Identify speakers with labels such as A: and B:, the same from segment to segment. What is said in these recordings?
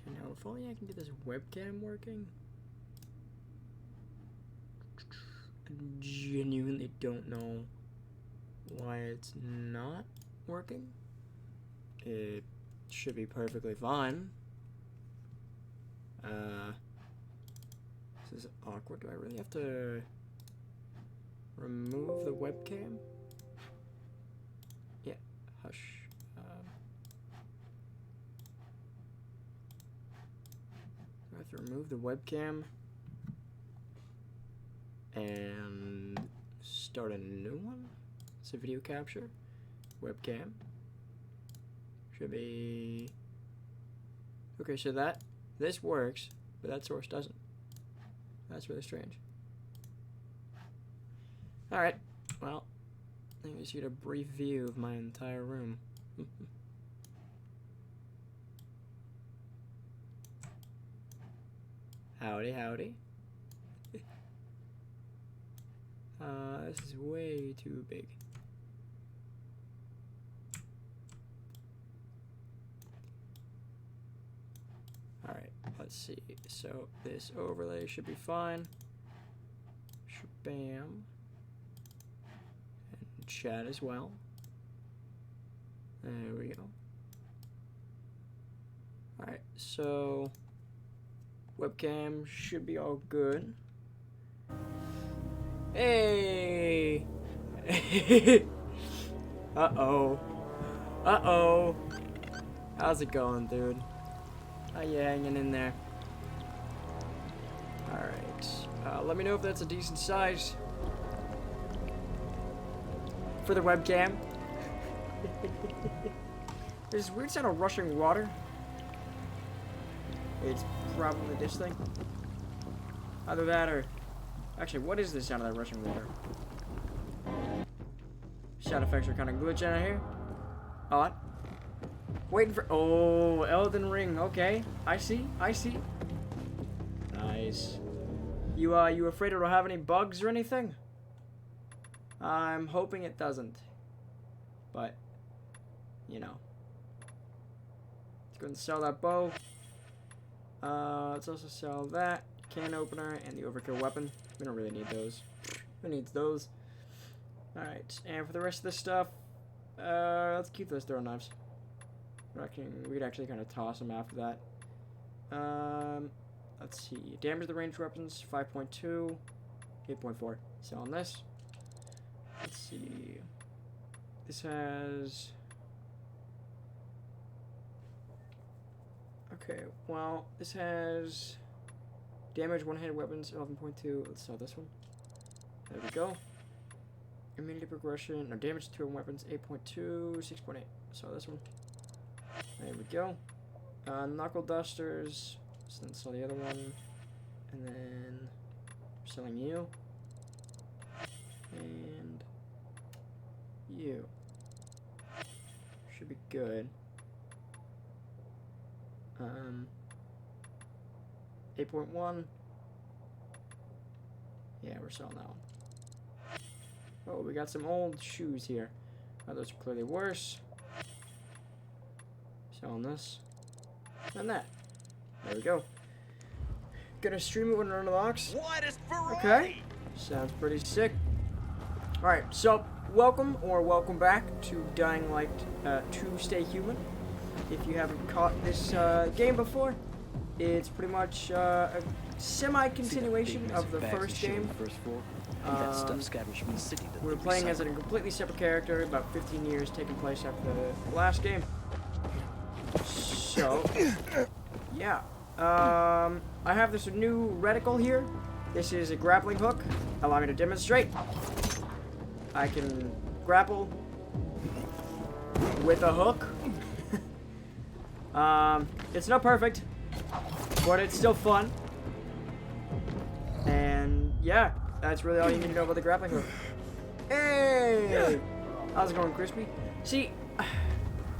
A: And now, if only I can get this webcam working. I genuinely don't know why it's not working. It should be perfectly fine. This is awkward. Do I really have to remove the webcam? Yeah, hush. I have to remove the webcam and start a new one. It's a video capture. Webcam. Should be... Okay, so this works, but that source doesn't. That's really strange. Alright, well, I guess you get a brief view of my entire room. Howdy, howdy. This is way too big. Alright, let's see. So, this overlay should be fine. Shabam. And chat as well. There we go. Alright, so webcam should be all good. Hey! Uh-oh. Uh-oh. How's it going, dude? How you hanging in there? Alright. Let me know if that's a decent size for the webcam. There's this weird sound of rushing water. It's probably this thing. Either that or... Actually, what is the sound of that rushing water? Sound effects are kind of glitching out here. Odd. Waiting for... Oh, Elden Ring. Okay. I see. I see. Nice. You afraid it'll have any bugs or anything? I'm hoping it doesn't. But, you know. Let's go and sell that bow. Let's also sell that can opener and the overkill weapon. We don't really need those. Who needs those? Alright, and for the rest of this stuff, let's keep those throwing knives. We could actually kind of toss them after that. Let's see. Damage the ranged weapons, 5.2, 8.4. Selling this. Let's see. This has... Okay, well, this has... Damage one-handed weapons, 11.2. Let's sell this one. There we go. Immunity progression. No, damage to weapons, 8.2, 6.8. Sell this one. There we go. Knuckle dusters. So then sell the other one. And then we're selling you. And you. Should be good. 8.1. Yeah, we're selling that one. Oh, we got some old shoes here. Oh, those are clearly worse. Selling this. And that. There we go. Gonna stream it when it unlocks.
B: What is Ferrari?
A: Okay. Sounds pretty sick. Alright, so welcome back to Dying Light 2 Stay Human. If you haven't caught this game before, it's pretty much a semi-continuation of the first game. We're playing as a completely separate character, about 15 years taking place after the last game. So, yeah. I have this new reticle here. This is a grappling hook. Allow me to demonstrate. I can grapple with a hook. It's not perfect, but it's still fun. And yeah, that's really all you need to know about the grappling hook. Hey! How's it going, Crispy? See,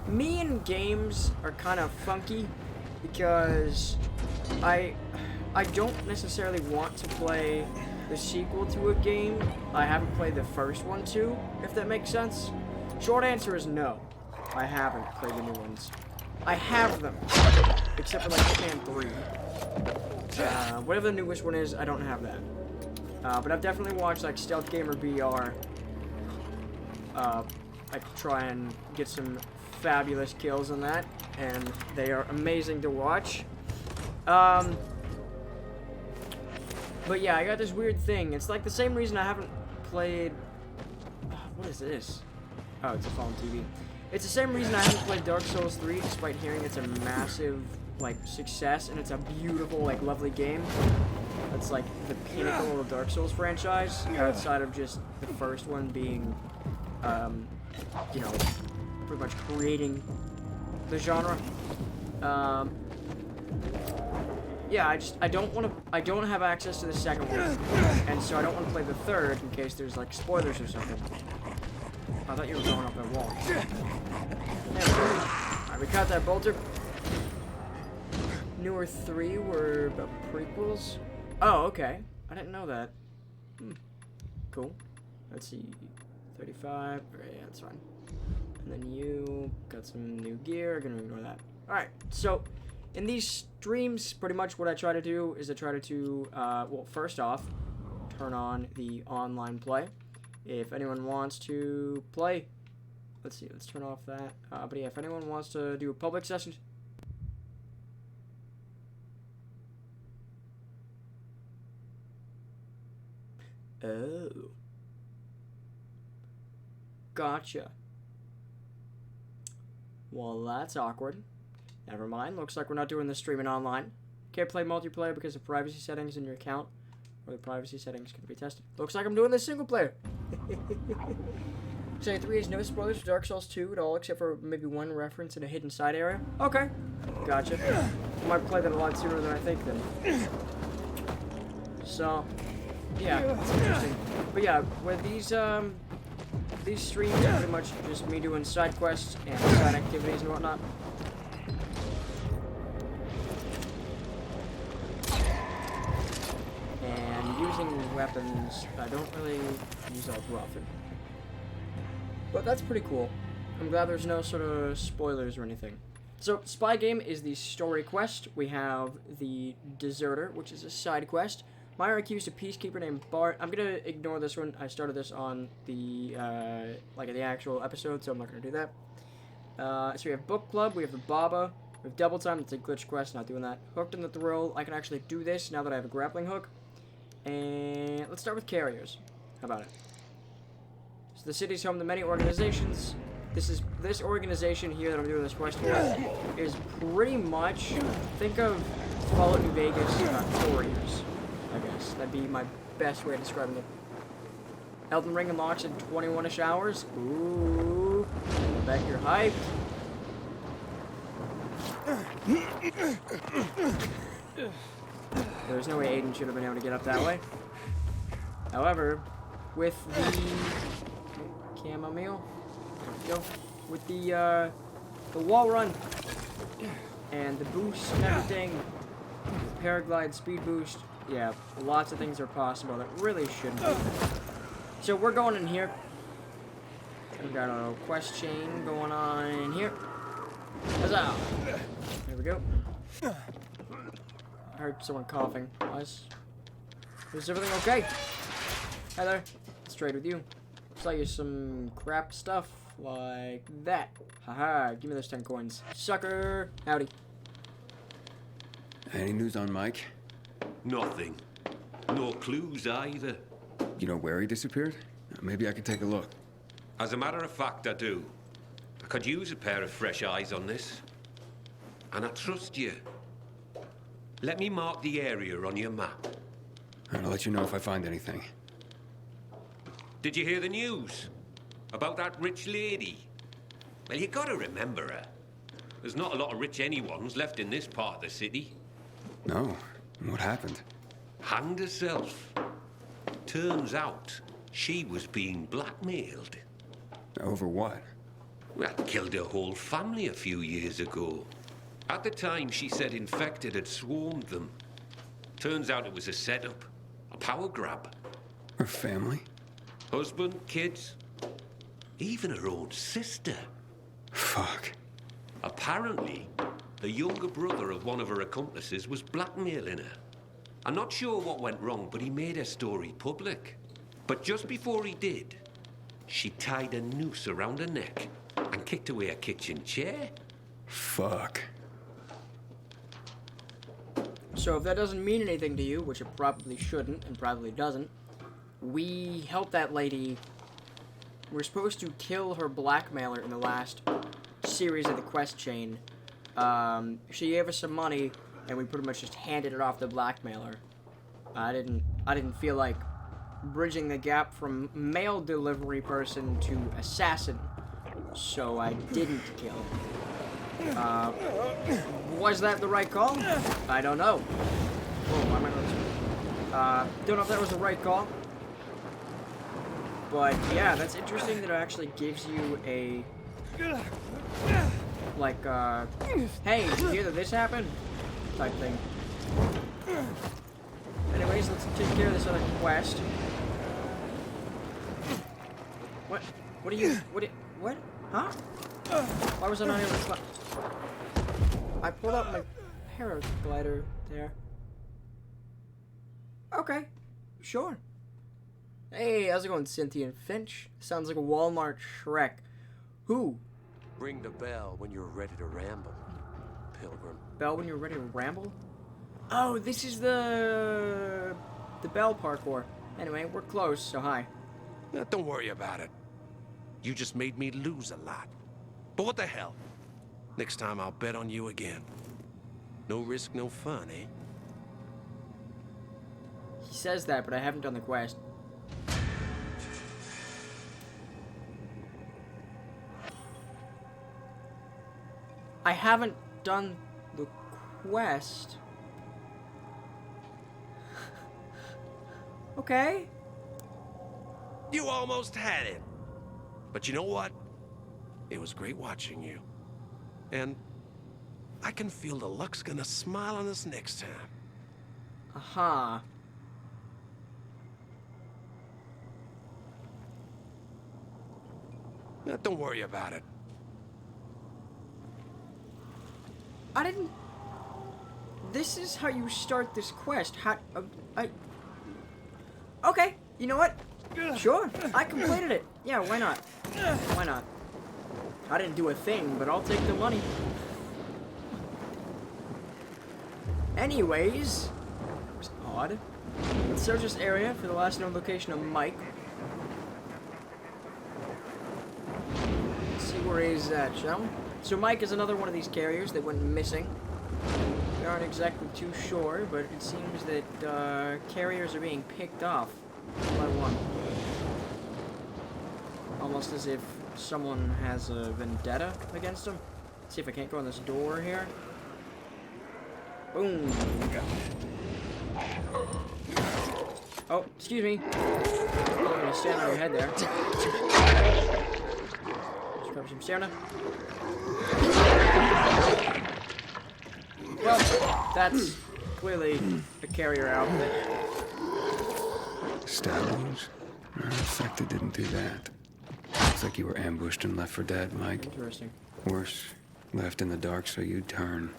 A: me and games are kind of funky because I don't necessarily want to play the sequel to a game I haven't played the first one to, if that makes sense. Short answer is no. I haven't played the new ones. I have them, except for like Hitman 3. Whatever the newest one is, I don't have that. But I've definitely watched like Stealth Gamer BR. I try and get some fabulous kills on that, and they are amazing to watch. But yeah, I got this weird thing. It's like the same reason I haven't played... What is this? Oh, it's a phone TV. It's the same reason I haven't played Dark Souls 3, despite hearing it's a massive, like, success, and it's a beautiful, like, lovely game. It's like the pinnacle of the Dark Souls franchise, outside of just the first one being, you know, pretty much creating the genre. Yeah, I don't have access to the second one, and so I don't want to play the third in case there's like spoilers or something. I thought you were going up that wall. Alright, we caught that bolter. Newer 3 were about prequels. Oh, okay. I didn't know that. Cool. Let's see. 35. Yeah, that's fine. And then you got some new gear. Gonna ignore that. Alright, so in these streams, pretty much what I try to do is well, first off, turn on the online play. If anyone wants to play, let's see, let's turn off that. But yeah, if anyone wants to do a public session, oh, gotcha. Well, that's awkward. Never mind. Looks like we're not doing this streaming online. Can't play multiplayer because of privacy settings in your account, or the privacy settings can be tested. Looks like I'm doing this single player. Say 3 is no spoilers for Dark Souls 2 at all, except for maybe one reference in a hidden side area. Okay, gotcha. I might play that a lot sooner than I think then. So, yeah, it's interesting. But yeah, with these streams are pretty much just me doing side quests and side activities and whatnot. Using weapons, I don't really use all too often. But that's pretty cool. I'm glad there's no sort of spoilers or anything. So, Spy Game is the story quest. We have the Deserter, which is a side quest. Meyer accused a peacekeeper named Bart. I'm gonna ignore this one. I started this on the, the actual episode, so I'm not gonna do that. So we have Book Club, we have the Baba, we have Double Time, that's a glitch quest, not doing that. Hooked in the Thrill, I can actually do this now that I have a grappling hook. And let's start with carriers. How about it? So the city's home to many organizations. This organization here that I'm doing this quest for is pretty much, think of Fallout New Vegas Warriors, I guess. That'd be my best way of describing it. Elden Ring unlocks in 21-ish hours. Ooh, I bet you're hyped. There's no way Aiden should have been able to get up that way. However, with the chamomile, there we go. With the wall run and the boost and everything, the paraglide speed boost, yeah, lots of things are possible that really shouldn't be. So we're going in here. We've got a quest chain going on in here. Huzzah! There we go. I heard someone coughing. Is everything okay? Hi there. Let's trade with you. Sell you some crap stuff like that. Haha, give me those 10 coins. Sucker! Howdy.
B: Any news on Mike?
C: Nothing. No clues either.
B: You know where he disappeared? Maybe I could take a look.
C: As a matter of fact, I do. I could use a pair of fresh eyes on this. And I trust you. Let me mark the area on your map.
B: I'll let you know if I find anything.
C: Did you hear the news? About that rich lady? Well, you gotta remember her. There's not a lot of rich anyones left in this part of the city.
B: No. What happened?
C: Hanged herself. Turns out, she was being blackmailed.
B: Over what?
C: Well, killed her whole family a few years ago. At the time, she said infected had swarmed them. Turns out it was a setup, a power grab.
B: Her family?
C: Husband, kids, even her own sister.
B: Fuck.
C: Apparently, the younger brother of one of her accomplices was blackmailing her. I'm not sure what went wrong, but he made her story public. But just before he did, she tied a noose around her neck and kicked away a kitchen chair.
B: Fuck.
A: So if that doesn't mean anything to you, which it probably shouldn't and probably doesn't, we helped that lady. We're supposed to kill her blackmailer in the last series of the quest chain. She gave us some money, and we pretty much just handed it off to the blackmailer. I didn't feel like bridging the gap from mail delivery person to assassin, so I didn't kill him. Was that the right call? I don't know. Oh, why am I not? Don't know if that was the right call. But yeah, that's interesting that it actually gives you a like hey, did you hear that this happened? Type thing. Anyways, let's take care of this other quest. What? What are you? What? Huh? Why was I not able to climb? I pulled out my paraglider there. Okay, sure. Hey, how's it going, Cynthia and Finch? Sounds like a Walmart Shrek. Who?
D: Ring the bell when you're ready to ramble, Pilgrim.
A: Bell when you're ready to ramble? Oh, this is the bell parkour. Anyway, we're close, so hi.
D: Don't worry about it. You just made me lose a lot. But what the hell? Next time I'll bet on you again. No risk, no fun, eh?
A: He says that, but I haven't done the quest. I haven't done the quest. Okay.
D: You almost had it. But you know what? It was great watching you. And I can feel the luck's gonna smile on us next time.
A: Aha.
D: Don't worry about it.
A: I didn't... This is how you start this quest. How... Okay, you know what? Sure, I completed it. Yeah, why not? Why not? I didn't do a thing, but I'll take the money. Anyways... That was odd. Let's search this area for the last known location of Mike. Let's see where he's at, shall we? So Mike is another one of these carriers that went missing. We aren't exactly too sure, but it seems that carriers are being picked off one by one. Almost as if someone has a vendetta against them. Let's see if I can't go in this door here. Boom. Oh, excuse me. I'm gonna stand on your head there. Let's grab some stamina. Well, that's clearly a carrier outfit.
B: Stab wounds? Infected didn't do that. Looks like you were ambushed and left for dead, Mike.
A: Interesting.
B: Worse, left in the dark so you'd turn.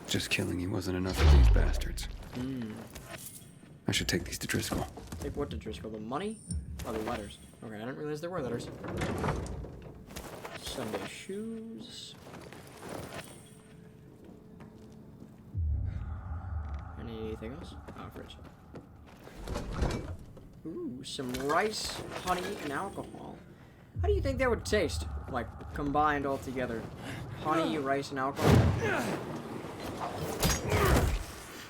B: Just killing you wasn't enough for these bastards. I should take these to Driscoll.
A: Take what to Driscoll? The money? Oh, the letters. Okay, I didn't realize there were letters. Sunday shoes. Anything else? Oh, fridge. Ooh, some rice, honey, and alcohol. How do you think that would taste? Like, combined all together. Honey, rice, and alcohol?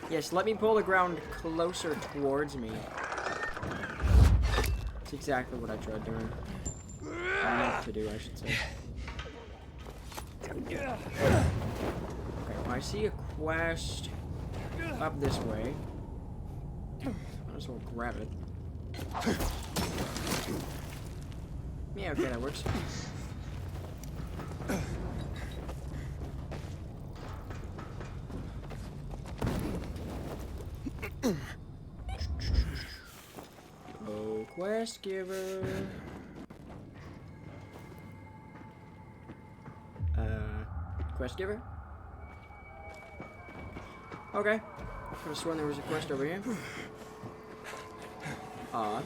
A: Yes, let me pull the ground closer towards me. That's exactly what I tried doing. I meant to do, I should say. Okay, well, I see a quest up this way. Might as well grab it. Yeah, okay, that works. Oh, quest giver. Quest giver. Okay. Could have sworn there was a quest over here. Odd.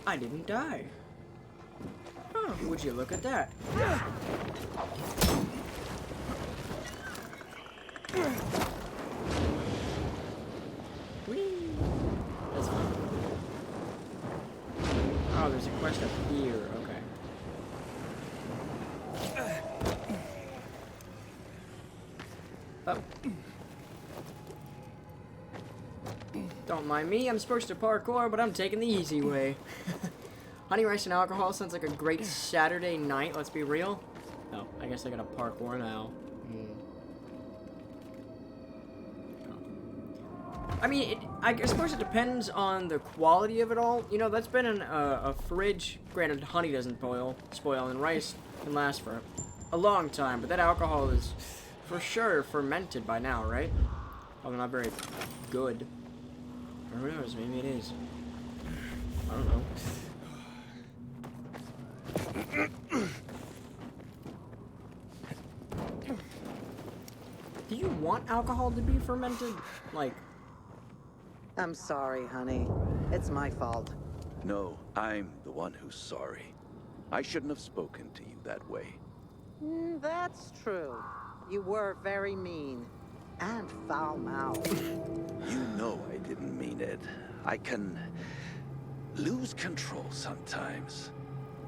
A: I didn't die. Huh, would you look at that? Whee! That's fine. Oh, there's a quest up here. Okay. Up. Don't mind me, I'm supposed to parkour, but I'm taking the easy way. Honey, rice, and alcohol sounds like a great Saturday night, let's be real. Oh, I guess I gotta parkour now. I mean, I suppose it depends on the quality of it all. You know, that's been in a fridge. Granted, honey doesn't spoil, and rice can last for a long time, but that alcohol is for sure fermented by now, right? Although not very good. Or who knows, maybe it is. I don't know. Do you want alcohol to be fermented? Like...
E: I'm sorry, honey. It's my fault.
F: No, I'm the one who's sorry. I shouldn't have spoken to you that way.
E: That's true. You were very mean. And foul-mouthed.
F: You know I didn't mean it. I can lose control sometimes.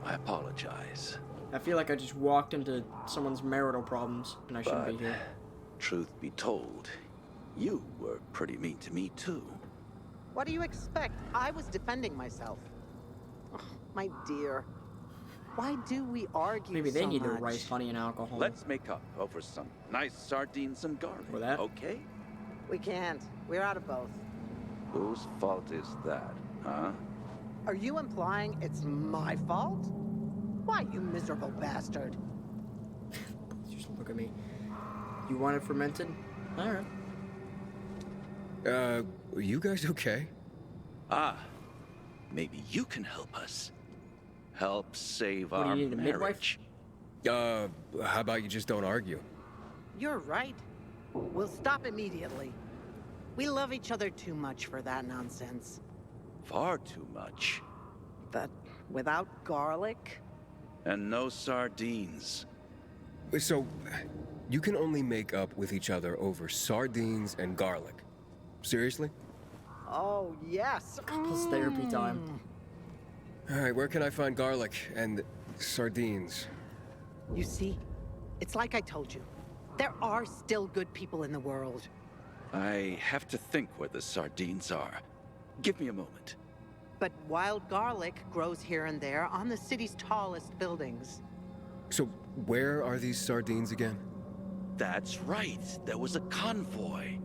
F: I apologize.
A: I feel like I just walked into someone's marital problems, and I shouldn't be here.
F: Truth be told, you were pretty mean to me too.
E: What do you expect? I was defending myself. Oh, my dear. Why do we argue
A: Maybe they
E: so
A: need the
E: much?
A: rice, honey, and alcohol.
F: Let's make up over some nice sardines and garlic,
A: For that?
F: okay?
E: We can't. We're out of both.
F: Whose fault is that, huh?
E: Are you implying it's my fault? Why, you miserable bastard?
A: Just look at me. You want it fermented? Alright.
B: Are you guys okay?
F: Ah, maybe you can help us. Help save
A: What, do
F: our
A: you need a midwife?
F: marriage.
B: How about you just don't argue?
E: You're right. We'll stop immediately. We love each other too much for that nonsense.
F: Far too much.
E: But without garlic?
F: And no sardines.
B: So, you can only make up with each other over sardines and garlic. Seriously?
E: Oh, yes.
A: Couples therapy time.
B: Alright, where can I find garlic and sardines?
E: You see, it's like I told you. There are still good people in the world.
F: I have to think where the sardines are. Give me a moment.
E: But wild garlic grows here and there on the city's tallest buildings.
B: So, where are these sardines again?
F: That's right. There was a convoy.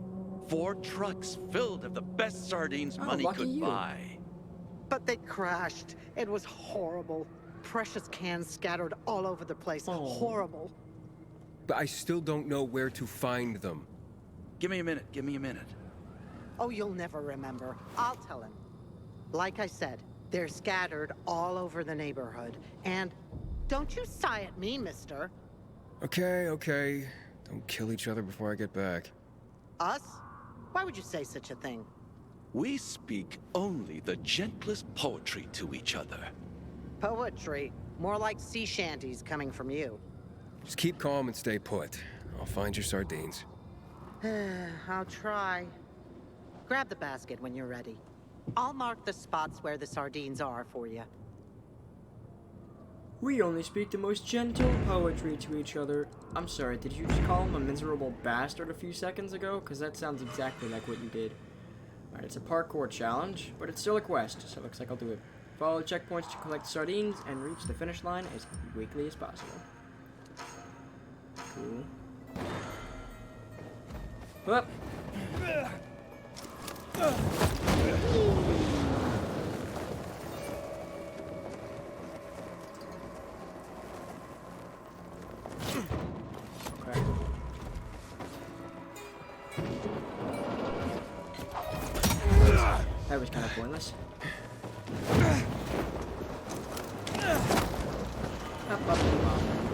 F: 4 trucks filled of the best sardines
A: Oh,
F: money
A: lucky
F: could
A: you.
F: buy.
E: But they crashed. It was horrible. Precious cans scattered all over the place.
A: Oh.
E: Horrible.
B: But I still don't know where to find them.
F: Give me a minute. Give me a minute.
E: Oh, you'll never remember. I'll tell him. Like I said, they're scattered all over the neighborhood. And don't you sigh at me, mister.
B: Okay. Don't kill each other before I get back.
E: Us? Why would you say such a thing?
F: We speak only the gentlest poetry to each other.
E: Poetry. More like sea shanties coming from you.
B: Just keep calm and stay put. I'll find your sardines.
E: I'll try. Grab the basket when you're ready. I'll mark the spots where the sardines are for you.
A: We only speak the most gentle poetry to each other. I'm sorry, did you just call him a miserable bastard a few seconds ago? Because that sounds exactly like what you did. Alright, it's a parkour challenge, but it's still a quest, so it looks like I'll do it. Follow the checkpoints to collect sardines and reach the finish line as quickly as possible. Cool. Up! Okay. That was kind of pointless. Up, up, up.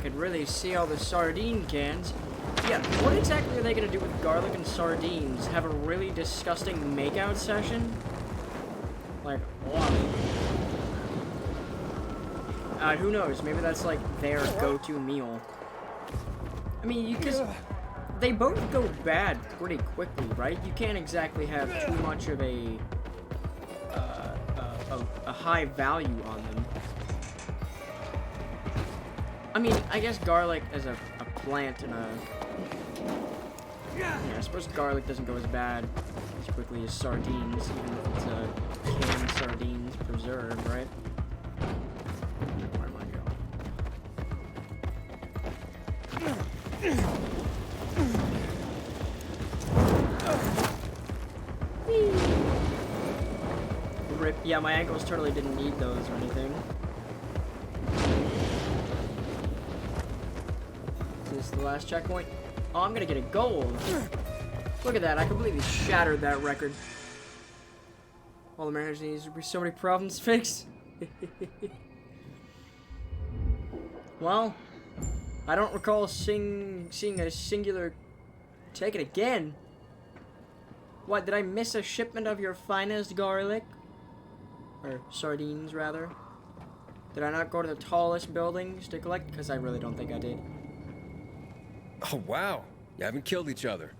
A: could really see all the sardine cans. Yeah, what exactly are they gonna do with garlic and sardines? Have a really disgusting makeout session? Like, what? Who knows? Maybe that's like their go-to meal. I mean, because they both go bad pretty quickly, right? You can't exactly have too much of a high value on them. I mean, I guess garlic as a plant and a... Yeah, I suppose garlic doesn't go as bad as quickly as sardines, even if it's canned sardines preserved, right? Where am I going? Rip. Yeah, my ankles totally didn't need those or anything. Is this the last checkpoint? Oh, I'm gonna get a gold. Look at that, I completely shattered that record. All the marriage needs to be so many problems fixed. Well, I don't recall seeing a singular... Take it again? What, did I miss a shipment of your finest garlic? Or sardines, rather? Did I not go to the tallest buildings to collect? Because I really don't think I did.
B: Oh, wow. You haven't killed each other.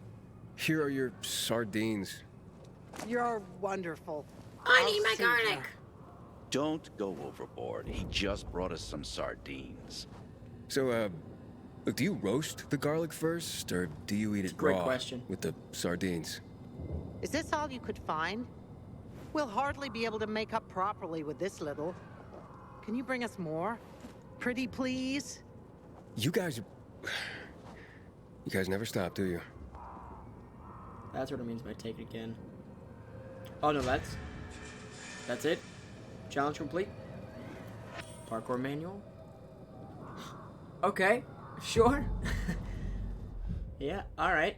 B: Here are your sardines.
E: You're wonderful.
G: I need my garlic.
F: Don't go overboard. He just brought us some sardines.
B: So, look, do you roast the garlic first, or do you eat it
A: Great
B: raw
A: question.
B: with the sardines?
E: Is this all you could find? We'll hardly be able to make up properly with this little. Can you bring us more? Pretty please?
B: You guys never stop, do you?
A: That's what it means by take it again. Oh no, that's it. Challenge complete. Parkour manual. Okay, sure. Yeah, alright.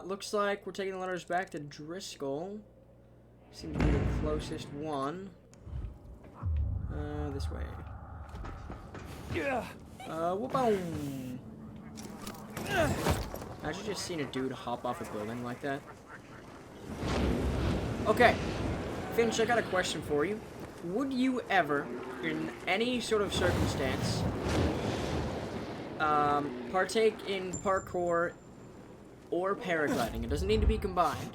A: Looks like we're taking the letters back to Driscoll. Seems to be the closest one. This way.
D: Yeah.
A: Whoop-boom. I've just seen a dude hop off a building like that. Okay. Finch, I got a question for you. Would you ever, in any sort of circumstance, partake in parkour or paragliding? It doesn't need to be combined.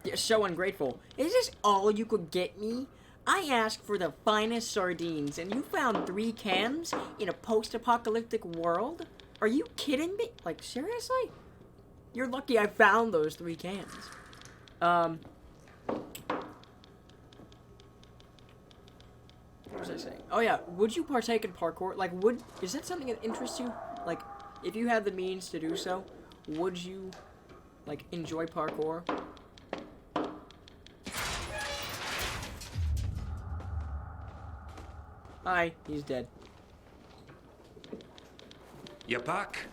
A: You're so ungrateful. Is this all you could get me? I asked for the finest sardines, and you found 3 cans in a post-apocalyptic world? Are you kidding me? Like, seriously? You're lucky I found those 3 cans. What was I saying? Oh yeah, would you partake in parkour? Like, is that something that interests you? Like, if you had the means to do so, would you, like, enjoy parkour? Hi, he's dead.
C: You back?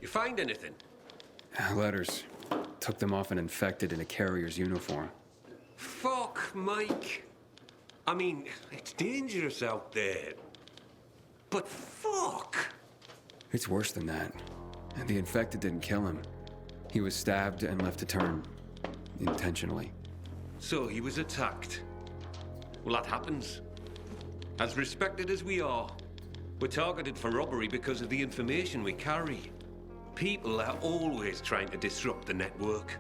C: You find anything?
B: Letters. Took them off an infected in a carrier's uniform.
C: Fuck, Mike. I mean, it's dangerous out there. But fuck!
B: It's worse than that. And the infected didn't kill him. He was stabbed and left to turn. Intentionally.
C: So he was attacked. Well, that happens. As respected as we are, we're targeted for robbery because of the information we carry. People are always trying to disrupt the network.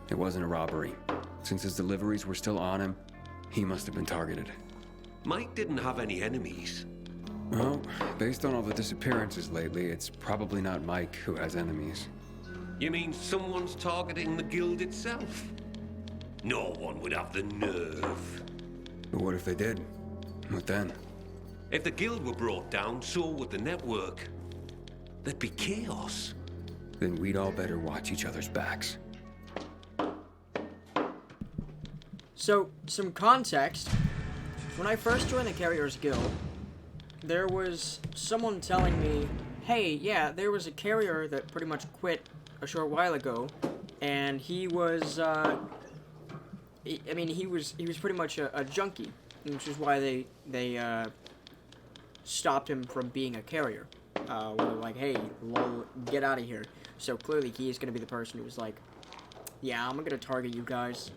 B: It wasn't a robbery. Since his deliveries were still on him, he must have been targeted.
C: Mike didn't have any enemies.
B: Well, based on all the disappearances lately, it's probably not Mike who has enemies.
C: You mean someone's targeting the guild itself? No one would have the nerve.
B: But what if they did? What then?
C: If the guild were brought down, so would the network. There'd be chaos.
B: Then we'd all better watch each other's backs.
A: So, some context. When I first joined the Carriers Guild, there was someone telling me, hey, yeah, there was a carrier that pretty much quit a short while ago, and he was, he was pretty much a junkie, which is why they stopped him from being a carrier. were like, hey, lol, get out of here. So clearly he is going to be the person who's like, yeah, I'm going to target you guys.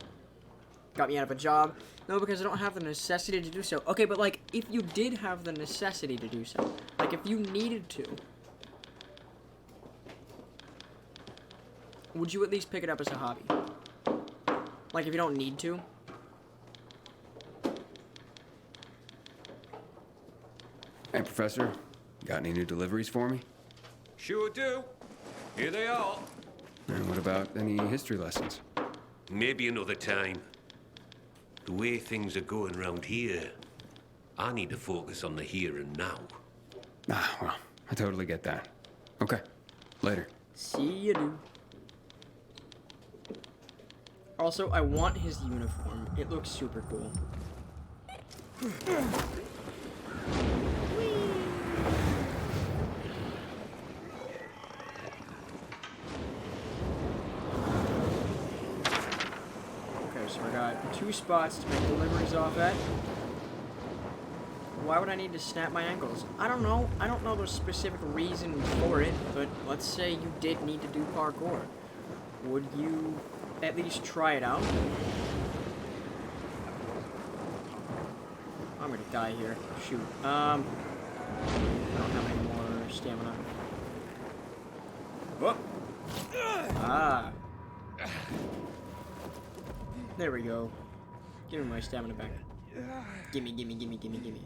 A: Got me out of a job. No, because I don't have the necessity to do so. Okay, but like, if you did have the necessity to do so, like if you needed to, would you at least pick it up as a hobby? Like if you don't need to?
B: Hey, Professor. Got any new deliveries for me?
C: Sure do. Here they are.
B: And what about any history lessons?
C: Maybe another time. The way things are going around here, I need to focus on the here and now.
B: Ah, well, I totally get that. Okay, later.
A: See you, dude. Also, I want his uniform. It looks super cool. So I got 2 spots to make deliveries off at. Why would I need to snap my ankles? I don't know. I don't know the specific reason for it, but let's say you did need to do parkour. Would you at least try it out? I'm gonna die here. Shoot. I don't have any more stamina. Whoop! Ah. There we go. Give me my stamina back. Gimme, gimme, gimme, gimme, gimme.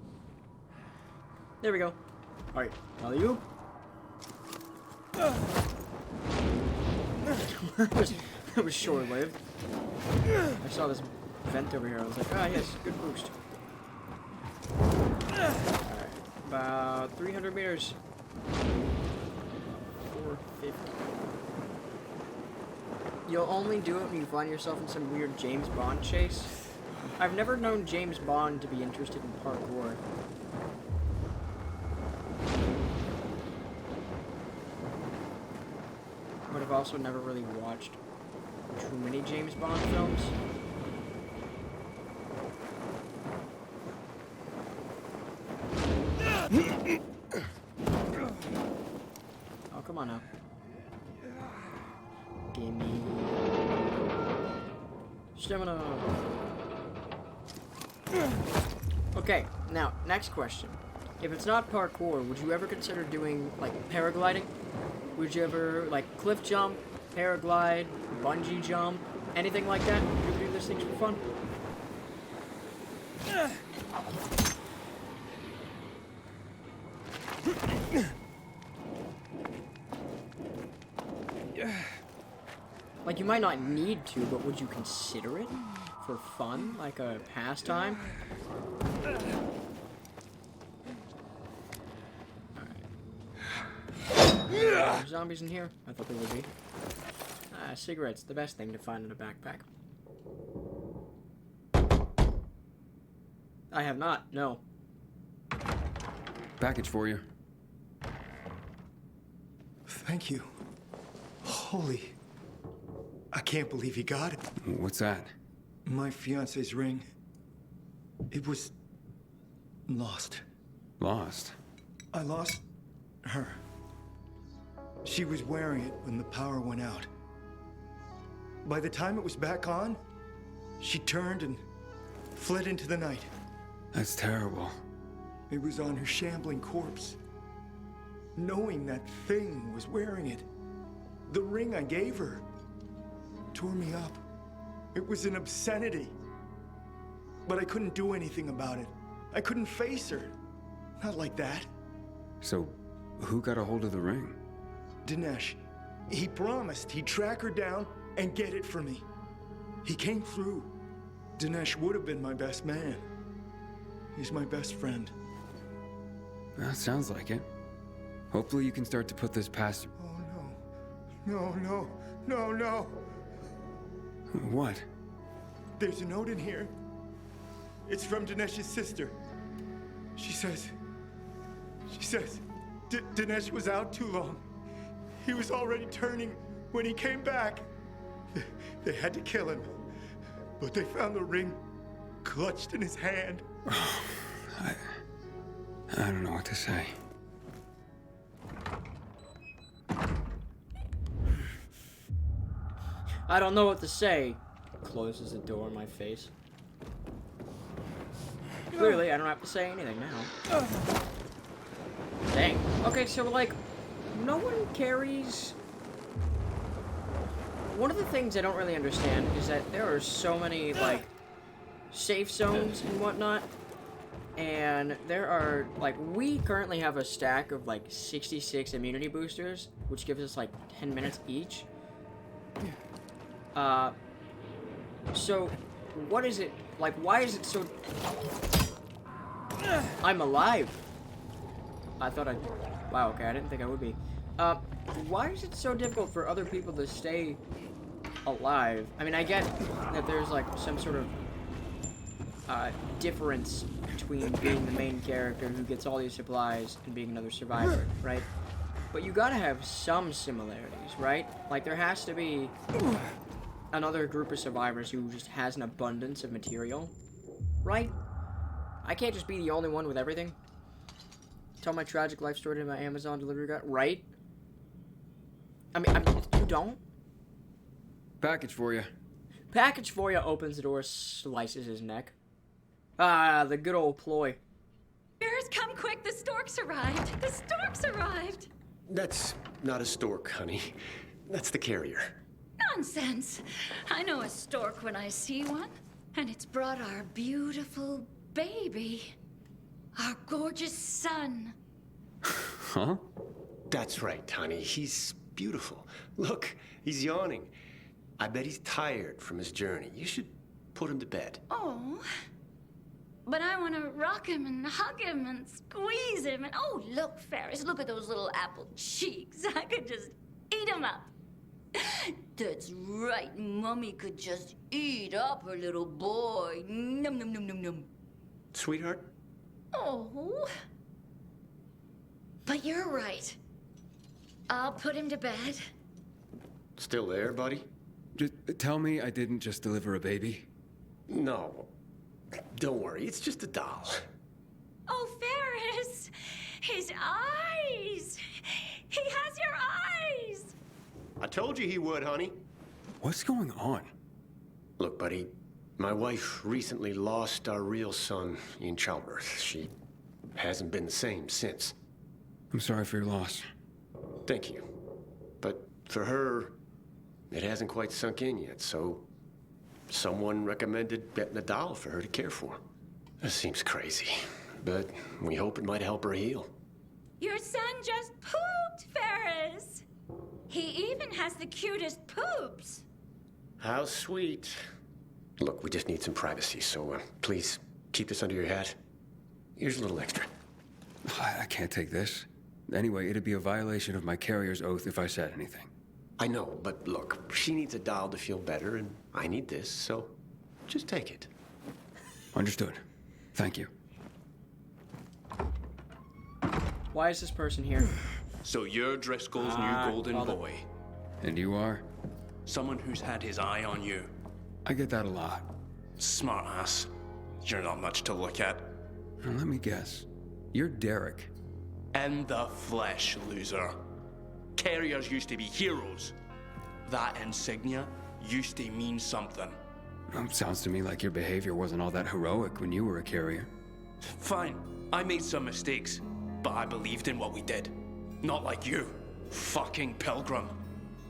A: There we go. Alright, alley oop. That was short-lived. I saw this vent over here. I was like, ah, yes, good boost. Alright, about 300 meters. 450. You'll only do it when you find yourself in some weird James Bond chase. I've never known James Bond to be interested in parkour. But I've also never really watched too many James Bond films. Oh, come on now. Gimme stamina. Okay, now, next question. If it's not parkour, would you ever consider doing, like, paragliding? Would you ever, like, cliff jump, paraglide, bungee jump, anything like that? Would you ever do those things for fun? Like, you might not need to, but would you consider it for fun, like a pastime? Alright. Zombies in here? I thought there would be. Cigarettes, the best thing to find in a backpack. I have not, no.
B: Package for you.
G: Thank you. Holy... I can't believe you got it.
B: What's that?
G: My fiance's ring. It was... lost.
B: Lost?
G: I lost her. She was wearing it when the power went out. By the time it was back on, she turned and fled into the night.
B: That's terrible.
G: It was on her shambling corpse. Knowing that thing was wearing it, the ring I gave her tore me up. It was an obscenity. But I couldn't do anything about it. I couldn't face her. Not like that.
B: So, who got a hold of the ring?
G: Dinesh. He promised he'd track her down and get it for me. He came through. Dinesh would have been my best man. He's my best friend.
B: That sounds like it. Hopefully you can start to put this past...
G: Oh, no. No, no, no, no.
B: What?
G: There's a note in here. It's from Dinesh's sister. She says... Dinesh was out too long. He was already turning when he came back. They had to kill him. But they found the ring clutched in his hand.
B: I don't know what to say.
A: I don't know what to say. Closes the door in my face. Clearly, I don't have to say anything now. Dang. Okay, so, like, no one carries... One of the things I don't really understand is that there are so many, like, safe zones and whatnot. And there are, like, we currently have a stack of, like, 66 immunity boosters, which gives us, like, 10 minutes each. So, what is it, like, why is it so... I'm alive! I thought I'd... Wow, okay, I didn't think I would be. Why is it so difficult for other people to stay alive? I mean, I get that there's, like, some sort of, difference between being the main character who gets all these supplies and being another survivor, right? But you gotta have some similarities, right? Like, there has to be another group of survivors who just has an abundance of material, right? I can't just be the only one with everything. Tell my tragic life story to my Amazon delivery guy, right? I mean, you don't?
B: Package for you.
A: Package for you, opens the door, slices his neck. Ah, the good old ploy.
H: Bears, come quick, the storks arrived. The storks arrived.
I: That's not a stork, honey. That's the carrier.
H: Nonsense. I know a stork when I see one. And it's brought our beautiful baby. Our gorgeous son.
B: Huh?
I: That's right, honey. He's beautiful. Look, he's yawning. I bet he's tired from his journey. You should put him to bed.
H: Oh. But I want to rock him and hug him and squeeze him. And oh, look, Ferris, look at those little apple cheeks. I could just eat him up. That's right. Mummy could just eat up her little boy. Num, num, num, num, num.
I: Sweetheart?
H: Oh. But you're right. I'll put him to bed.
I: Still there, buddy?
B: Just tell me I didn't just deliver a baby.
I: No. Don't worry, it's just a doll.
H: Oh, Ferris! His eyes! He has your eyes!
I: I told you he would, honey.
B: What's going on?
I: Look, buddy, my wife recently lost our real son in childbirth. She hasn't been the same since.
B: I'm sorry for your loss.
I: Thank you. But for her, it hasn't quite sunk in yet, so someone recommended getting a doll for her to care for. This seems crazy, but we hope it might help her heal.
H: Your son just pooped, Ferris! He even has the cutest poops.
I: How sweet. Look, we just need some privacy, so please keep this under your hat. Here's a little extra.
B: I can't take this. Anyway, it'd be a violation of my carrier's oath if I said anything.
I: I know, but look, she needs a doll to feel better, and I need this, so just take it.
B: Understood. Thank you.
A: Why is this person here?
J: So you're Driscoll's new golden boy.
B: And you are?
J: Someone who's had his eye on you.
B: I get that a lot.
J: Smart ass. You're not much to look at.
B: Now, let me guess. You're Derek.
J: In the flesh, loser. Carriers used to be heroes. That insignia used to mean something.
B: Sounds to me like your behavior wasn't all that heroic when you were a carrier.
J: Fine, I made some mistakes, but I believed in what we did. Not like you, fucking pilgrim.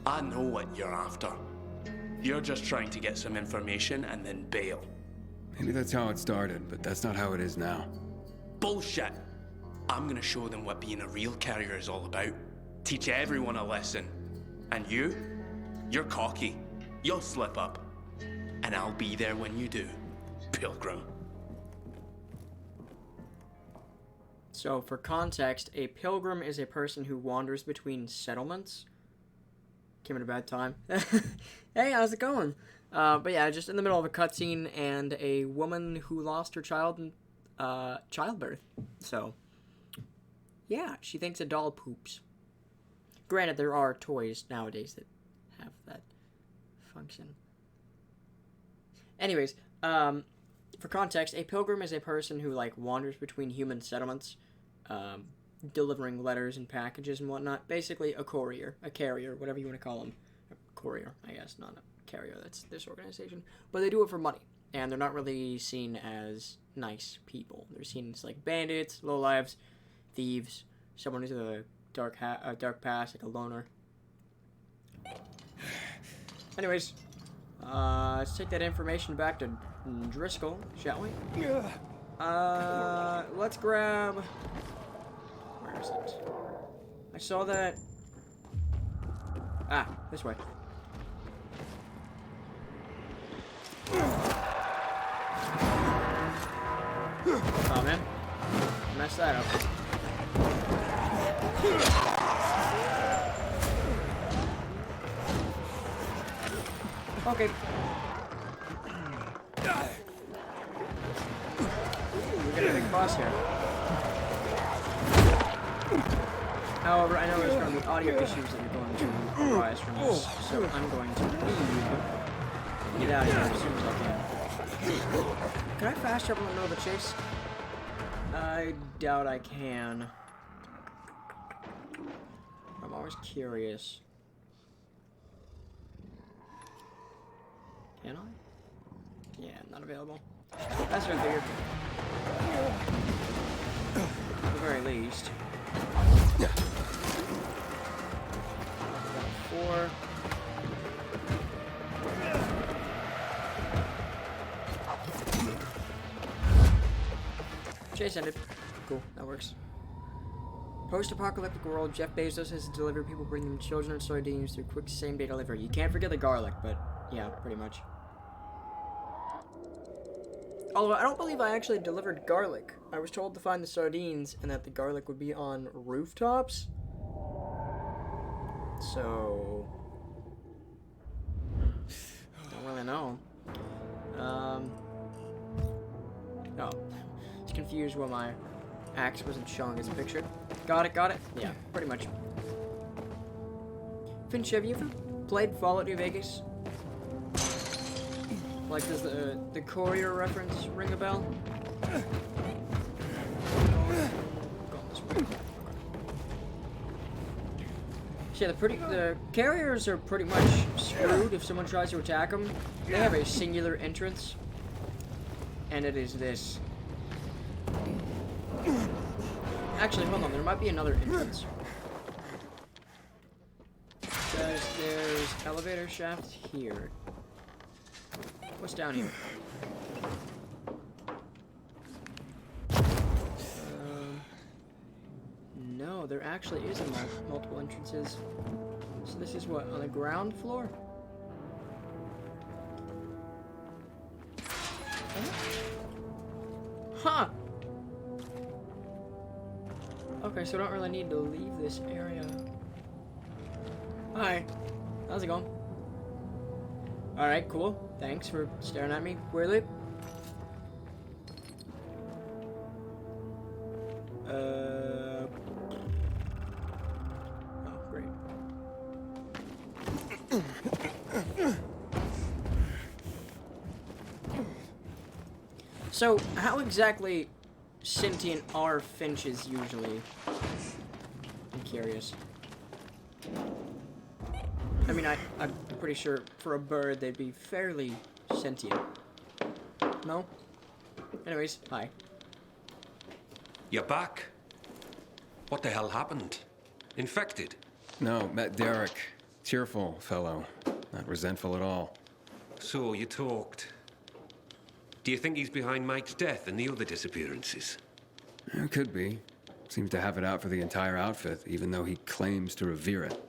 J: I know what you're after. You're just trying to get some information and then bail.
B: Maybe that's how it started, but that's not how it is now.
J: Bullshit. I'm gonna show them what being a real carrier is all about. Teach everyone a lesson. And you're cocky. You'll slip up. And I'll be there when you do, pilgrim.
A: So, for context, a pilgrim is a person who wanders between settlements. Came at a bad time. Hey, how's it going? But yeah, just in the middle of a cutscene and a woman who lost her child in childbirth. So, yeah, she thinks a doll poops. Granted, there are toys nowadays that have that function. Anyways, for context, a pilgrim is a person who, like, wanders between human settlements, delivering letters and packages and whatnot. Basically, a courier, a carrier, whatever you want to call them. courier, I guess, not a carrier. That's this organization. But they do it for money. And they're not really seen as nice people. They're seen as like bandits, lowlives, thieves, someone who's a dark past, like a loner. Anyways, let's take that information back to Driscoll, shall we? Let's grab... Where is it? I saw that... Ah, this way. Oh, man. Messed that up. Okay. We're getting a big boss here. However, I know there's going to be audio issues that are going to arise from this, so I'm going to leave. Get out of here as soon as I can. Can I fast travel in the middle of a chase? I doubt I can. I'm always curious. Can I? Yeah, not available. That's what I figured. At the very least. 4. Chase ended. Cool, that works. Post-apocalyptic world, Jeff Bezos has to deliver people bringing them children and sardines through quick same-day delivery. You can't forget the garlic, but yeah, pretty much. Although I don't believe I actually delivered garlic. I was told to find the sardines and that the garlic would be on rooftops. So... don't really know. Oh. It's confused why my axe wasn't showing as pictured. Got it, got it? Yeah, pretty much. Finch, have you ever played Fallout New Vegas? Like, does the courier reference ring a bell? Going this way. So yeah, the carriers are pretty much screwed if someone tries to attack them. They have a singular entrance, and it is this. Actually, hold on, there might be another entrance. There's elevator shafts here. What's down here? No, there actually is multiple entrances. So this is what, on the ground floor? Huh! Okay, so I don't really need to leave this area. Hi. How's it going? Alright, cool. Thanks for staring at me weirdly. Oh, great. So, how exactly sentient are finches usually? I'm curious. I mean, I'm pretty sure for a bird they'd be fairly sentient. No? Anyways, hi.
C: You're back. What the hell happened? Infected?
B: No, met Derek. Cheerful fellow. Not resentful at all.
C: So you talked. Do you think he's behind Mike's death and the other disappearances?
B: Could be. Seems to have it out for the entire outfit, even though he claims to revere it.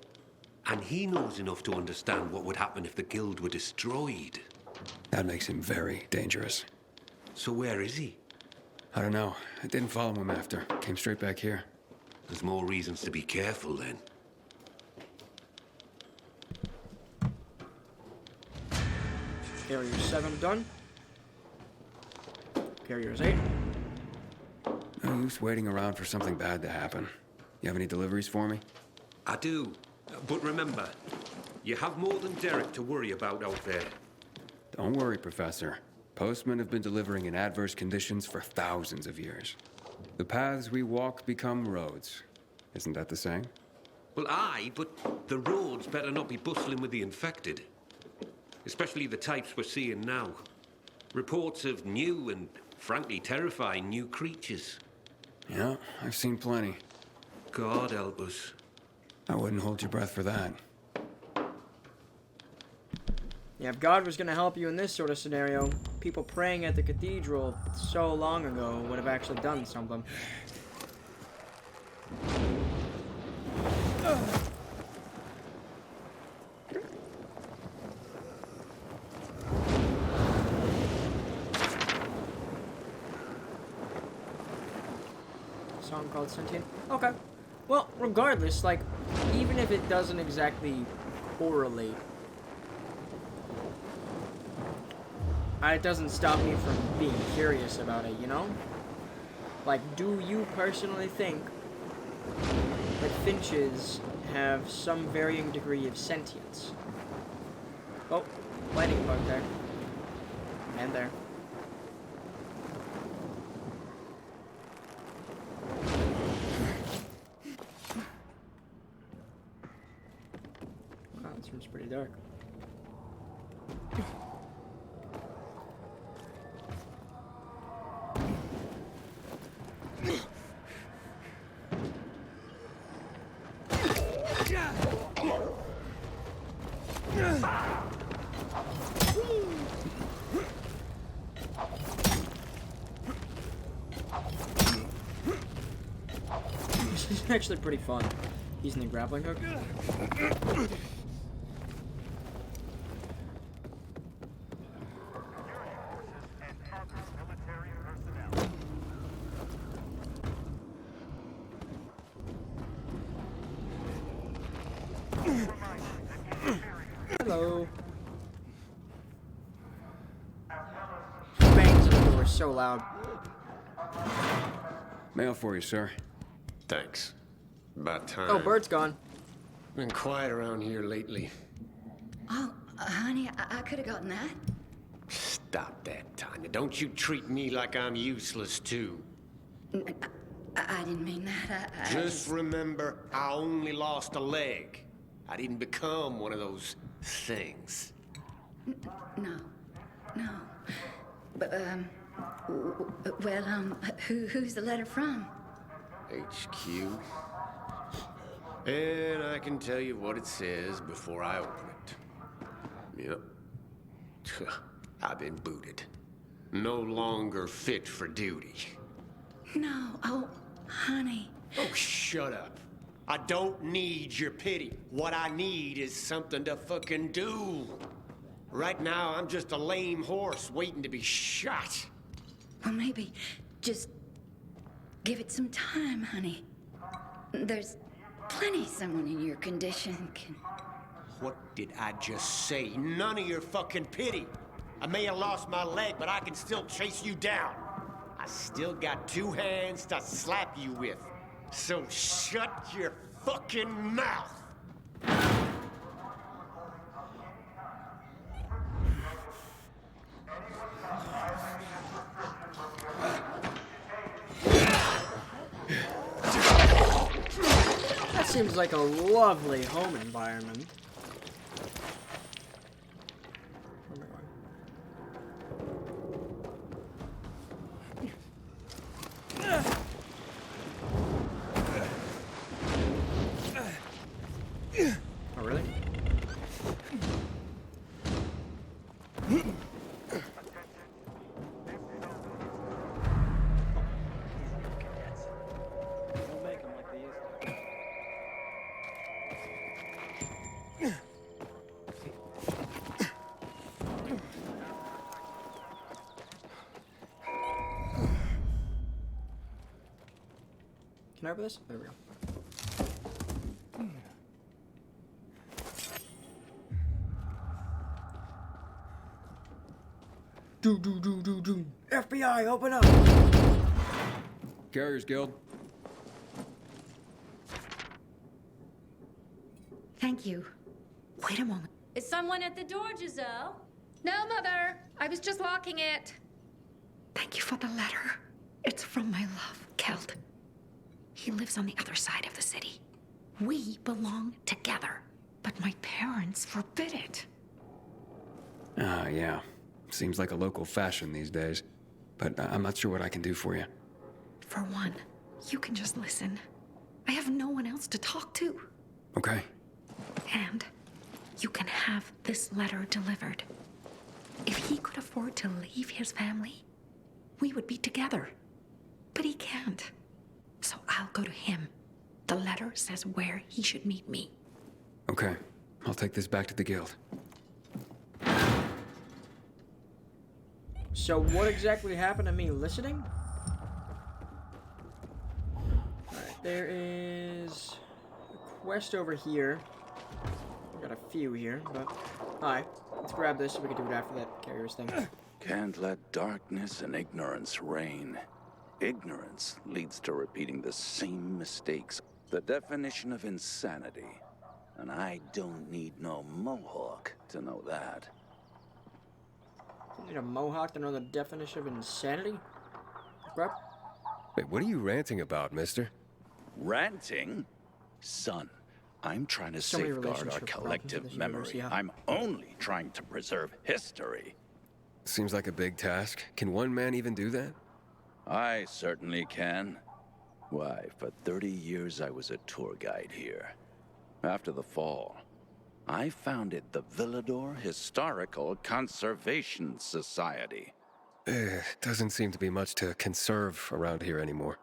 C: And he knows enough to understand what would happen if the guild were destroyed.
B: That makes him very dangerous.
C: So where is he?
B: I don't know. I didn't follow him after. Came straight back here.
C: There's more reasons to be careful then.
A: Carrier 7 done. Carrier's 8.
B: No use waiting around for something bad to happen. You have any deliveries for me?
C: I do. But remember, you have more than Derek to worry about out there.
B: Don't worry, Professor. Postmen have been delivering in adverse conditions for thousands of years. The paths we walk become roads. Isn't that the saying?
C: Well, aye, but the roads better not be bustling with the infected. Especially the types we're seeing now. Reports of new and, frankly, terrifying new creatures.
B: Yeah, I've seen plenty.
C: God help us.
B: I wouldn't hold your breath for that.
A: Yeah, if God was going to help you in this sort of scenario, people praying at the cathedral so long ago would have actually done something. Song called Sentient. Okay. Well, regardless, like, even if it doesn't exactly correlate, it doesn't stop me from being curious about it, you know? Like, do you personally think that finches have some varying degree of sentience? Oh, lightning bug there. And there. Wow, this room's pretty dark. This is actually pretty fun, using the grappling hook. Hello. Bangs on the door so loud.
B: Mail for you, sir.
I: Thanks. About time.
A: Oh, Bert's gone.
I: Been quiet around here lately.
H: Oh, honey, I could have gotten that.
I: Stop that, Tanya. Don't you treat me like I'm useless, too.
H: I didn't mean that. I
I: Just remember, I only lost a leg. I didn't become one of those things.
H: No. But, well, who's the letter from?
I: HQ. And I can tell you what it says before I open it. Yep. I've been booted. No longer fit for duty.
H: No. Oh, honey.
I: Oh, shut up. I don't need your pity. What I need is something to fucking do. Right now, I'm just a lame horse waiting to be shot.
H: Well, maybe just give it some time, honey. There's plenty someone in your condition can...
I: What did I just say? None of your fucking pity. I may have lost my leg, but I can still chase you down. I still got 2 hands to slap you with. So shut your fucking mouth!
A: That seems like a lovely home environment. Oh, really? Can I open this? There we go. Do. FBI, open up!
B: Carriers Guild.
H: Thank you. Wait a moment.
K: Is someone at the door, Giselle?
L: No, Mother. I was just locking it.
H: Thank you for the letter. It's from my love, Kelt. He lives on the other side of the city.
L: We belong together, but my parents forbid it.
B: Ah, yeah. Seems like a local fashion these days. But I'm not sure what I can do for you.
L: For one, you can just listen. I have no one else to talk to.
B: Okay.
L: And you can have this letter delivered. If he could afford to leave his family, we would be together. But he can't. So I'll go to him. The letter says where he should meet me.
B: Okay. I'll take this back to the guild.
A: So what exactly happened to me listening? Alright, there is a quest over here. I've got a few here, but... Alright, let's grab this so we can do it after that carrier's thing.
F: Can't let darkness and ignorance reign. Ignorance leads to repeating the same mistakes. The definition of insanity. And I don't need no mohawk to know that.
A: You need a mohawk to know the definition of insanity? Grab.
M: Wait, what are you ranting about, mister?
F: Ranting? Son, I'm trying to
A: So many
F: safeguard our
A: relationship problems in
F: collective
A: this
F: memory.
A: universe, yeah.
F: I'm only trying to preserve history.
M: Seems like a big task. Can one man even do that?
F: I certainly can. Why, for 30 years I was a tour guide here. After the fall, I founded the Villador Historical Conservation Society.
M: Doesn't seem to be much to conserve around here anymore.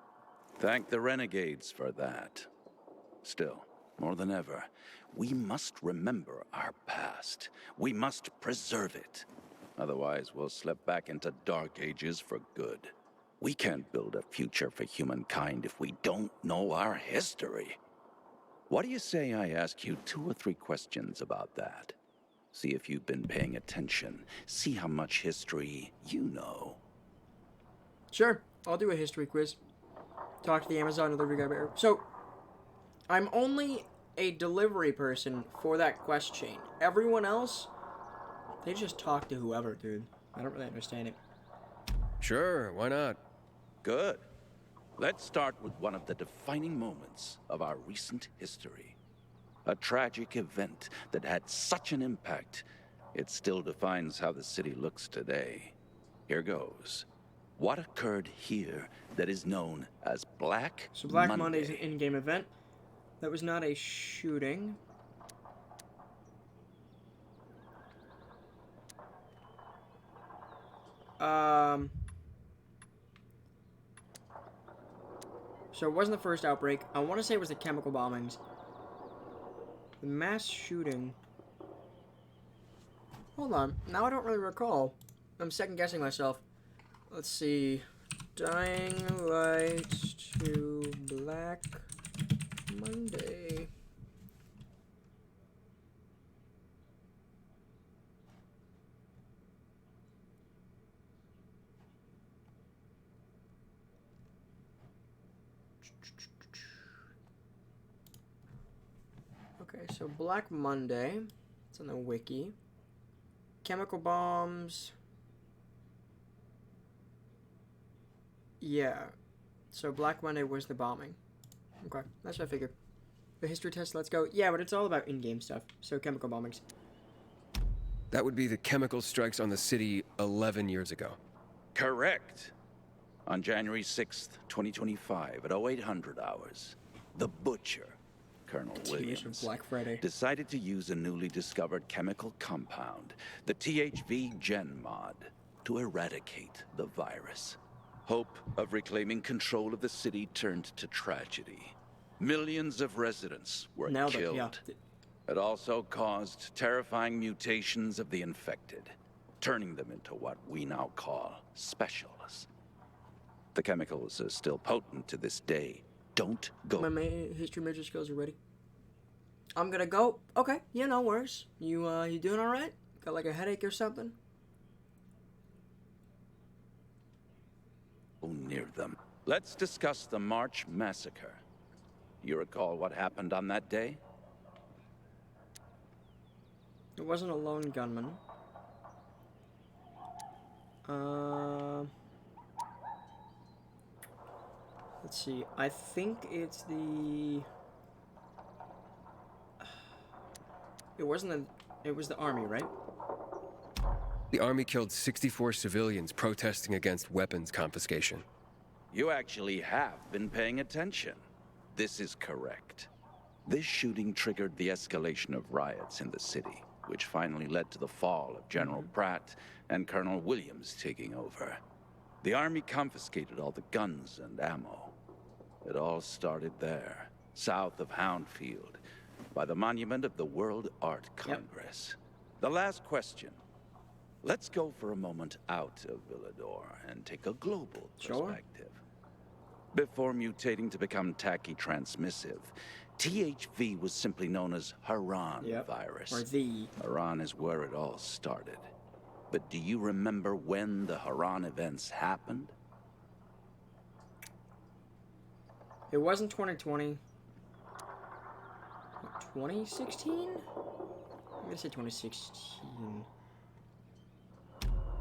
F: Thank the renegades for that. Still, more than ever, we must remember our past. We must preserve it. Otherwise, we'll slip back into dark ages for good. We can't build a future for humankind if we don't know our history. What do you say I ask you 2 or 3 questions about that? See if you've been paying attention. See how much history you know.
A: Sure, I'll do a history quiz. Talk to the Amazon delivery guy. So, I'm only a delivery person for that quest chain. Everyone else, they just talk to whoever, dude. I don't really understand it.
M: Sure, why not?
F: Good. Let's start with one of the defining moments of our recent history. A tragic event that had such an impact, it still defines how the city looks today. Here goes. What occurred here that is known as Black
A: So Black
F: Monday?
A: Monday is an in-game event. That was not a shooting. So it wasn't the first outbreak. I want to say it was the chemical bombings. The mass shooting. Hold on. Now I don't really recall. I'm second guessing myself. Let's see. Dying Light to Black Monday. Okay, so Black Monday. It's on the wiki. Chemical bombs. Yeah. So Black Monday was the bombing. Okay, that's what I figured. The history test, let's go. Yeah, but it's all about in-game stuff. So chemical bombings.
M: That would be the chemical strikes on the city 11 years ago.
F: Correct. On January 6th, 2025, at 0800 hours, the Butcher, Colonel Williams,
A: Black Friday,
F: decided to use a newly discovered chemical compound, the THV Gen Mod, to eradicate the virus. Hope of reclaiming control of the city turned to tragedy. Millions of residents were killed.
A: Yeah.
F: It also caused terrifying mutations of the infected, turning them into what we now call specialists. The chemicals are still potent to this day. Don't go.
A: My history major skills are ready. I'm gonna go. Okay, yeah, no worries. You doing all right? Got like a headache or something?
F: Near them. Let's discuss the March Massacre. You recall what happened on that day?
A: It wasn't a lone gunman. Let's see. I think it's the It wasn't the... It was the army, right?
M: The army killed 64 civilians protesting against weapons confiscation.
F: You actually have been paying attention. This is correct. This shooting triggered the escalation of riots in the city, which finally led to the fall of General Pratt and Colonel Williams taking over. The army confiscated all the guns and ammo. It all started there, south of Houndfield, by the monument of the World Art Congress. The last question. Let's go for a moment out of Villador and take a global perspective. Before mutating to become tacky transmissive, THV was simply known as Haran virus.
A: Or the...
F: Haran is where it all started. But do you remember when the Haran events happened?
A: It wasn't 2020. What, 2016? I'm gonna say 2016.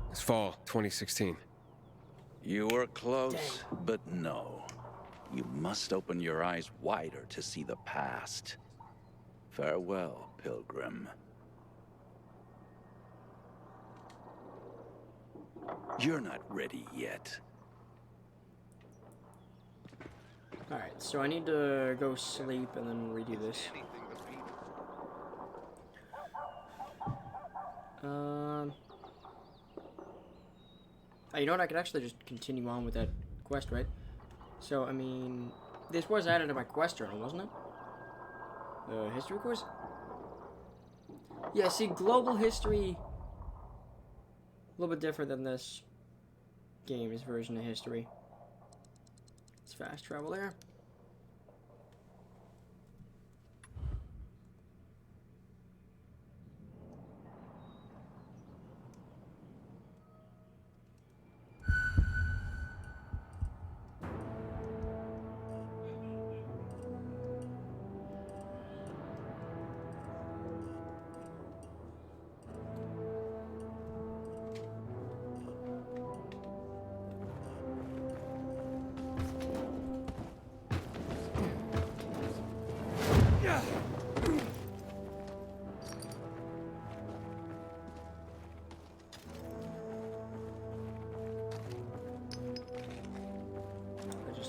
M: It's fall 2016.
F: You were close, but no. You must open your eyes wider to see the past. Farewell, Pilgrim. You're not ready yet.
A: Alright, so I need to go sleep and then redo this. Oh, you know what? I could actually just continue on with that quest, right? So, I mean, this was added to my quest journal, wasn't it? The history course? Yeah, see, global history... a little bit different than this game's version of history. It's fast travel there.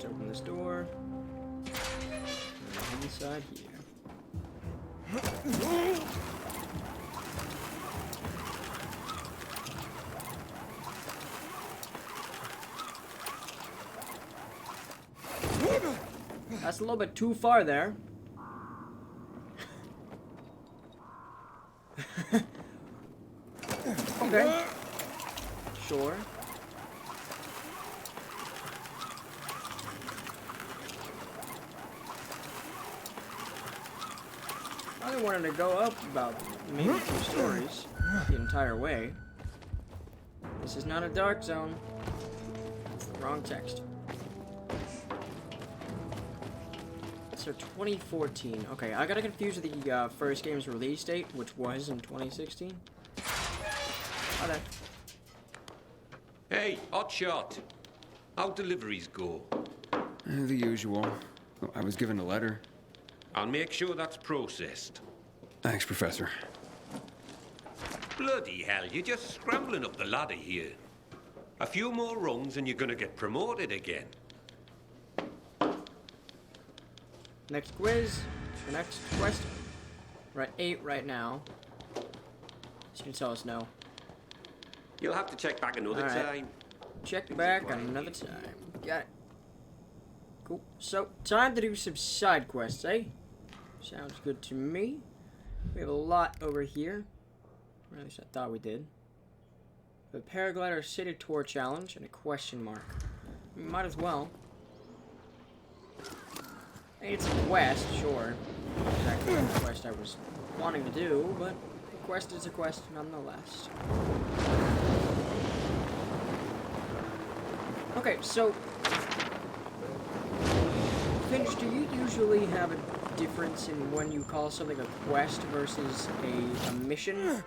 A: Open this door. And inside here. That's a little bit too far there. Okay. Sure. I wanted to go up about maybe 2 stories the entire way. This is not a dark zone. It's the wrong text. So 2014. Okay, I gotta confuse the first game's release date, which was in 2016. Okay.
C: Hey, Hotshot. How deliveries go?
M: The usual. I was given a letter.
C: I'll make sure that's processed.
M: Thanks, Professor.
C: Bloody hell, you're just scrambling up the ladder here. A few more rungs and you're gonna get promoted again.
A: Next quiz. The next quest. We're at 8 right now. So you can tell us no.
C: You'll have to check back another time.
A: Check back another time. Got it. Cool. So, time to do some side quests, eh? Sounds good to me. We have a lot over here. Or at least I thought we did. The Paraglider City Tour Challenge and a question mark. Might as well. Hey, it's a quest, sure. Not exactly the quest I was wanting to do, but a quest is a quest nonetheless. Okay, so... Finch, do you usually have a difference in when you call something a quest versus a mission?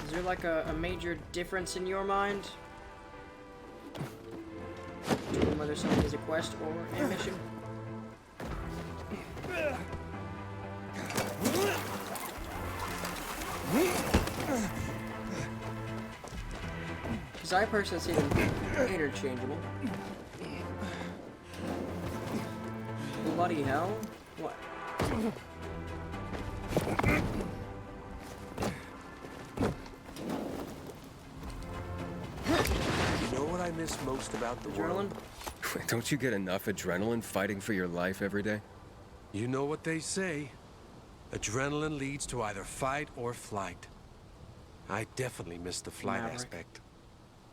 A: Is there like a major difference in your mind? Between whether something is a quest or a mission? Because I personally see them interchangeable. Bloody hell. What?
D: You know what I miss most about the world?
M: Don't you get enough adrenaline fighting for your life every day?
D: You know what they say. Adrenaline leads to either fight or flight. I definitely miss the flight aspect.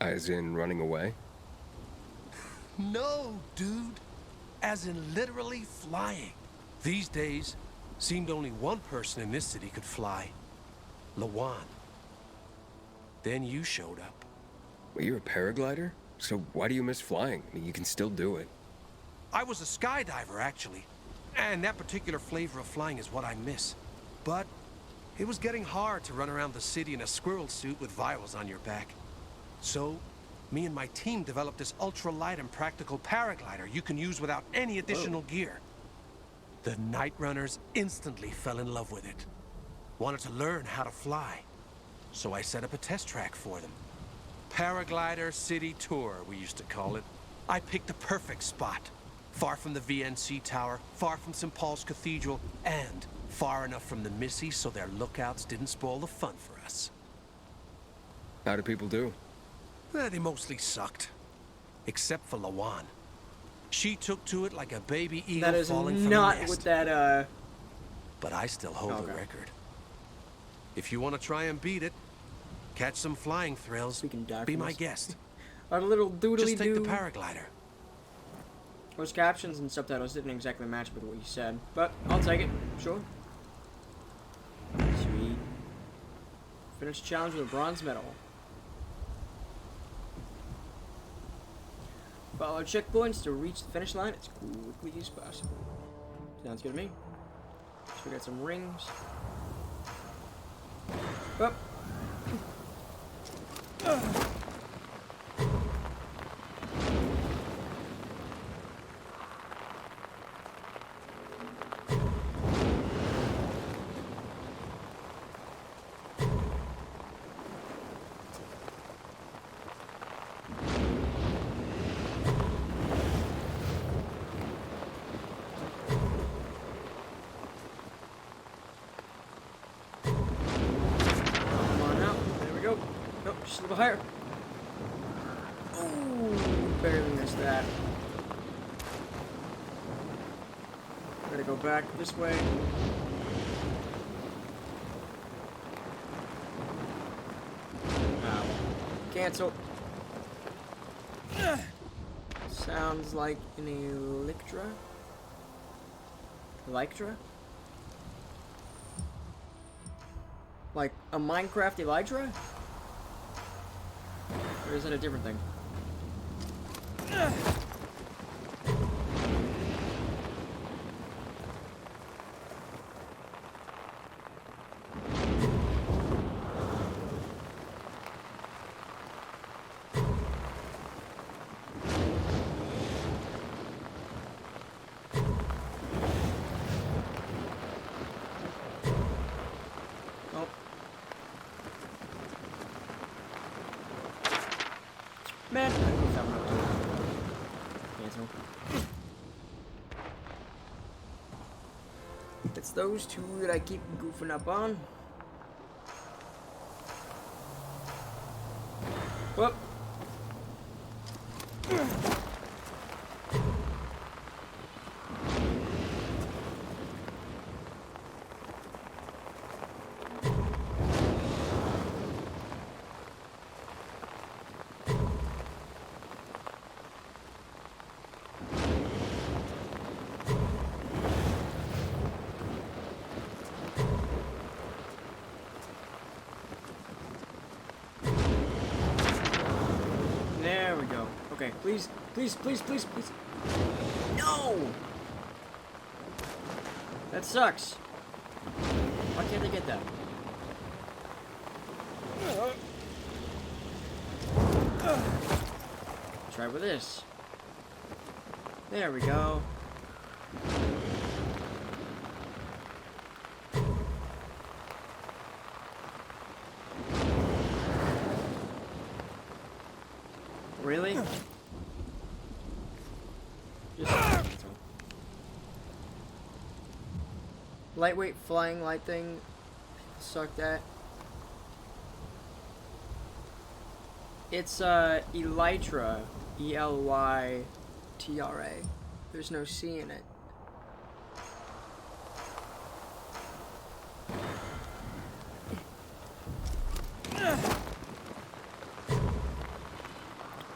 M: As in running away?
D: No, dude. As in literally flying. These days, seemed only one person in this city could fly. Lawan. Then you showed up.
M: Well, you're a paraglider? So why do you miss flying? I mean, you can still do it.
D: I was a skydiver, actually. And that particular flavor of flying is what I miss. But it was getting hard to run around the city in a squirrel suit with vials on your back. So, me and my team developed this ultra-light and practical paraglider you can use without any additional gear. The Night Runners instantly fell in love with it. Wanted to learn how to fly. So I set up a test track for them. Paraglider City Tour, we used to call it. I picked the perfect spot. Far from the VNC Tower, far from St. Paul's Cathedral, and far enough from the Missy so their lookouts didn't spoil the fun for us.
M: How do people do?
D: They mostly sucked. Except for Lawan. She took to it like a baby eagle
A: That is
D: falling from a
A: not
D: nest.
A: what that,
D: But I still hold the record. If you want to try and beat it, catch some flying thrills, be my guest.
A: Our little doodly
D: Just take the
A: doo.
D: paraglider.
A: Those captions and subtitles didn't exactly match with what you said, but I'll take it. Sure. Sweet. Finish the challenge with a bronze medal. Follow checkpoints to reach the finish line as quickly as possible. Sounds good to me. So we got some rings. Up. Just a little higher. Oh, barely missed that. Gotta go back this way. Cancel. Sounds like an Electra. Electra? Like a Minecraft Elytra? Or is it a different thing? Man, cancel. It's those two that I keep goofing up on. Whoop. There we go. Okay, please, please, please, please, please. No! That sucks. Why can't they get that? Try with this. There we go. really? Just lightweight flying light thing. Suck that. It's Elytra. Elytra. There's no C in it.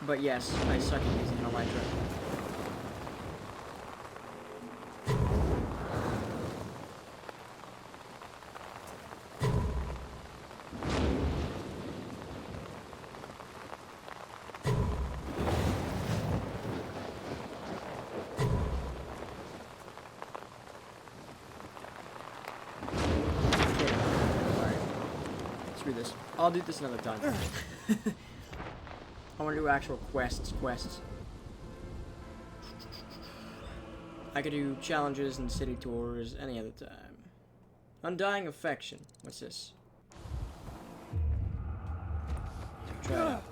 A: But yes, I suck at using Elytra. Screw this. I'll do this another time. I want to do actual quests. I could do challenges and city tours any other time. Undying Affection. What's this? Try it out.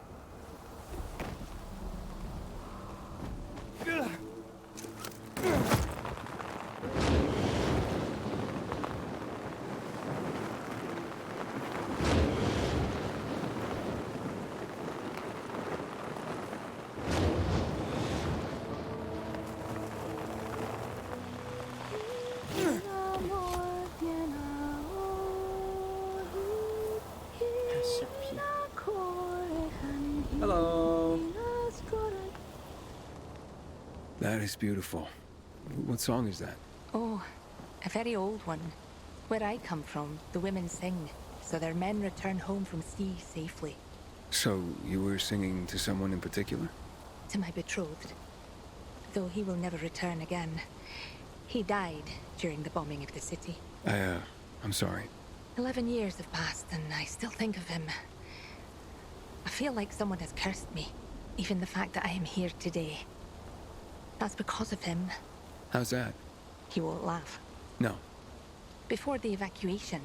A: Hello.
B: That is beautiful. What song is that?
N: Oh, a very old one. Where I come from, the women sing, so their men return home from sea safely.
B: So, you were singing to someone in particular?
N: To my betrothed. Though he will never return again. He died during the bombing of the city.
B: I'm sorry.
N: 11 years have passed, and I still think of him. I feel like someone has cursed me. Even the fact that I am here today. That's because of him.
B: How's that?
N: He won't laugh.
B: No.
N: Before the evacuation,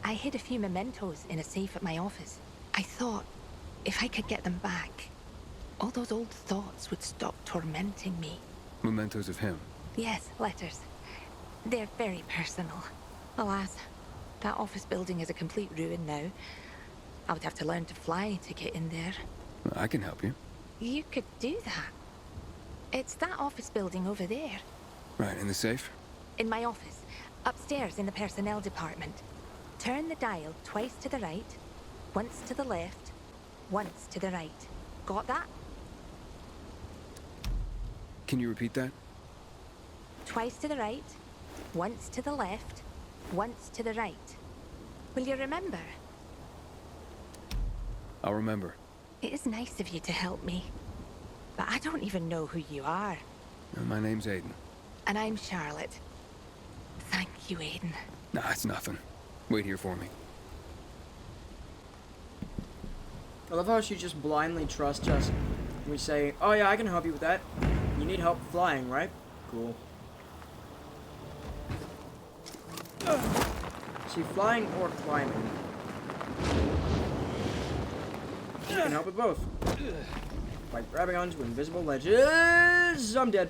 N: I hid a few mementos in a safe at my office. I thought, if I could get them back, all those old thoughts would stop tormenting me.
B: Mementos of him?
N: Yes, letters. They're very personal. Alas, that office building is a complete ruin now. I would have to learn to fly to get in there.
B: I can help you.
N: You could do that. It's that office building over there.
B: Right, in the safe?
N: In my office. Upstairs in the personnel department. Turn the dial twice to the right, once to the left, once to the right. Got that?
B: Can you repeat that?
N: Twice to the right, once to the left, once to the right. Will you remember?
B: I'll remember.
N: It is nice of you to help me. But I don't even know who you are.
B: My name's Aiden.
N: And I'm Charlotte. Thank you, Aiden.
B: Nah, it's nothing. Wait here for me.
A: I love how she just blindly trusts us. We say, oh yeah, I can help you with that. You need help flying, right? Cool. See, flying or climbing. You can help with both. By grabbing onto invisible ledges. I'm dead.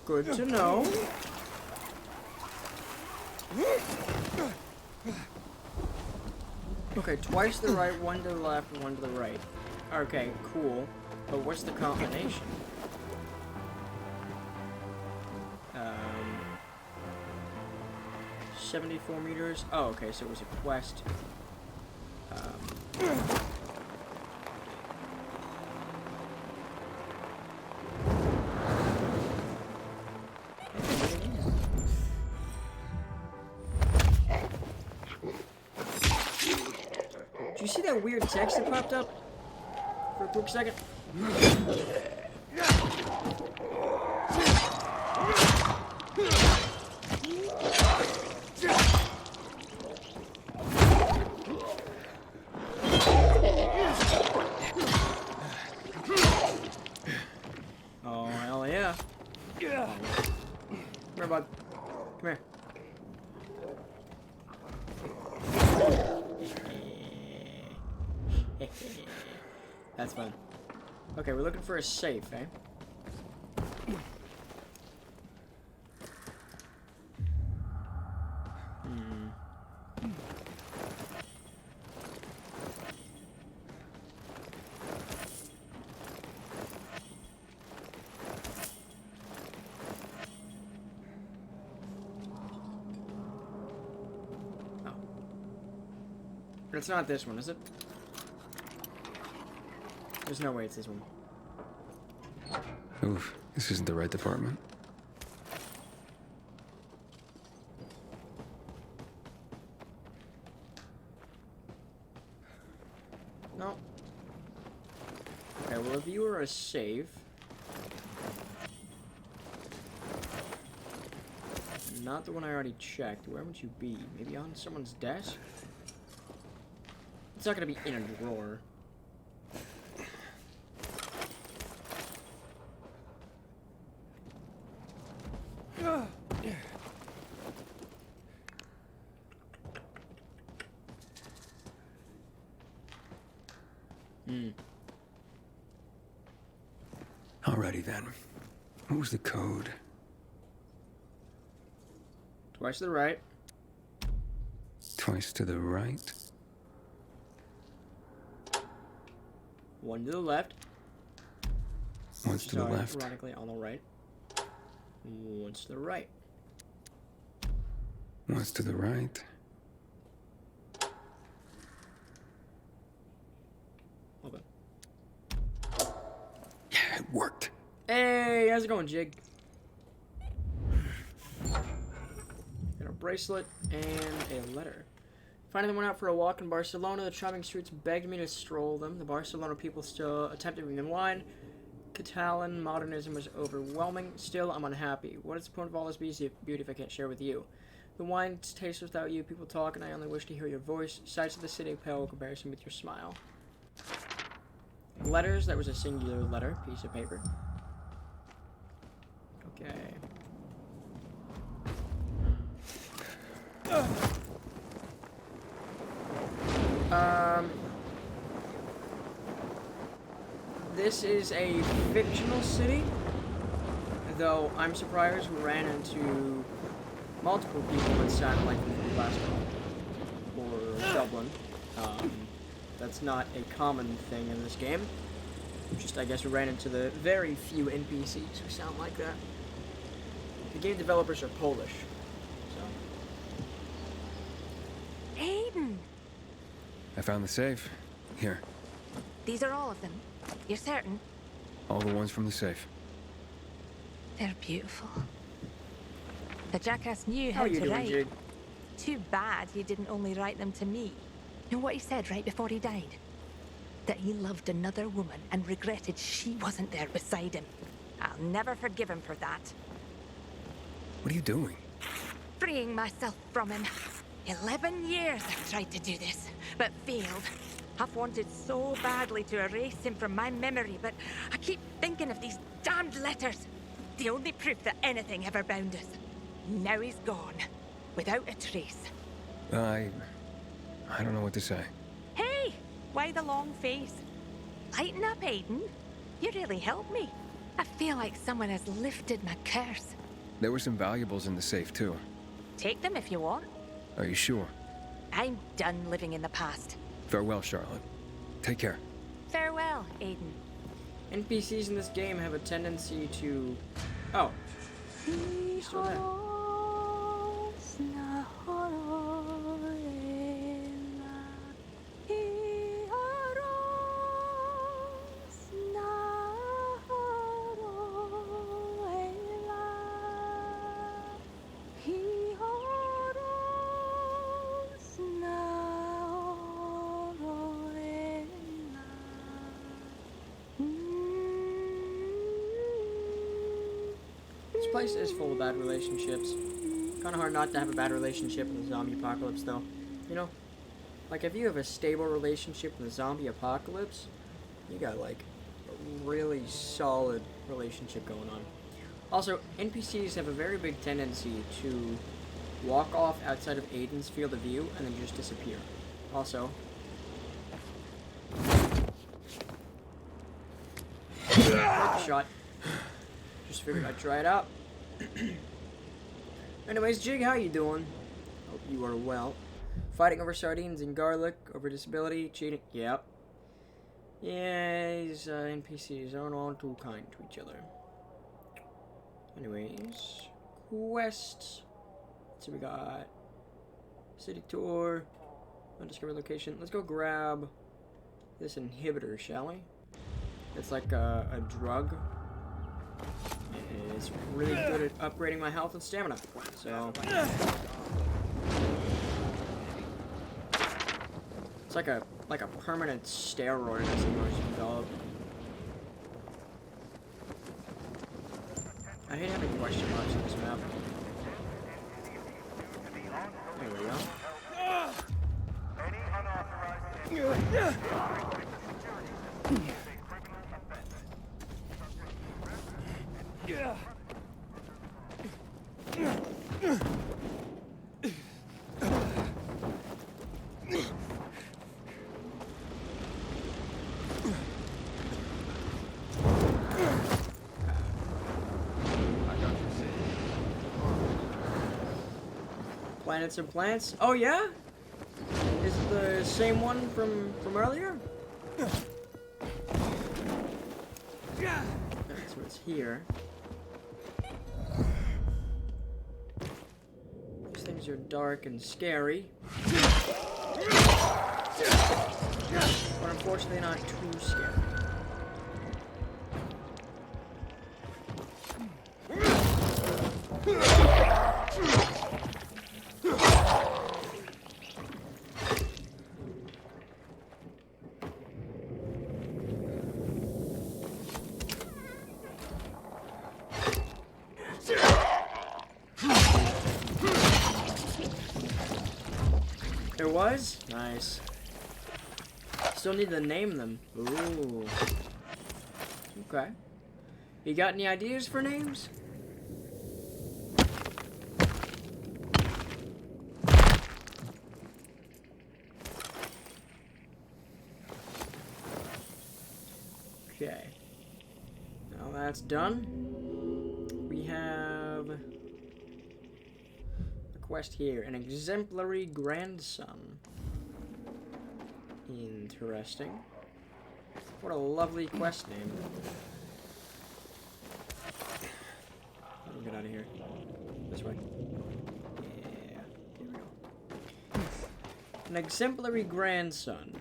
A: Good to know. Okay, twice to the right, one to the left, and one to the right. Okay, cool. But what's the combination? 74 meters. Oh, okay, so it was a quest. Did you see that weird text that popped up for a quick second? That's fine. Okay, we're looking for a safe, eh? But it's not this one, is it? There's no way it's this one.
B: Oof, this isn't the right department.
A: No. Okay, well, if you were a save... Not the one I already checked. Where would you be? Maybe on someone's desk? It's not gonna be in a drawer.
B: Alrighty then. What was the code?
A: Twice to the right.
B: Twice to the right.
A: One to the left.
B: Once to the left.
A: Ironically, on the right. Once to the right.
B: Once to the right.
A: Open.
B: Yeah, it worked.
A: Hey, how's it going, Jig? Got a bracelet and a letter. Finally went out for a walk in Barcelona. The charming streets begged me to stroll them. The Barcelona people still attempted to bring them wine. Catalan modernism was overwhelming. Still, I'm unhappy. What is the point of all this beauty if I can't share with you? The wine tastes without you. People talk, and I only wish to hear your voice. Sights of the city pale in comparison with your smile. Letters. That was a singular letter. Piece of paper. Okay. This is a fictional city, though I'm surprised we ran into multiple people that sound like from Glasgow or Dublin. That's not a common thing in this game. Just, I guess, we ran into the very few NPCs who sound like that. The game developers are Polish, so...
N: Aiden!
B: I found the safe. Here.
N: These are all of them. You're certain?
B: All the ones from the safe.
N: They're beautiful. The jackass knew
A: How
N: how
A: are you
N: to
A: doing,
N: write.
A: Jig?
N: Too bad he didn't only write them to me. You know what he said right before he died? That he loved another woman and regretted she wasn't there beside him. I'll never forgive him for that.
B: What are you doing?
N: Freeing myself from him. 11 years I've tried to do this, but failed. I've wanted so badly to erase him from my memory, but I keep thinking of these damned letters. The only proof that anything ever bound us. Now he's gone, without a trace.
B: I don't know what to say.
N: Hey! Why the long face? Lighten up, Aiden. You really helped me. I feel like someone has lifted my curse.
B: There were some valuables in the safe, too.
N: Take them if you want.
B: Are you sure?
N: I'm done living in the past.
B: Farewell, Charlotte. Take care.
N: Farewell, Aiden.
A: NPCs in this game have a tendency to... Oh. He's still there. This place is full of bad relationships. Kind of hard not to have a bad relationship in the zombie apocalypse, though. You know, like if you have a stable relationship in the zombie apocalypse, you got like a really solid relationship going on. Also, NPCs have a very big tendency to walk off outside of Aiden's field of view and then just disappear. Also, shot. Just figured I'd try it out. Anyways, Jig, how you doing? Hope you are well. Fighting over sardines and garlic, over disability, cheating. Yep. Yeah, these NPCs aren't all too kind to each other. Anyways, quests. So we got city tour, undiscovered location. Let's go grab this inhibitor, shall we? It's like a drug. It's really good at upgrading my health and stamina. So it's like a permanent steroid that someone's developed. I hate having question marks on this map. There we go. Planets and plants. Oh yeah? Is it the same one from earlier? Yeah. So it's here. These things are dark and scary. But unfortunately not too scary. There was? Nice. Still need to name them. Ooh. Okay. You got any ideas for names? Okay. Now that's done. We have a quest here. An exemplary grandson. Interesting. What a lovely quest name. Let me get out of here. This way. Yeah. Here we go. An exemplary grandson.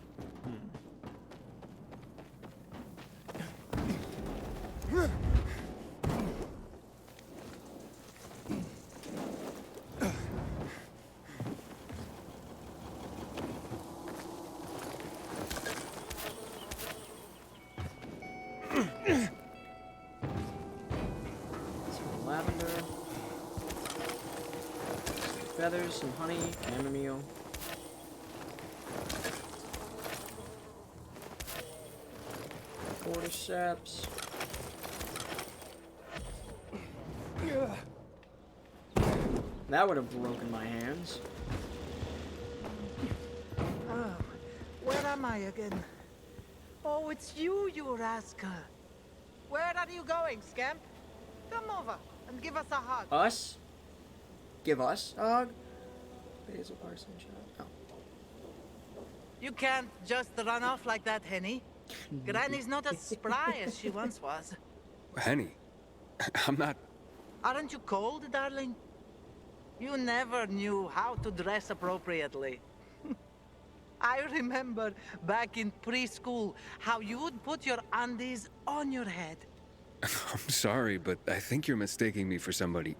A: Feathers, some honey, chamomile. Cordyceps. That would have broken my hands.
E: Oh, where am I again? Oh, it's you, you rascal. Where are you going, scamp? Come over and give us a hug.
A: Us? Give us a hug? Basil Parson shot. Oh.
E: You can't just run off like that, Henny. Granny's not as spry as she once was.
B: Henny, I'm not...
E: Aren't you cold, darling? You never knew how to dress appropriately. I remember back in preschool how you would put your undies on your head.
B: I'm sorry, but I think you're mistaking me for somebody.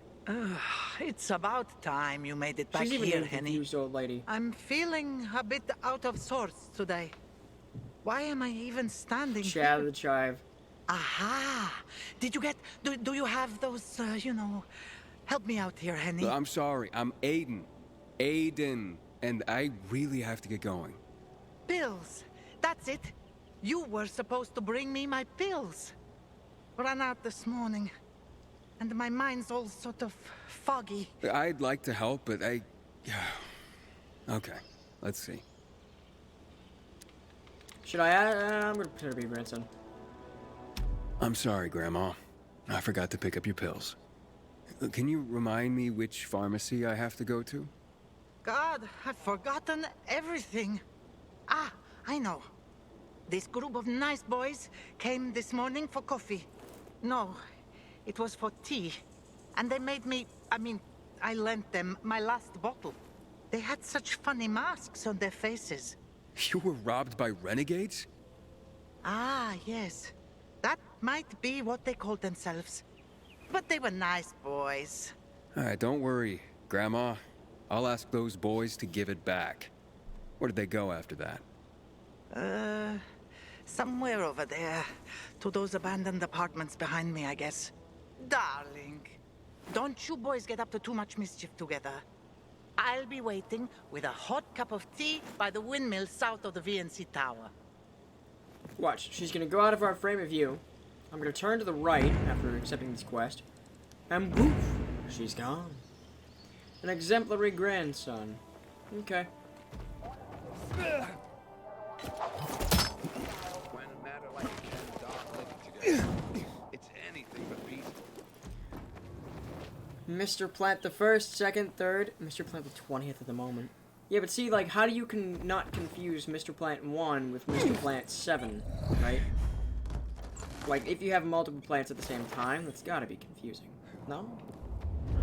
E: It's about time you made it back
A: She's even
E: here,
A: getting
E: Henny.
A: confused, old lady.
E: I'm feeling a bit out of sorts today. Why am I even standing
A: Chad
E: here?
A: the chive.
E: Aha! Did you get... Do you have those, you know... Help me out here, Henny.
B: I'm sorry, I'm Aiden. Aiden. And I really have to get going.
E: Pills. That's it. You were supposed to bring me my pills. Ran out this morning. And my mind's all sort of foggy.
B: I'd like to help, but I... Okay, let's see.
A: Should I add? I'm gonna pretend to be grandson.
B: I'm sorry, Grandma. I forgot to pick up your pills. Can you remind me which pharmacy I have to go to?
E: God, I've forgotten everything. Ah, I know. This group of nice boys came this morning for coffee. No, it was for tea. And they made me, I lent them my last bottle. They had such funny masks on their faces.
M: You were robbed by renegades?
E: Ah, yes. That might be what they called themselves. But they were nice boys.
M: Alright, don't worry, Grandma. I'll ask those boys to give it back. Where did they go after that?
E: Somewhere over there. To those abandoned apartments behind me, I guess. Darling, don't you boys get up to too much mischief together. I'll be waiting with a hot cup of tea by the windmill south of the VNC Tower.
A: Watch, she's gonna go out of our frame of view. I'm gonna turn to the right after accepting this quest. And poof, she's gone. An exemplary grandson. Okay.
F: When a matter like Ken and Doc living together, it's anything but peaceful.
A: Mr. Plant the first, second, third. Mr. Plant the 20th at the moment. Yeah, but see, like, how do you not confuse Mr. Plant 1 with Mr. Plant 7, right? Like, if you have multiple plants at the same time, that's gotta be confusing. No?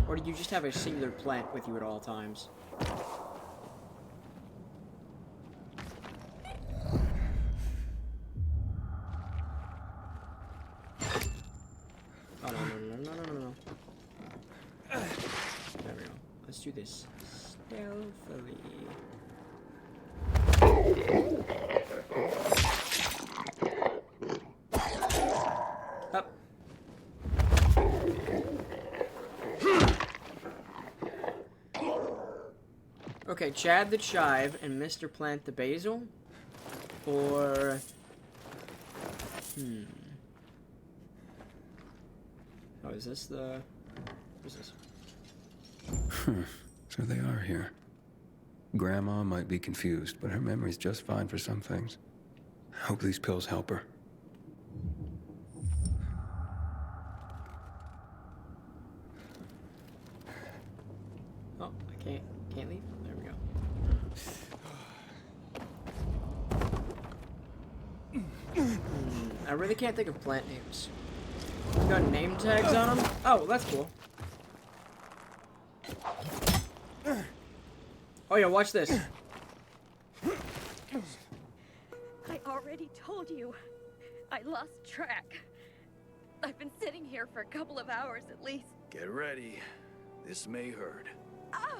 A: Or do you just have a singular plant with you at all times? Oh, no. There we go. Let's do this stealthily. Up. Okay, Chad the Chive and Mr. Plant the Basil? Or... Oh, is this the... What is this?
B: So they are here. Grandma might be confused, but her memory's just fine for some things. I hope these pills help her.
A: Oh, I can't leave? There we go. I really can't think of plant names. Got name tags on them? Oh, that's cool. Oh yeah, watch this.
K: I already told you. I lost track. I've been sitting here for a couple of hours at least.
F: Get ready. This may hurt.
K: Ah!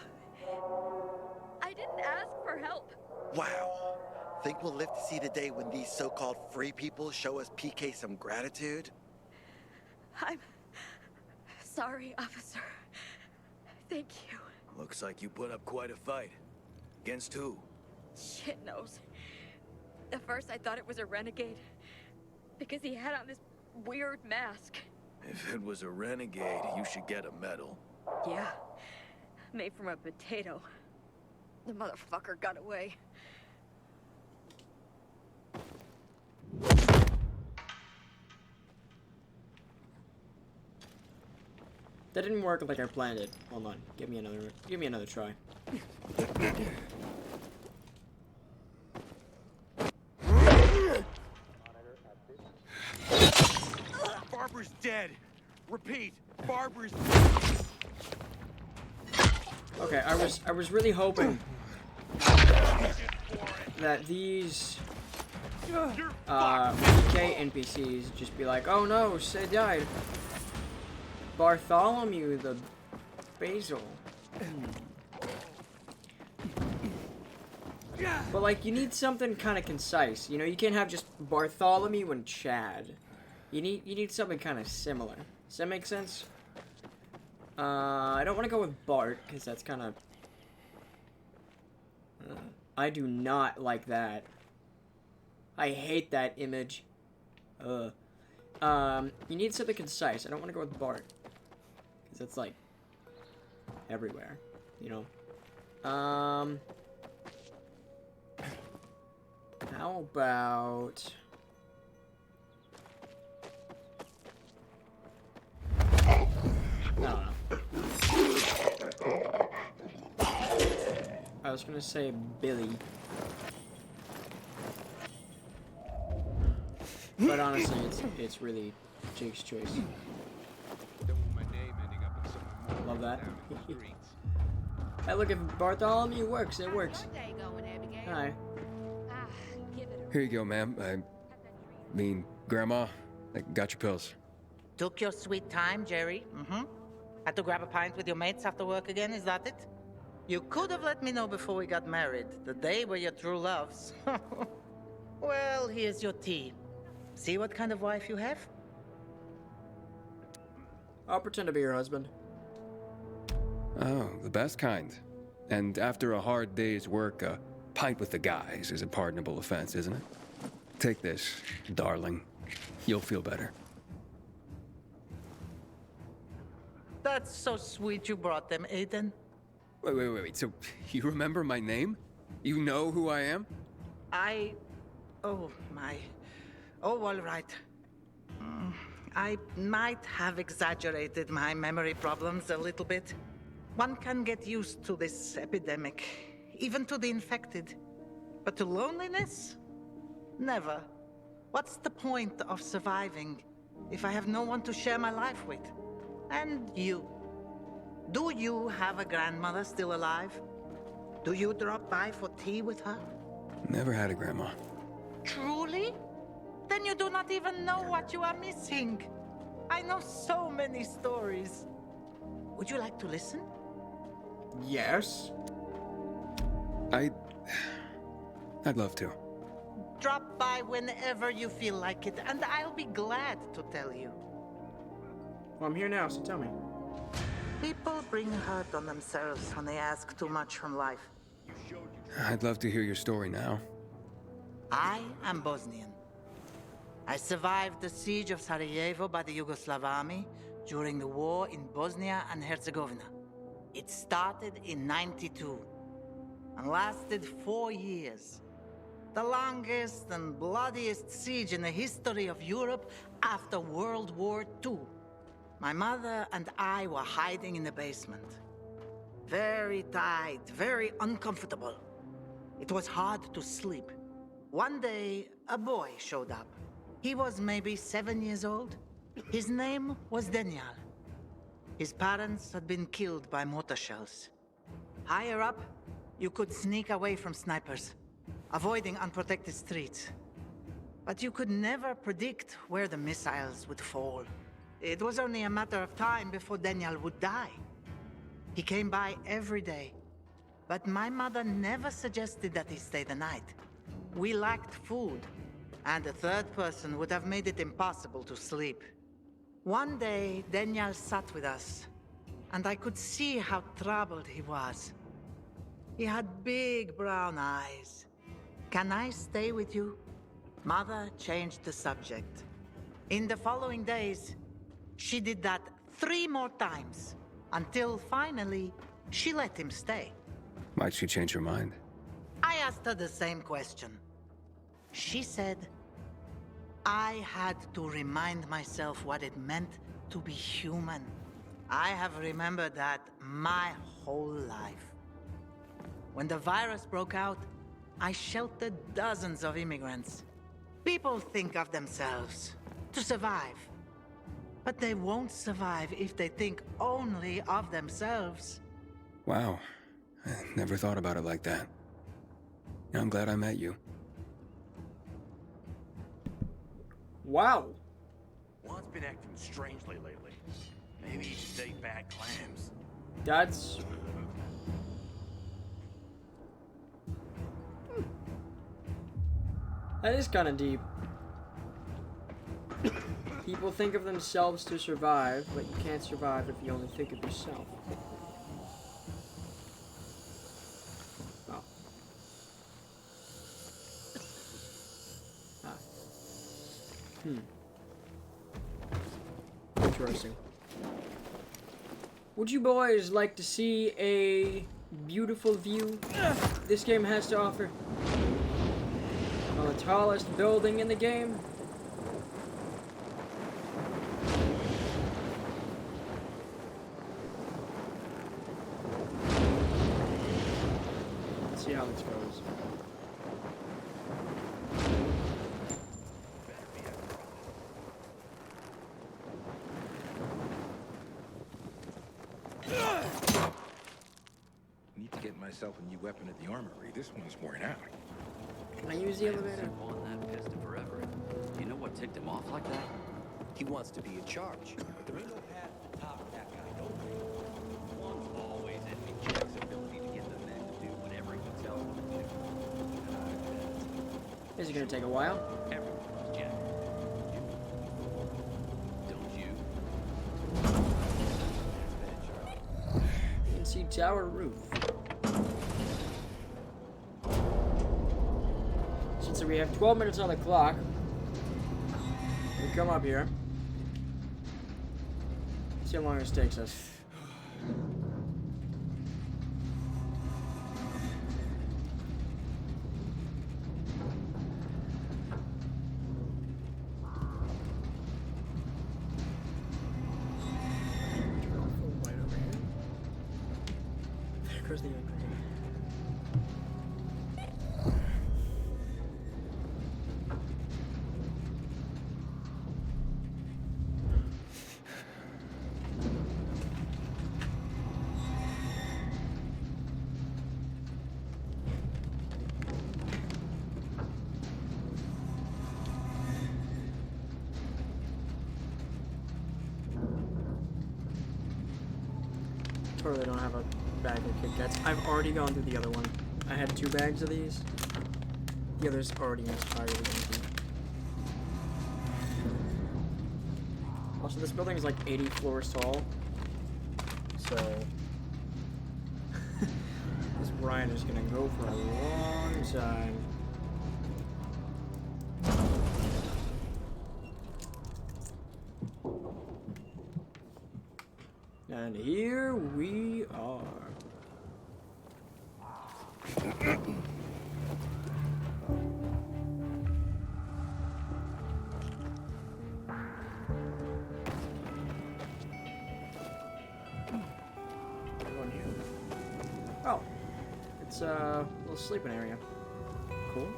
K: I didn't ask for help.
O: Wow. Think we'll live to see the day when these so-called free people show us PK some gratitude?
K: I'm sorry, officer. Thank you.
F: Looks like you put up quite a fight. Against who?
K: Shit knows. At first I thought it was a renegade. Because he had on this weird mask.
F: If it was a renegade, you should get a medal.
K: Yeah. Made from a potato. The motherfucker got away.
A: That didn't work like I planned it. Hold on. Give me another try.
D: Barbara's dead. Repeat, Barbara's
A: Okay, I was really hoping that these PK NPCs just be like, oh no, Sid died. Bartholomew the Basil. But like, you need something kind of concise. You know, you can't have just Bartholomew and Chad. You need something kind of similar. Does that make sense? I don't want to go with Bart because that's kind of. I do not like that. I hate that image. You need something concise. I don't want to go with Bart because it's like everywhere, you know. How about I was gonna say Billy. But honestly, it's really Jake's choice. Love that. Hey, look, if Bartholomew works, it works. Hi.
M: Here you go, ma'am. I mean, Grandma, I got your pills.
E: Took your sweet time, Jerry. Had to grab a pint with your mates after work again, is that it? You could have let me know before we got married, the day were your true loves. Well, here's your tea. See what kind of wife you have?
A: I'll pretend to be your husband.
M: Oh, the best kind. And after a hard day's work, a pint with the guys is a pardonable offense, isn't it? Take this, darling. You'll feel better.
E: That's so sweet you brought them, Aiden.
M: Wait. So, you remember my name? You know who I am?
E: Oh, my. Oh, all right. I might have exaggerated my memory problems a little bit. One can get used to this epidemic, even to the infected. But to loneliness? Never. What's the point of surviving if I have no one to share my life with? And you. Do you have a grandmother still alive? Do you drop by for tea with her?
M: Never had a grandma.
E: Truly? Then you do not even know what you are missing. I know so many stories. Would you like to listen?
A: Yes.
M: I'd love to.
E: Drop by whenever you feel like it, and I'll be glad to tell you.
A: Well, I'm here now, so tell me.
E: People bring hurt on themselves when they ask too much from life.
M: I'd love to hear your story now.
E: I am Bosnian. I survived the siege of Sarajevo by the Yugoslav army during the war in Bosnia and Herzegovina. It started in '92 and lasted 4 years. The longest and bloodiest siege in the history of Europe after World War II. My mother and I were hiding in the basement. Very tight, very uncomfortable. It was hard to sleep. One day, a boy showed up. He was maybe 7 years old. His name was Daniel. His parents had been killed by mortar shells. Higher up, you could sneak away from snipers, avoiding unprotected streets. But you could never predict where the missiles would fall. It was only a matter of time before Daniel would die. He came by every day, but my mother never suggested that he stay the night. We lacked food, and a third person would have made it impossible to sleep. One day, Daniel sat with us, and I could see how troubled he was. He had big brown eyes. "Can I stay with you?" Mother changed the subject. In the following days, she did that 3 more times, until finally, she let him stay.
M: Why'd she change her mind?
E: I asked her the same question. She said, I had to remind myself what it meant to be human. I have remembered that my whole life. When the virus broke out, I sheltered dozens of immigrants. People think of themselves to survive. But they won't survive if they think only of themselves.
M: Wow. I never thought about it like that. I'm glad I met you.
A: Wow.
P: Juan's been acting strangely lately. Maybe he just ate bad clams.
A: That's... That is kind of deep. People think of themselves to survive, but you can't survive if you only think of yourself. Oh. Ah. Interesting. Would you boys like to see a beautiful view this game has to offer? On the tallest building in the game? see how this goes.
Q: Need to get myself a new weapon at the armory. This one's worn out.
A: Can I use the elevator?
R: On that piston forever. You know what ticked him off like that? He wants to be in charge. But there ain't no path to the top of that guy, no way. One's always envy Jack's ability to get the men to do whatever he tells them to do.
A: Is it gonna take a while?
R: Everyone loves Jack. Don't you?
A: You can see tower roof. Since we have 12 minutes on the clock, we come up here. See how long this takes us. There goes the entrance. Totally don't have a bag of Kit Kats. I've already gone through the other one. I had 2 bags of these. The other's already entirely empty. Also, this building is like 80 floors tall. So... this Brian is gonna go for a long time. And here we are. Oh, it's a little sleeping area. Cool.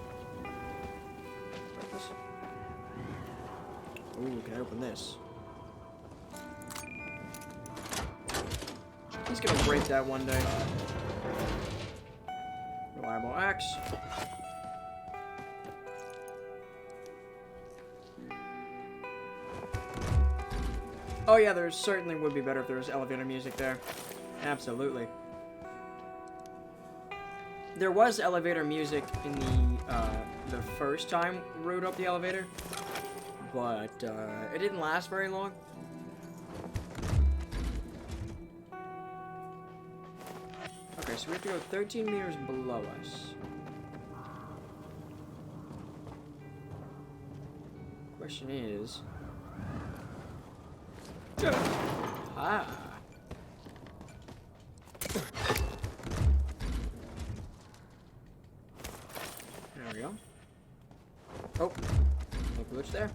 A: Breakfast. Ooh, can I open this? He's gonna break that one day. Reliable axe. Oh yeah, there certainly would be better if there was elevator music there. Absolutely. There was elevator music in the first time we rode up the elevator, but it didn't last very long. Okay, so we have to go 13 meters below us. Question is... Ah. There we go. Oh, no glitch there.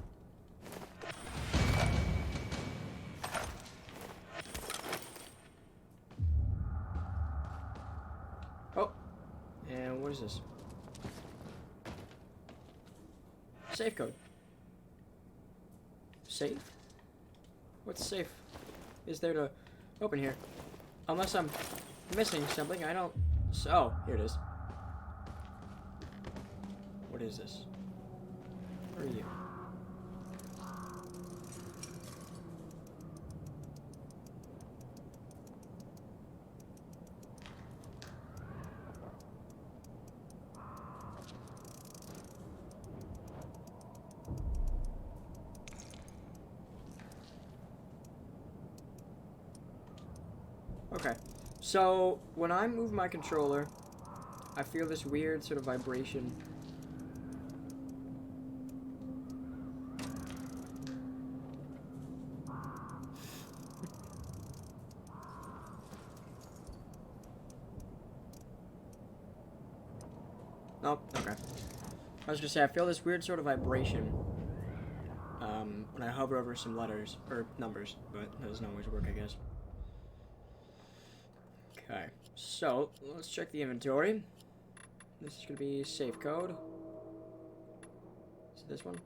A: Oh, and what is this? Safe code. Safe? What's safe is there to open here? Unless I'm missing something, I don't... Oh, here it is. What is this? Where are you? Okay, so when I move my controller, I feel this weird sort of vibration. Oh, okay. I was gonna say, I feel this weird sort of vibration when I hover over some letters, or numbers, but that doesn't always work, I guess. Okay, so let's check the inventory. This is gonna be safe code. Is it this one?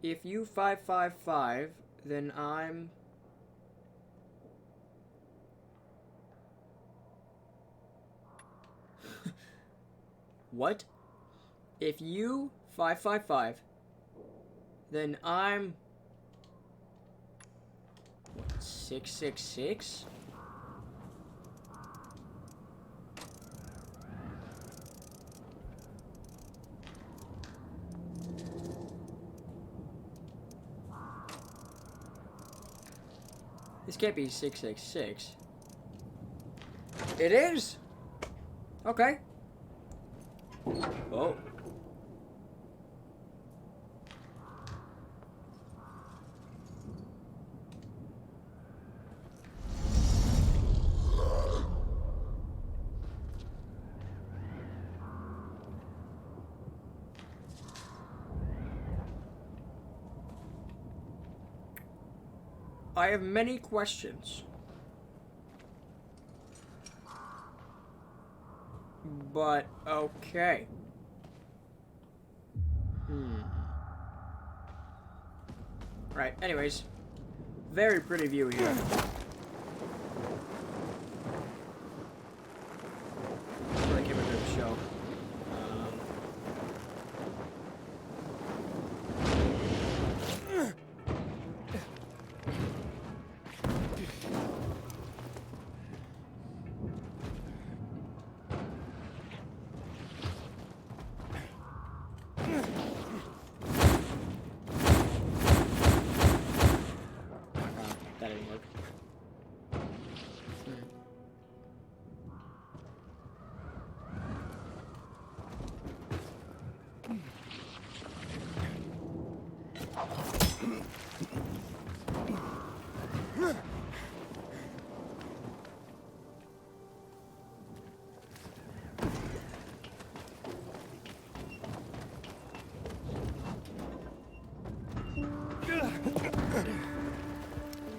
A: If you 555, then I'm... What? If you 555, then I'm... What, 666? This can't be 666. It is! Okay. Oh. I have many questions. But, okay. Right, anyways. Very pretty view here. Really came into the show. That didn't work.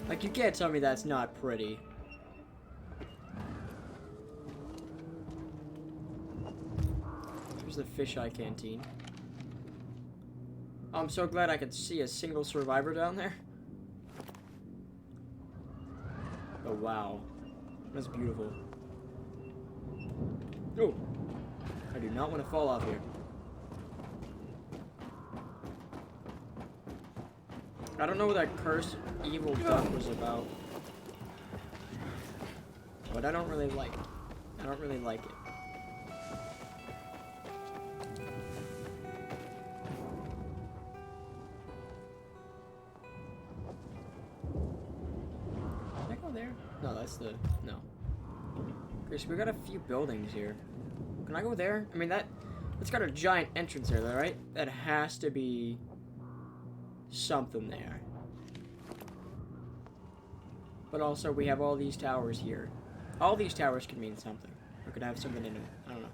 A: Like, you can't tell me that's not pretty. Here's the fisheye canteen. Oh, I'm so glad I could see a single survivor down there. Oh, wow. That's beautiful. Oh! I do not want to fall off here. I don't know what that cursed evil duck was about. But I don't really like it. I don't really like it. Can I go there? No, that's the... No. Okay, so we got a few buildings here. Can I go there? I mean, it's got a giant entrance there, right? That has to be... something there. But also we have all these towers here. All these towers could mean something. Or could have something in them. I don't know.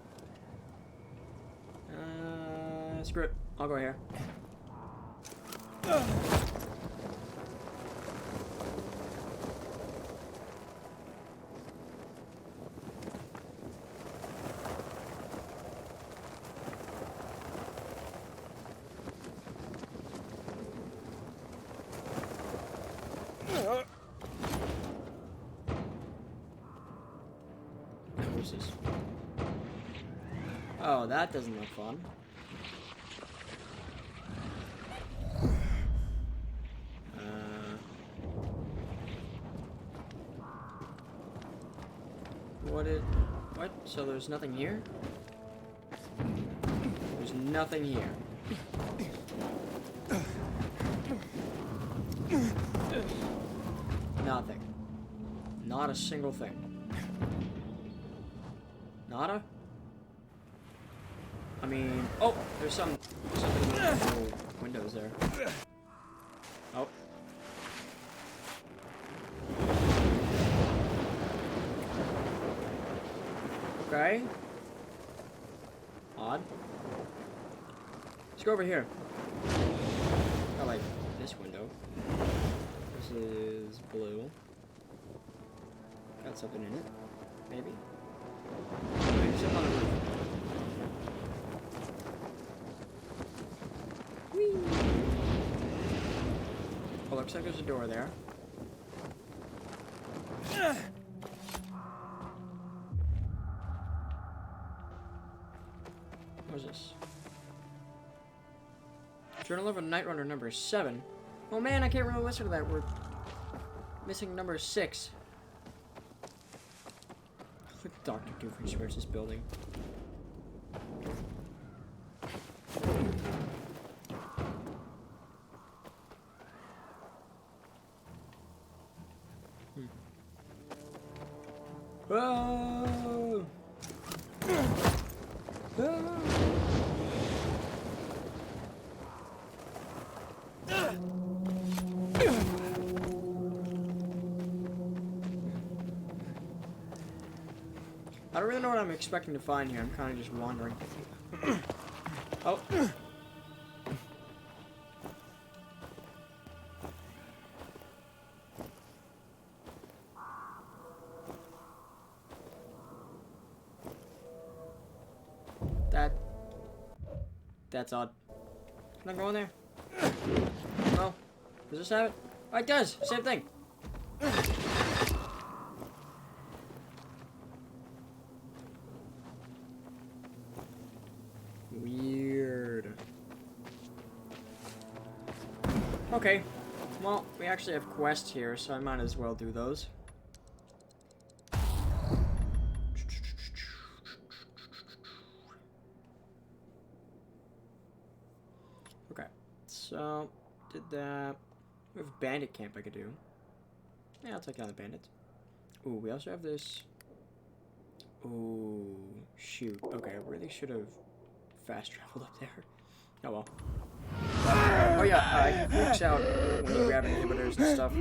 A: Screw it. I'll go here. Oh, that doesn't look fun. What? So there's nothing here? There's nothing here. Nothing. Not a single thing. Nada? I mean, oh, there's something in the windows there. Oh. Okay. Odd. Let's go over here. I like this window. This is blue. Got something in it. Maybe. Maybe something on the roof. looks like there's a door there. What is this? Journal of a Night Runner number 7. Oh man, I can't really listen to that. We're missing number 6. What did Dr. Doofenshmirtz this building? Oh! Oh! I don't really know what I'm expecting to find here. I'm kind of just wandering. Oh. That's odd. Can I go in there? No. Does this have it? Oh, it does. Same thing. Weird. Okay. Well, we actually have quests here, so I might as well do those. Okay. So, did that. We have bandit camp I could do. Yeah, I'll take down the bandits. Ooh, we also have this. Ooh, shoot. Okay, I really should have fast traveled up there. Oh well. Oh yeah, he freaks out when you grab inhibitors and stuff.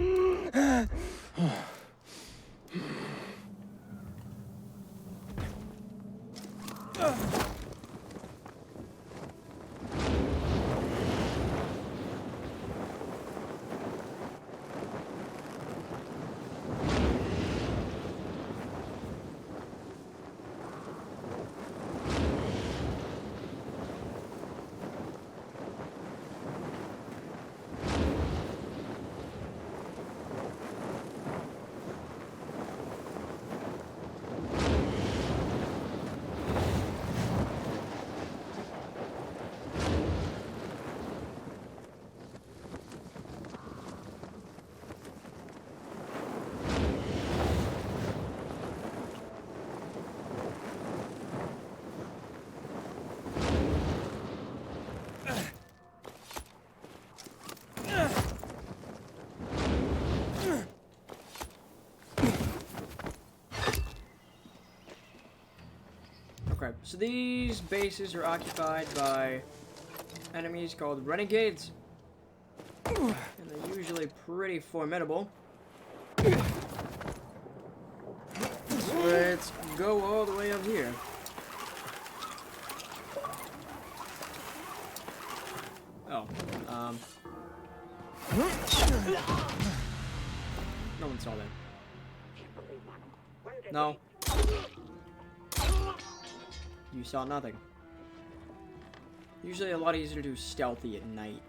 A: Okay, so these bases are occupied by enemies called renegades. And they're usually pretty formidable. Let's go all the way up here. Oh, no one saw that. No. You saw nothing. Usually a lot easier to do stealthy at night.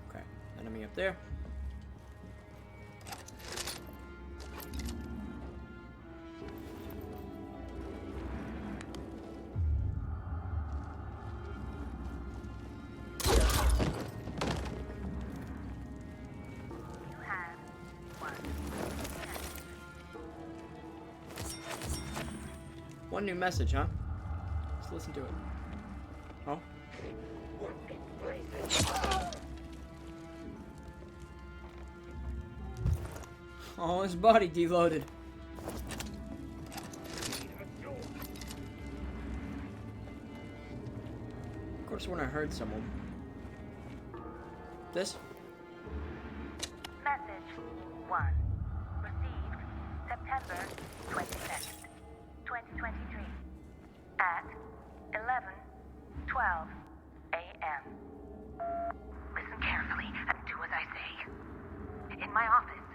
A: Okay, enemy up there. One new message, huh? Let's listen to it. Oh? Oh, his body deloaded. Of course, when I heard someone. This?
S: Message 1. Received September 22nd, 2023 at 11:12 a.m. Listen carefully and do as I say. In my office,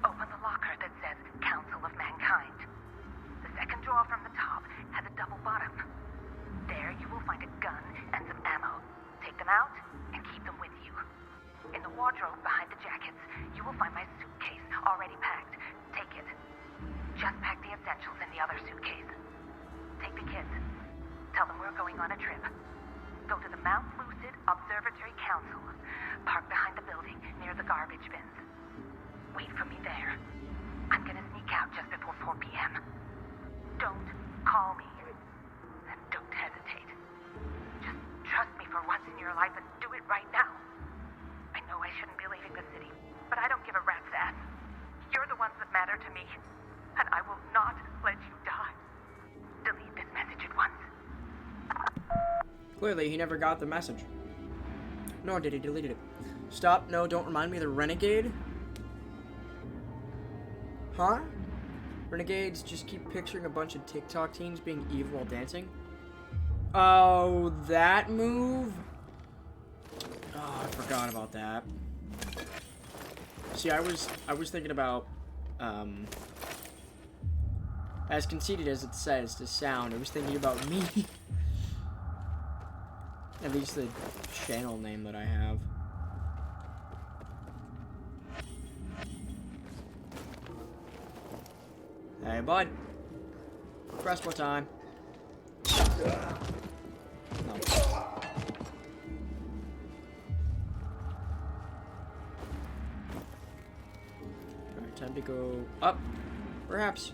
S: open the locker that says Council of Mankind. The second drawer from the top has a double bottom. There you will find a gun and some ammo. Take them out and keep you're going on a trip. Go to the Mount Lucid Observatory Council. Park behind the building near the garbage bins. Wait for me there. I'm gonna sneak out just before 4 p.m. Don't call me. And don't hesitate. Just trust me for once in your life and do it right now. I know I shouldn't be leaving the city, but I don't give a rat's ass. You're the ones that matter to me, and I will not let you die. Delete this message at once.
A: Clearly, he never got the message. Nor did he delete it. Stop. No, don't remind me of the Renegade. Huh? Renegades just keep picturing a bunch of TikTok teens being evil while dancing. Oh, that move? Oh, I forgot about that. See, I was thinking about, as conceited as it says to sound, I was thinking about me. At least the channel name that I have. Hey, bud. Press more time. No. Alright, time to go up. Perhaps.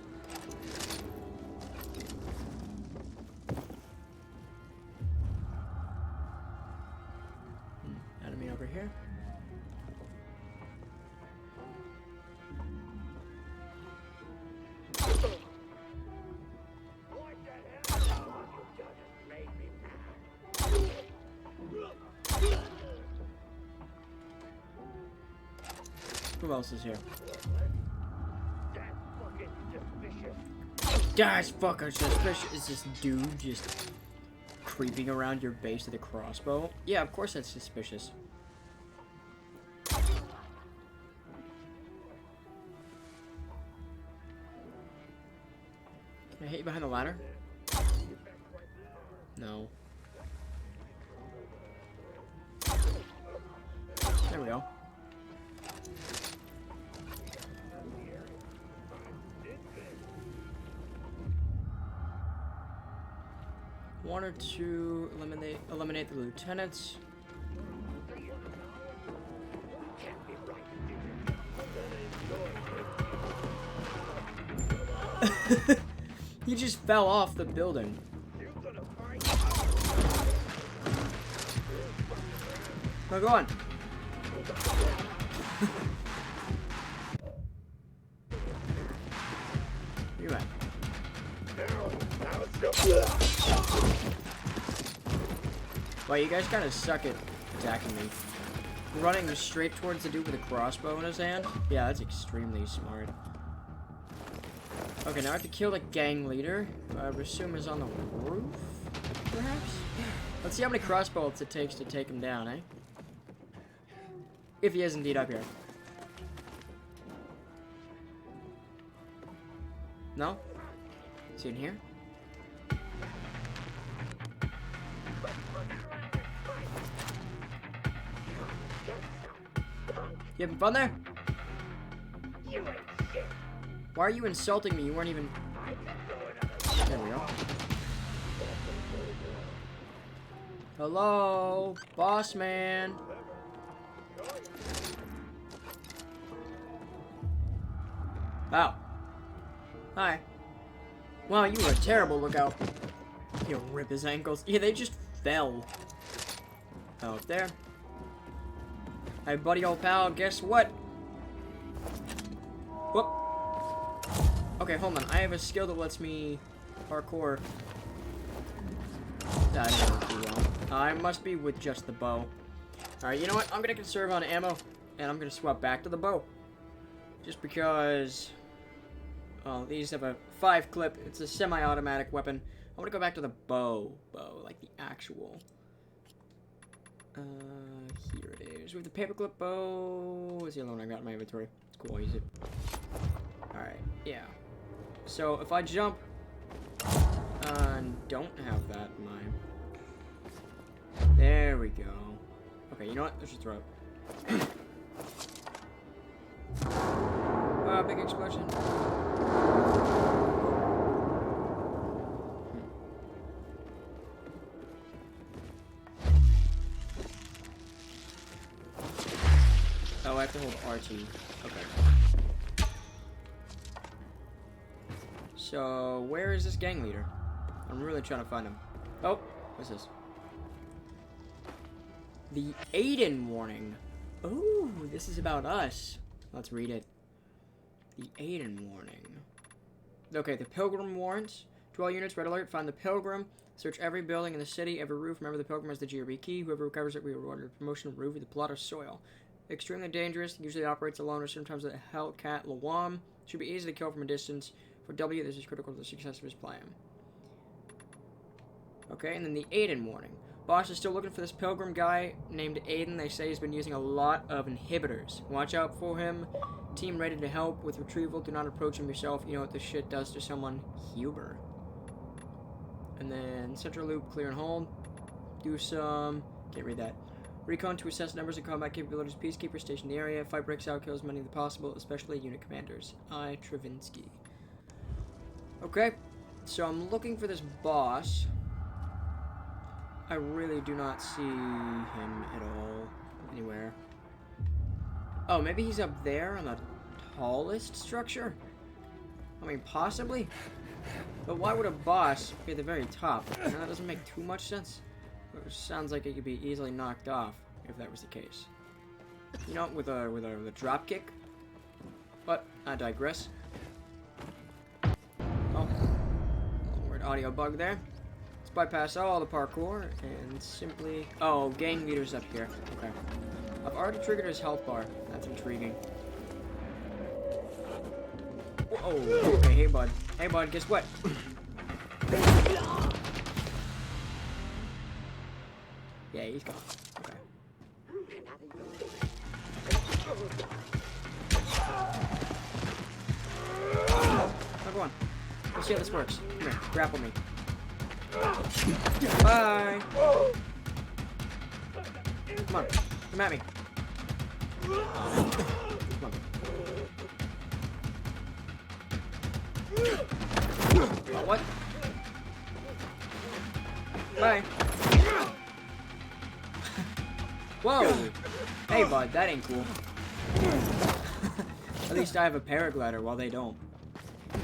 A: Enemy over here. Who else is here? That's fucking suspicious. Is this dude just creeping around your base with a crossbow? Yeah, of course that's suspicious. Can I hit you behind the ladder? No. There we go. One or two, eliminate the lieutenants. He just fell off the building. No, go on. You're right. Well, you guys kind of suck at attacking me. Running straight towards the dude with a crossbow in his hand? Yeah, that's extremely smart. Okay, now I have to kill the gang leader, who I assume is on the roof, perhaps? Let's see how many crossbow bolts it takes to take him down, eh? If he is indeed up here. No? Is he in here? You having fun there? Why are you insulting me? You weren't even... There we go. Hello? Boss man? Oh. Hi. Wow, you were a terrible lookout. He'll rip his ankles. Yeah, they just fell. Oh, up there. Hey, buddy, old pal, guess what? Whoop. Okay, hold on. I have a skill that lets me parkour. That didn't work too well. I must be with just the bow. Alright, you know what? I'm gonna conserve on ammo, and I'm gonna swap back to the bow. Just because... Oh, these have a 5-clip. It's a semi-automatic weapon. I'm gonna go back to the bow, like the actual. Here it is. With the paperclip bow. What's the other one I got in my inventory? It's cool, I'll use it. Alright, yeah. So, if I jump and don't have that in mind. There we go. Okay, you know what? Let's just throw it. Big explosion. have to hold RT. Okay. So, where is this gang leader? I'm really trying to find him. Oh, what's this? The Aiden warning. Ooh, this is about us. Let's read it. The Aiden warning. Okay, the Pilgrim warrants. To all units, red alert, find the Pilgrim. Search every building in the city, every roof. Remember the Pilgrim has the GRB key. Whoever recovers it, we reward a promotion of roof with the plot or soil. Extremely dangerous. Usually operates alone or sometimes with a Hellcat Lawam. Should be easy to kill from a distance. For W, this is critical to the success of his plan. Okay, and then the Aiden warning. Boss is still looking for this Pilgrim guy named Aiden. They say he's been using a lot of inhibitors. Watch out for him. Team ready to help with retrieval. Do not approach him yourself. You know what this shit does to someone. Huber. And then Central Loop, clear and hold. Do some... Can't read that. Recon to assess numbers and combat capabilities. Peacekeepers station in the area. Fight breaks out, kills many as possible, especially unit commanders. I. Travinsky. Okay. So I'm looking for this boss. I really do not see him at all. Anywhere. Oh, maybe he's up there on the tallest structure? I mean, possibly. But why would a boss be at the very top? You know, that doesn't make too much sense. It sounds like it could be easily knocked off if that was the case. You know, with a drop kick. But I digress. Oh, weird audio bug there. Let's bypass all the parkour and simply. Oh, gang leader's up here. Okay. I've already triggered his health bar. That's intriguing. Whoa. Okay, hey bud. Hey bud, guess what? Yeah, he's gone. Okay. Oh, come on. Let's see how this works. Come here, grapple me. Bye. Come on, come at me. Come on. Oh, what? Bye. Whoa! Hey, bud, that ain't cool. At least I have a paraglider while they don't.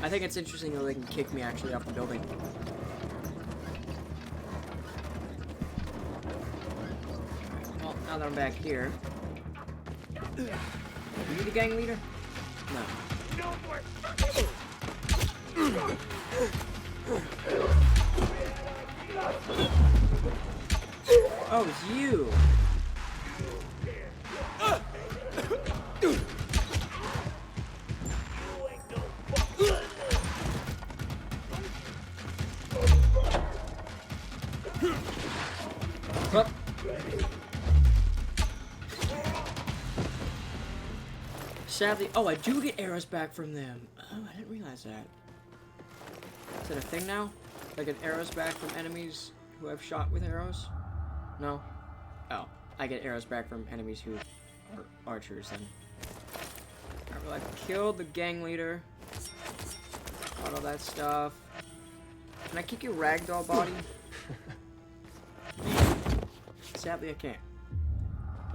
A: I think it's interesting that they can kick me actually off the building. Well, now that I'm back here. Are you the gang leader? No. Oh, it's you! Up. Sadly, oh, I do get arrows back from them. Oh, I didn't realize that. Is that a thing now? I get arrows back from enemies who I've shot with arrows? No? Oh, I get arrows back from enemies who are archers then. Alright, well, I killed the gang leader. Got all that stuff. Can I kick your ragdoll body? Sadly, I can't.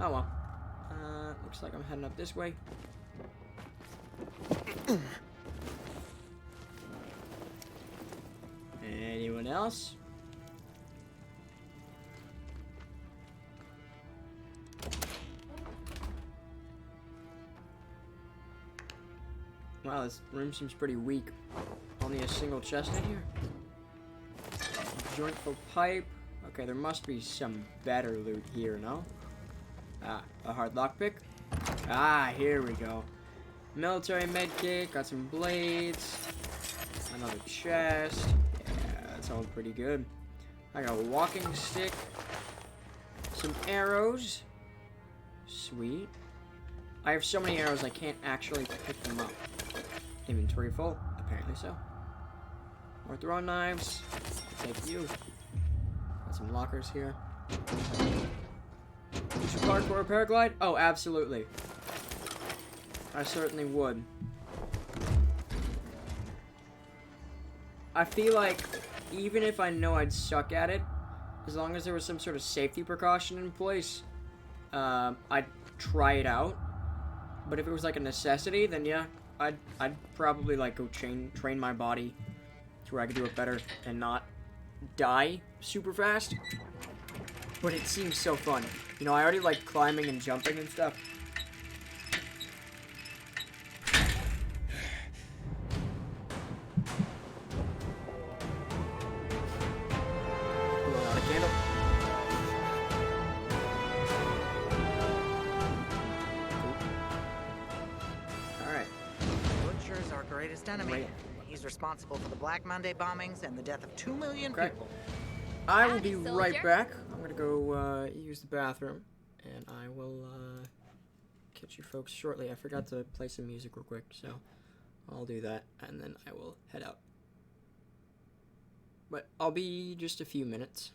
A: Oh well. Looks like I'm heading up this way. Anyone else? Wow, this room seems pretty weak. Only a single chest in here. Joint for pipe. Okay, there must be some better loot here, no? Ah, a hard lockpick. Ah, here we go. Military medkit, got some blades. Another chest. Yeah, that's all pretty good. I got a walking stick. Some arrows. Sweet. I have so many arrows I can't actually pick them up. Inventory full. Apparently so. More throwing knives. I'll take you. Got some lockers here. Would you parkour a paraglide? Oh, absolutely. I certainly would. I feel like even if I know I'd suck at it, as long as there was some sort of safety precaution in place, I'd try it out. But if it was like a necessity, then yeah, I'd probably like go train my body to where I could do it better and not die super fast. But it seems so fun. You know, I already like climbing and jumping and stuff. Blowing out a candle. Alright.
E: Butcher's our greatest enemy. He's responsible for the Black Monday bombings and the death of 2 million people.
A: I will be right back. I'm gonna go use the bathroom, and I will catch you folks shortly. I forgot to play some music real quick, so I'll do that, and then I will head out. But I'll be just a few minutes.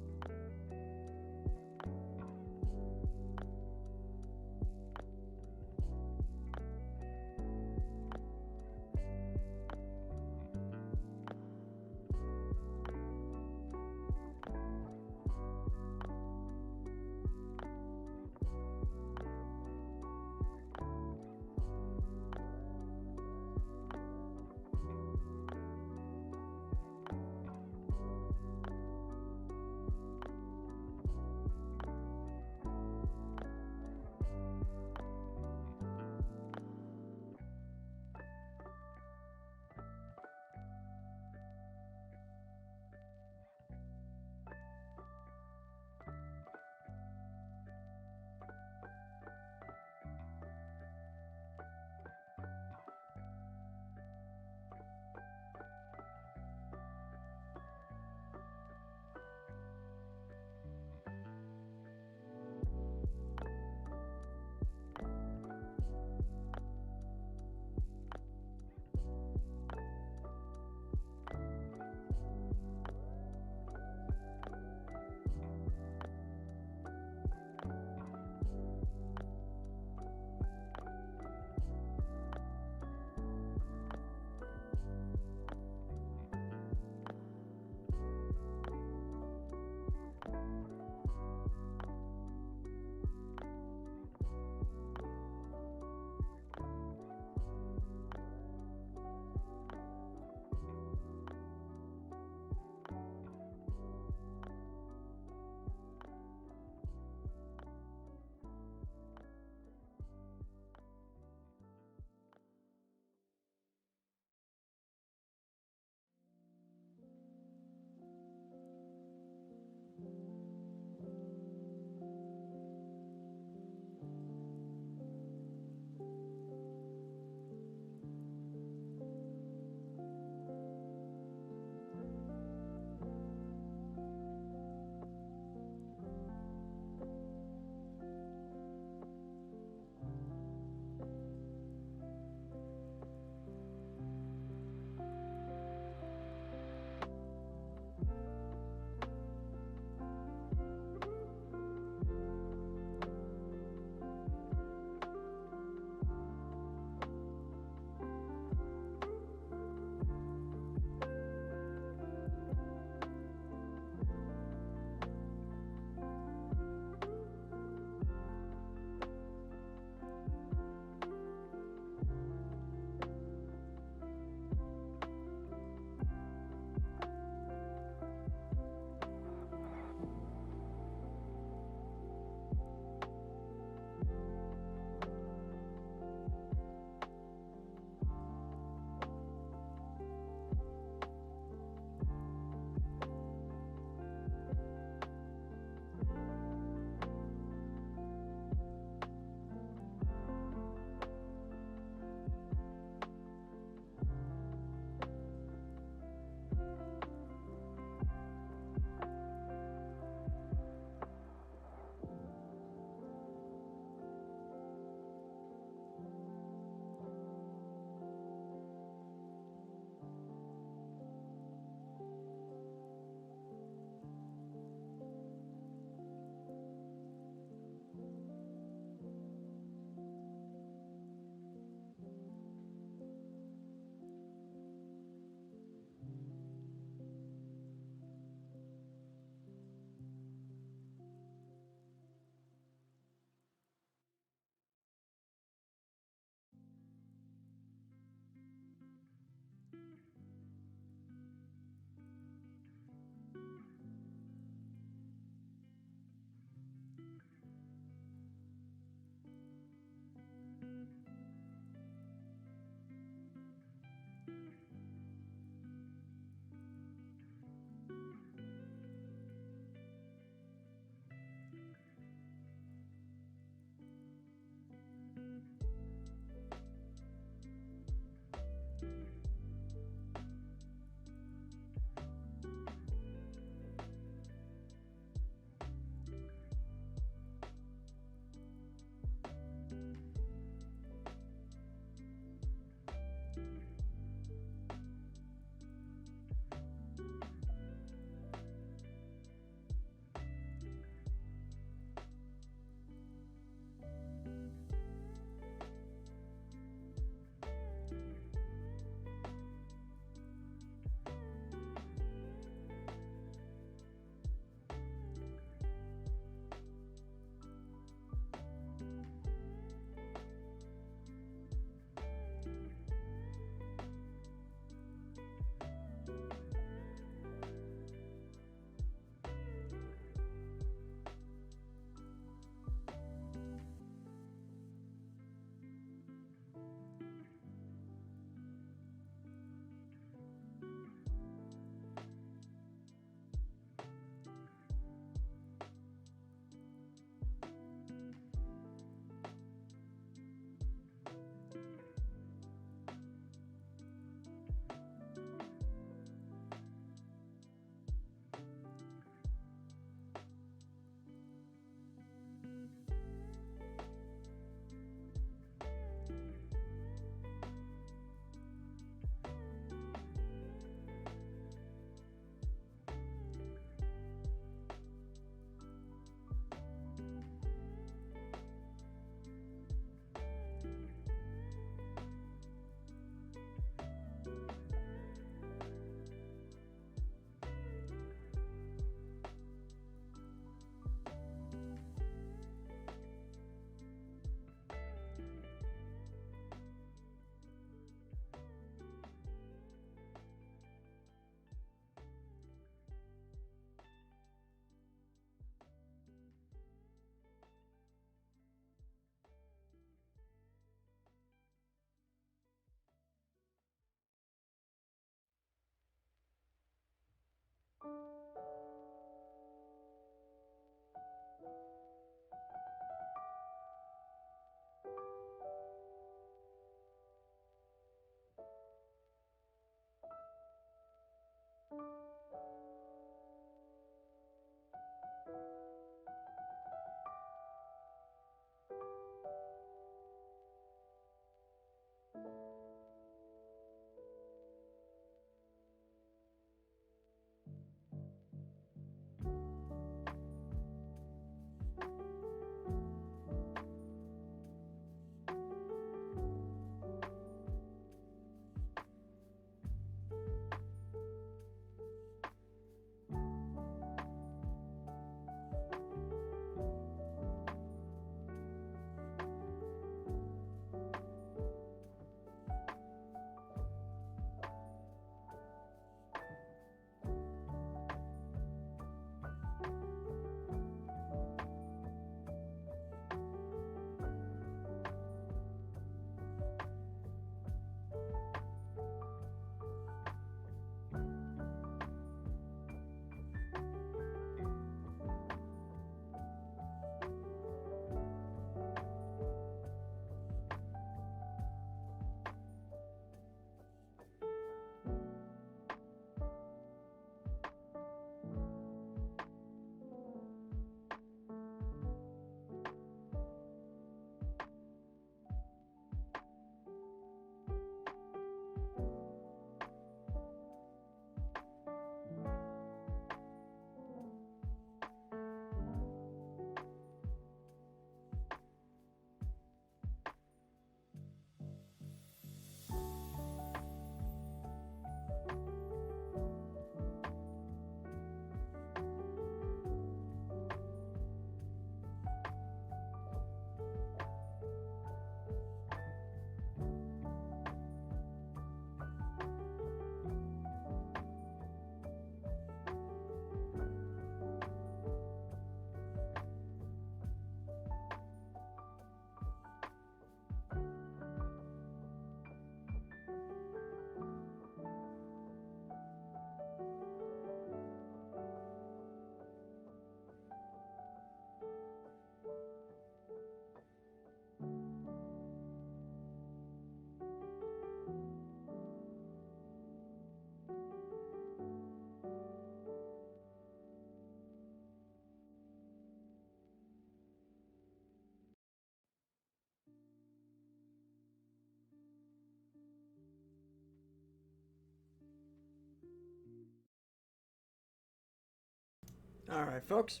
A: Alright, folks.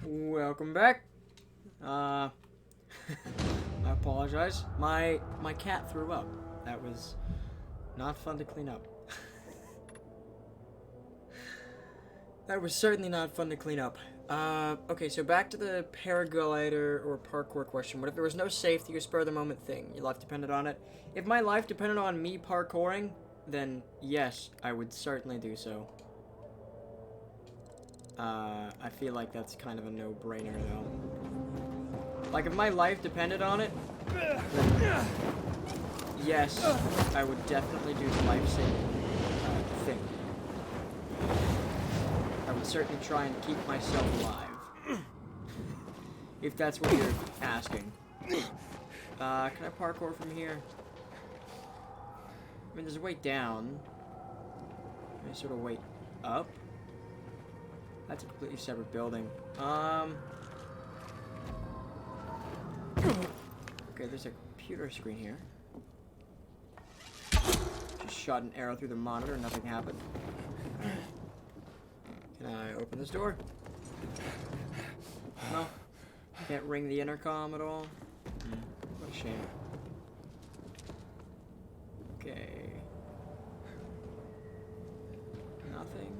A: Welcome back. I apologize. My cat threw up. That was not fun to clean up. That was certainly not fun to clean up. Okay, so back to the paraglider or parkour question. What if there was no safety or spur of the moment thing? Your life depended on it? If my life depended on me parkouring, then yes, I would certainly do so. I feel like that's kind of a no-brainer, though. Like, if my life depended on it, then yes, I would definitely do the life-saving thing. I would certainly try and keep myself alive. If that's what you're asking. Can I parkour from here? I mean, there's a way down. Any sort of way up? That's a completely separate building. Okay, there's a computer screen here. Just shot an arrow through the monitor and nothing happened. Alright. Can I open this door? No. Can't ring the intercom at all. What a shame. Okay. Nothing.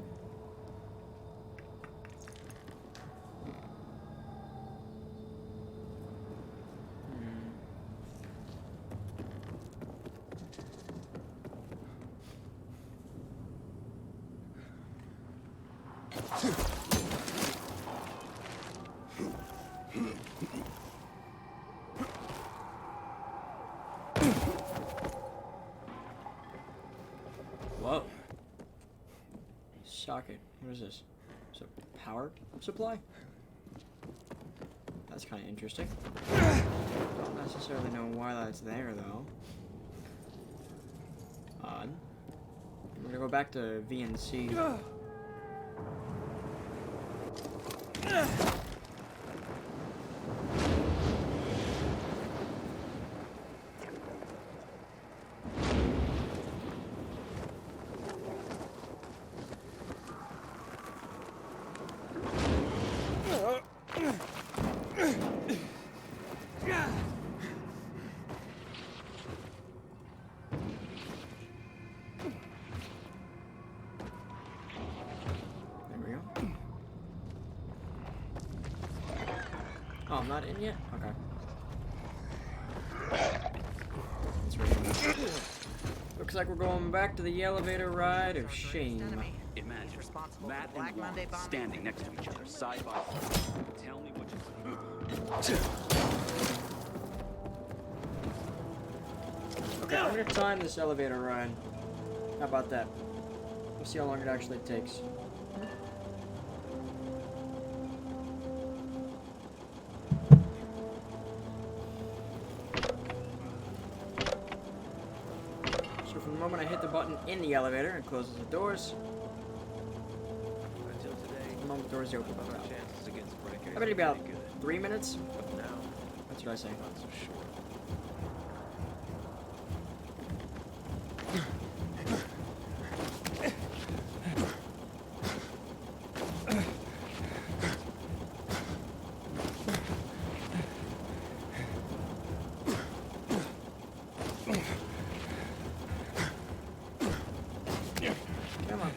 A: Whoa. Socket. What is this? Is it a power supply? That's kind of interesting. Don't necessarily know why that's there, though. Odd. We're gonna go back to VNC. Oh, I'm not in yet? Okay. That's right. Looks like we're going back to the elevator ride of shame.
F: Imagine Matt and Juan standing next to each other, side by side. Tell me what you see.
A: Okay, I'm gonna time this elevator ride. How about that? We'll see how long it actually takes. So from the moment I hit the button in the elevator, it closes the doors.
R: Until today,
A: The moment the doors open,
R: our
A: about
R: chances against breakers
A: I bet
R: are
A: about
R: pretty good.
A: 3 minutes.
R: But now,
A: That's what I say.
R: not so sure.
A: Come on.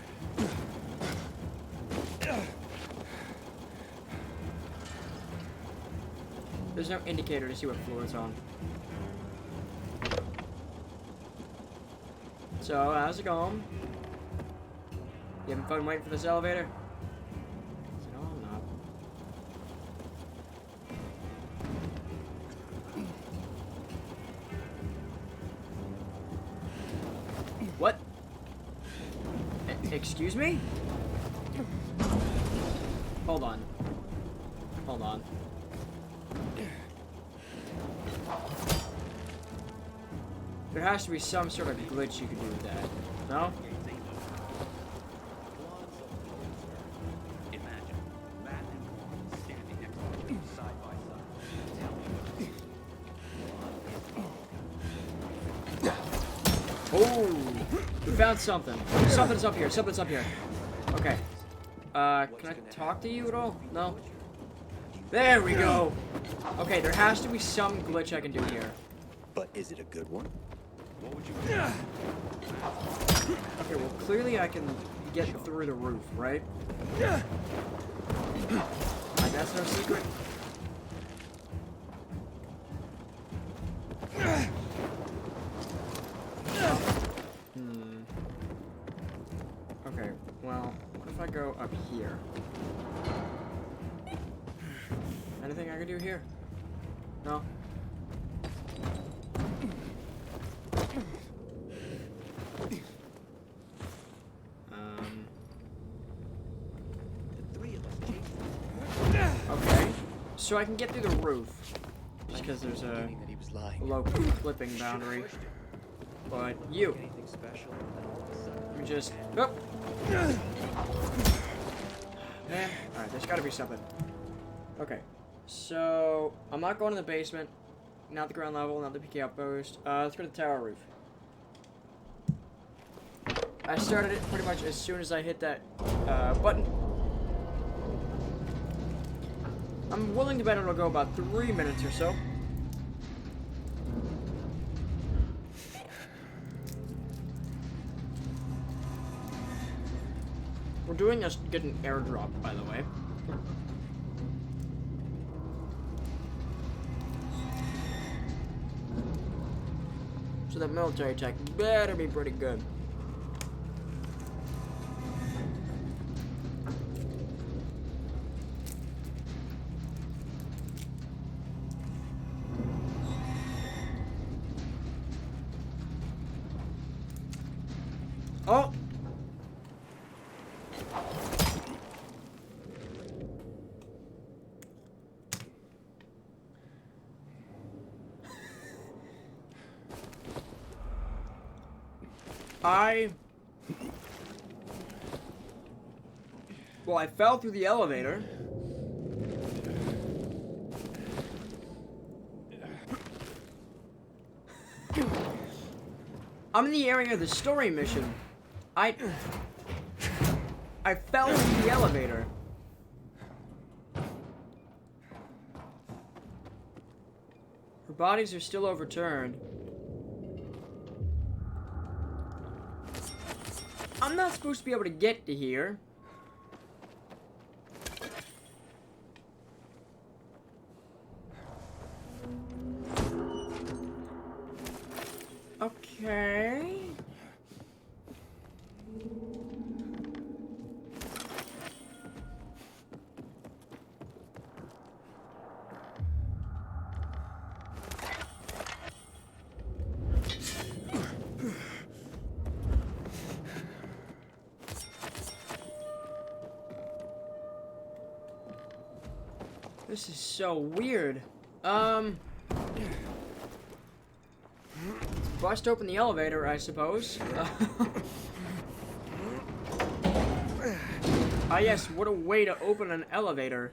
A: There's no indicator to see what floor it's on. So, how's it going? You having fun waiting for this elevator? Is it on? No. What? Excuse me? Hold on. Hold on. There has to be some sort of glitch you can do with that. No?
F: Imagine Matt and Juan standing next to each other, side by side. Tell me what you see.
A: Oh! We found something. Something's up here. Something's up here. Okay. Can I talk to you at all? No? There we go! Okay, there has to be some glitch I can do here.
R: But is it a good one? What would you
A: Okay, well, clearly I can get through the roof, right? Like, that's no secret. Okay, well, what if I go up here? Anything I can do here? No? Okay, so I can get through the roof. Just because there's a low flipping boundary. But you. Let me just. Oh! Man. Alright, there's gotta be something. Okay. So, I'm not going to the basement. Not the ground level, not the PK outpost. Let's go to the tower roof. I started it pretty much as soon as I hit that button. I'm willing to bet it'll go about 3 minutes or so. We're doing us get an airdrop, by the way. So that military tech better be pretty good. Oh! Well, I fell through the elevator. I'm in the area of the story mission. I fell through the elevator. Her bodies are still overturned. I'm not supposed to be able to get to here. Okay. This is so weird. Bust open the elevator, I suppose. Ah, yes, what a way to open an elevator.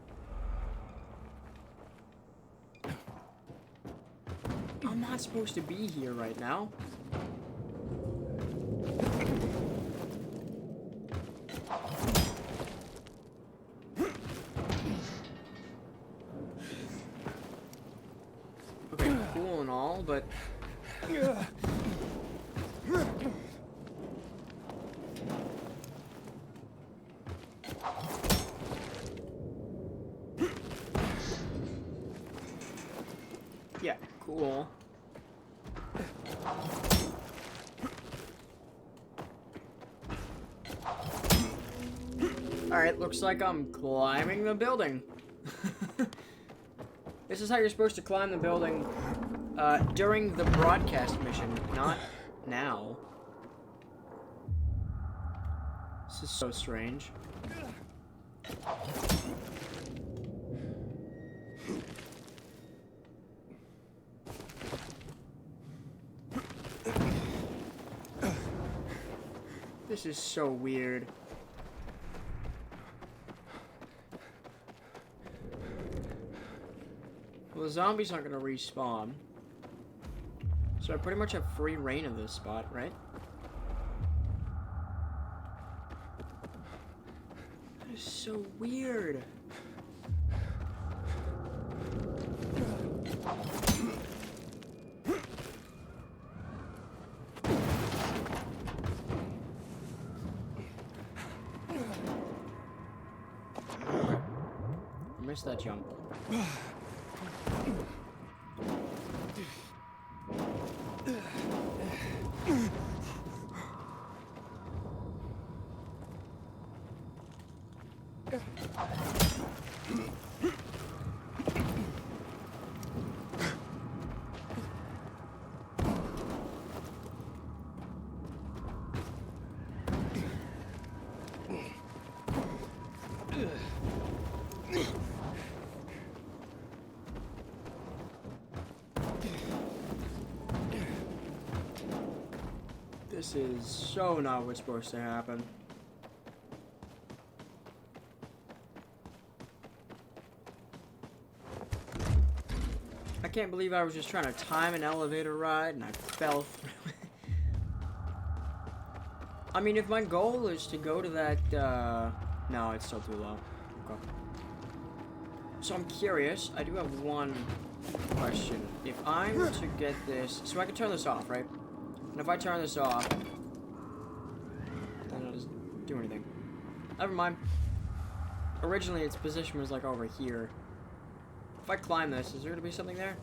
A: I'm not supposed to be here right now. Okay, cool and all, but... yeah, cool. Alright, looks like I'm climbing the building. This is how you're supposed to climb the building during the broadcast mission, not now. This is so strange. This is so weird. Well, the zombies aren't gonna respawn. So I pretty much have free reign of this spot, right? That is so weird. Missed that jump. This is so not what's supposed to happen. I can't believe I was just trying to time an elevator ride and I fell through it. I mean, if my goal is to go to that, no, it's still too low. Okay. So I'm curious, I do have one question. If I'm to get this, so I can turn this off, right? And if I turn this off, then it'll just do anything. Never mind. Originally, its position was like over here. If I climb this, is there gonna be something there?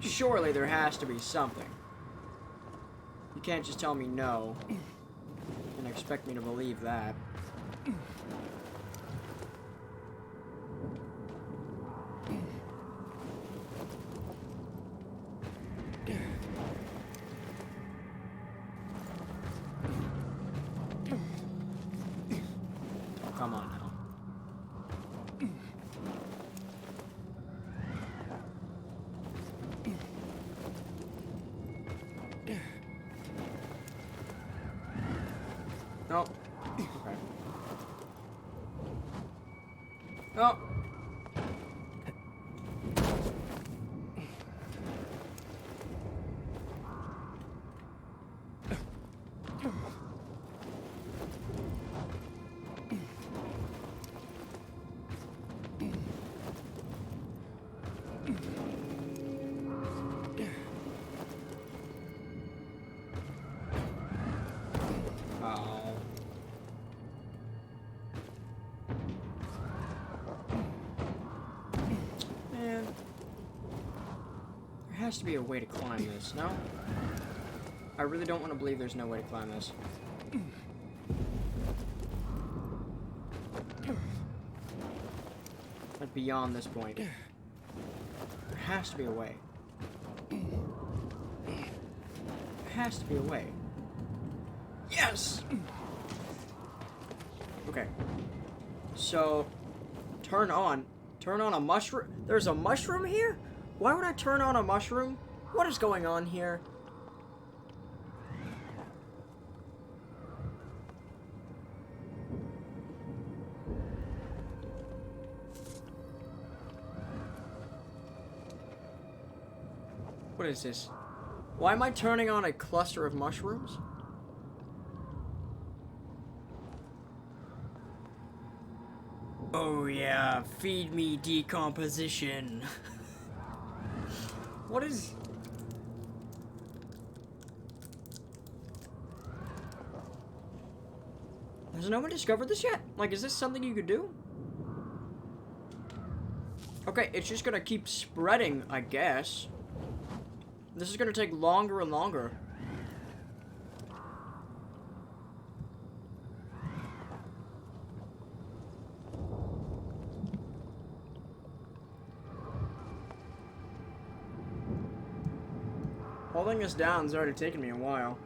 A: Surely there has to be something. You can't just tell me no and expect me to believe that. Come on now. Nope. Okay. Oh. Man. There has to be a way to climb this, no? I really don't want to believe there's no way to climb this. Like beyond this point. There has to be a way. There has to be a way. Yes! Okay. So, turn on a mushroom. There's a mushroom here? Why would I turn on a mushroom? What is going on here? What is this? Why am I turning on a cluster of mushrooms? Oh yeah, feed me decomposition. What is... Has no one discovered this yet? Like, is this something you could do? Okay, it's just gonna keep spreading, I guess. This is gonna take longer and longer. Holding this down has already taken me a while.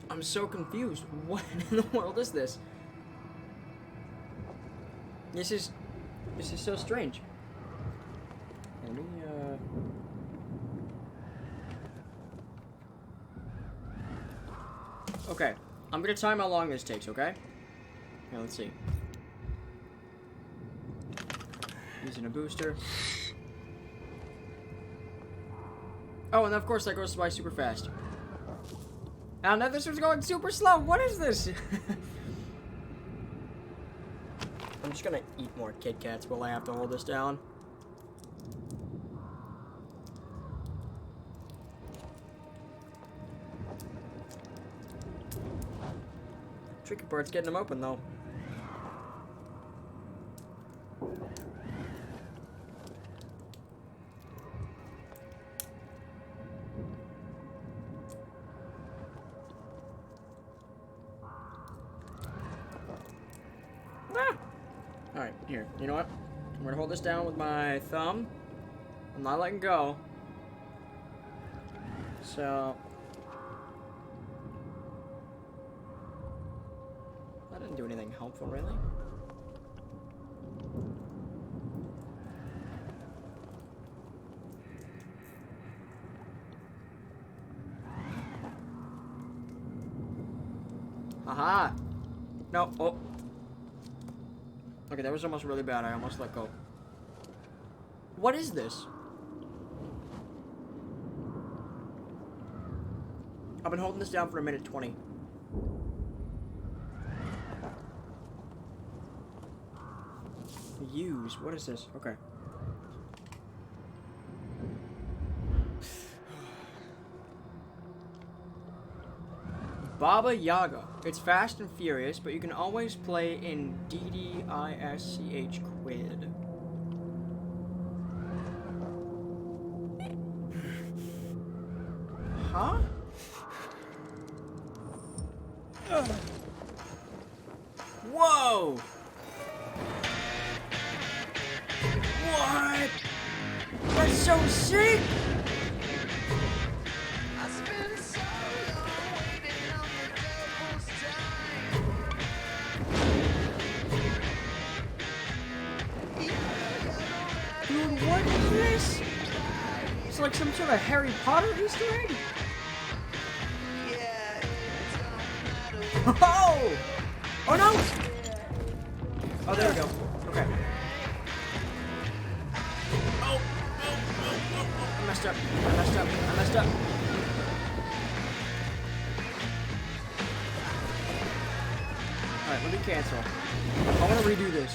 A: I'm so confused. What in the world is this? This is so strange. Let me, Okay. I'm gonna time how long this takes, okay? Yeah, let's see. Using a booster. Oh, and of course that goes by super fast. And now this was going super slow. What is this? I'm just gonna eat more Kit Kats while I have to hold this down. Tricky part's getting them open, though. Ah! Alright, here. You know what? I'm gonna hold this down with my thumb. I'm not letting go. So... that didn't do anything helpful, really. Haha! No, oh. Okay, that was almost really bad. I almost let go. What is this? I've been holding this down for 1:20. Use. What is this? Okay. Baba Yaga. It's fast and furious, but you can always play in DDISCH Quid. Huh? Whoa! What? That's so sick! Dude, what is this? It's like some sort of Harry Potter Easter egg? Oh! Oh no! Oh, there we go. Okay. Oh! I messed up. I messed up. I messed up. Alright, let me cancel. I want to redo this.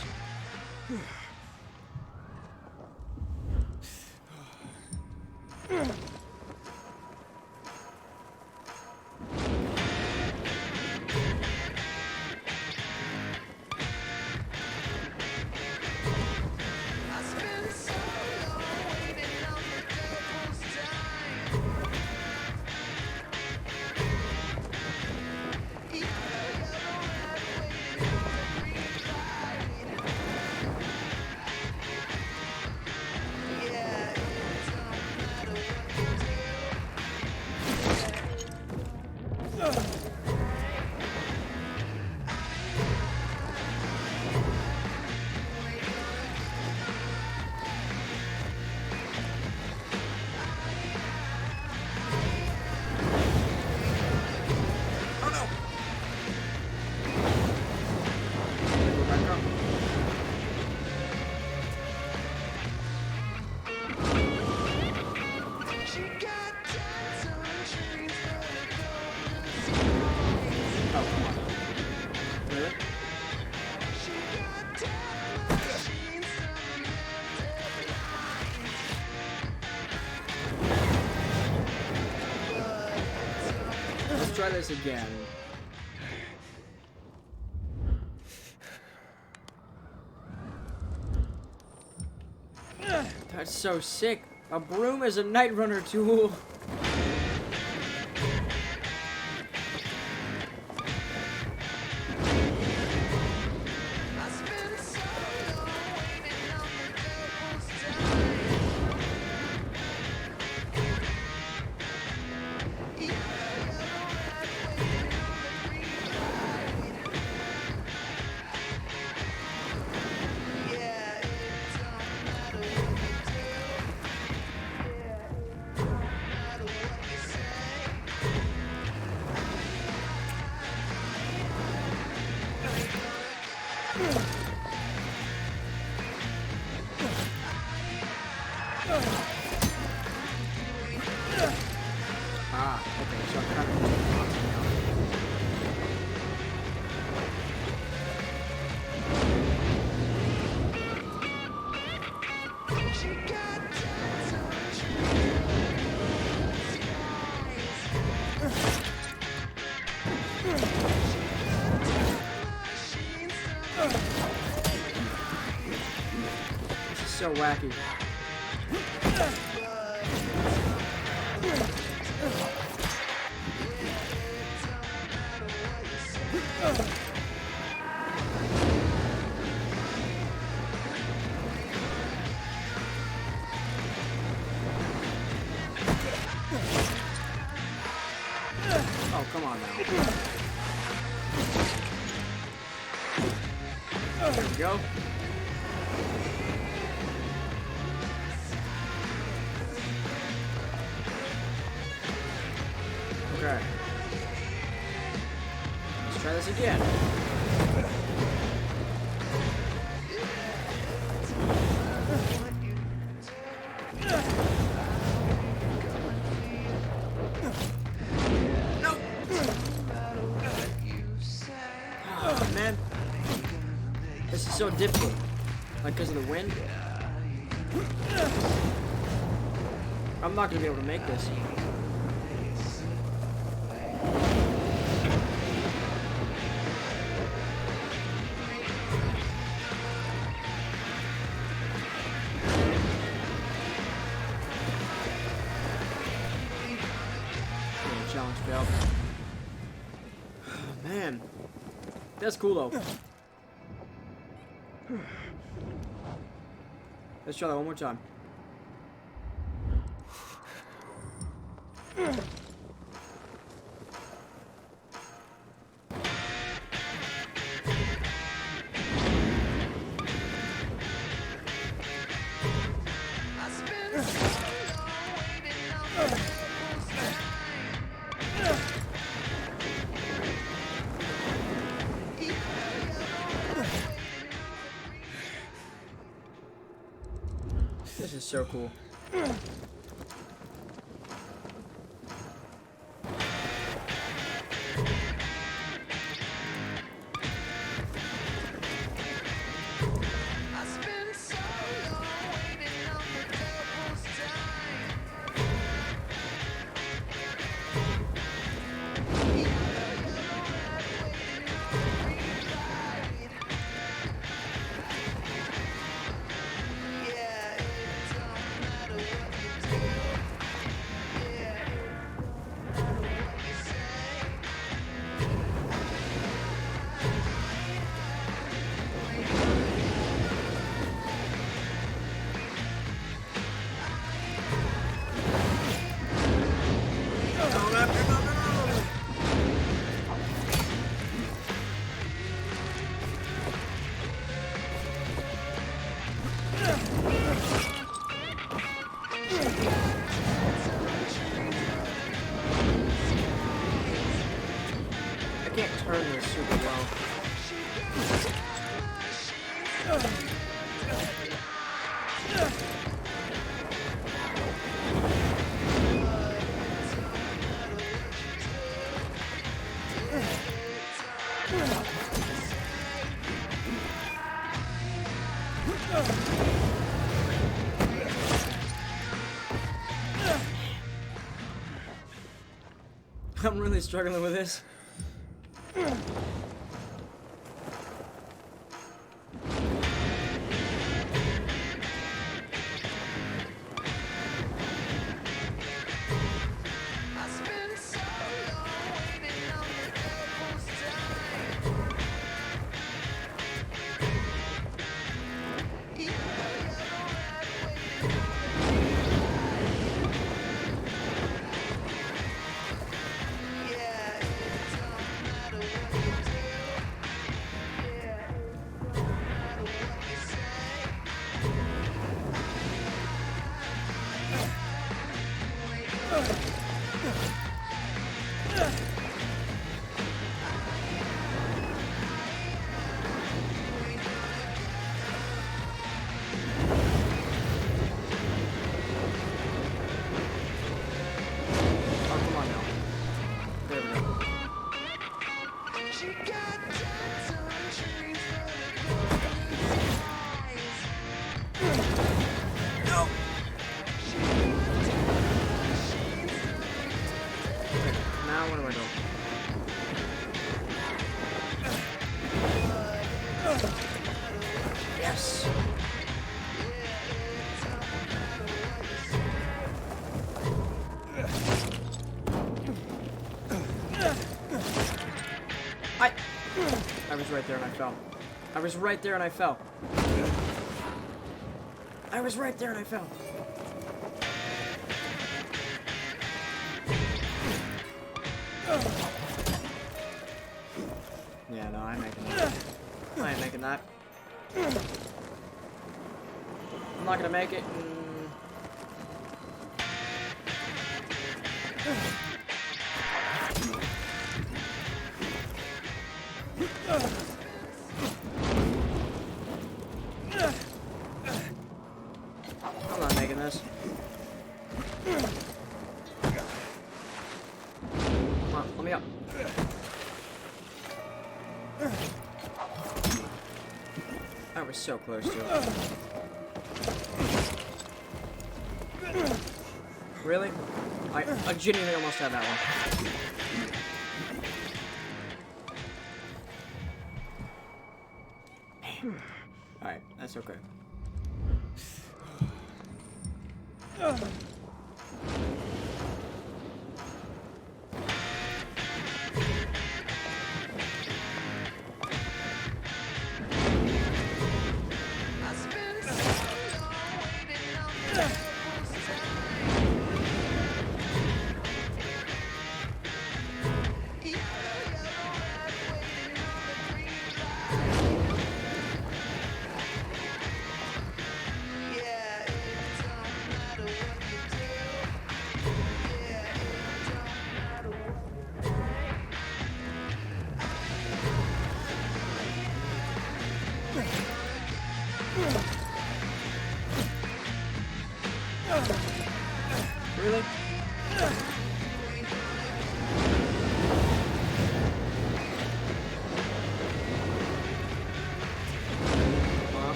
A: Try this again. That's so sick. A broom is a night runner tool. Ah, okay, so I'm kind of boxing now. This is so wacky. Oh, come on now. There we go. Okay. Let's try this again. No. Oh, man. This is so difficult. Like, because of the wind. I'm not going to be able to make this. Challenge failed. Oh, man. That's cool, though. Let's try that one more time. This is so cool. I can't turn this super well. I'm really struggling with this. Yes. I was right there and I fell. I was right there and I fell. I was right there and I fell. Yeah, no, I ain't making that. I ain't making that. I'm not gonna make it. I'm not making this. Come on, let me up. I was so close to it. Really? I genuinely almost had that one. Alright, that's okay. Really?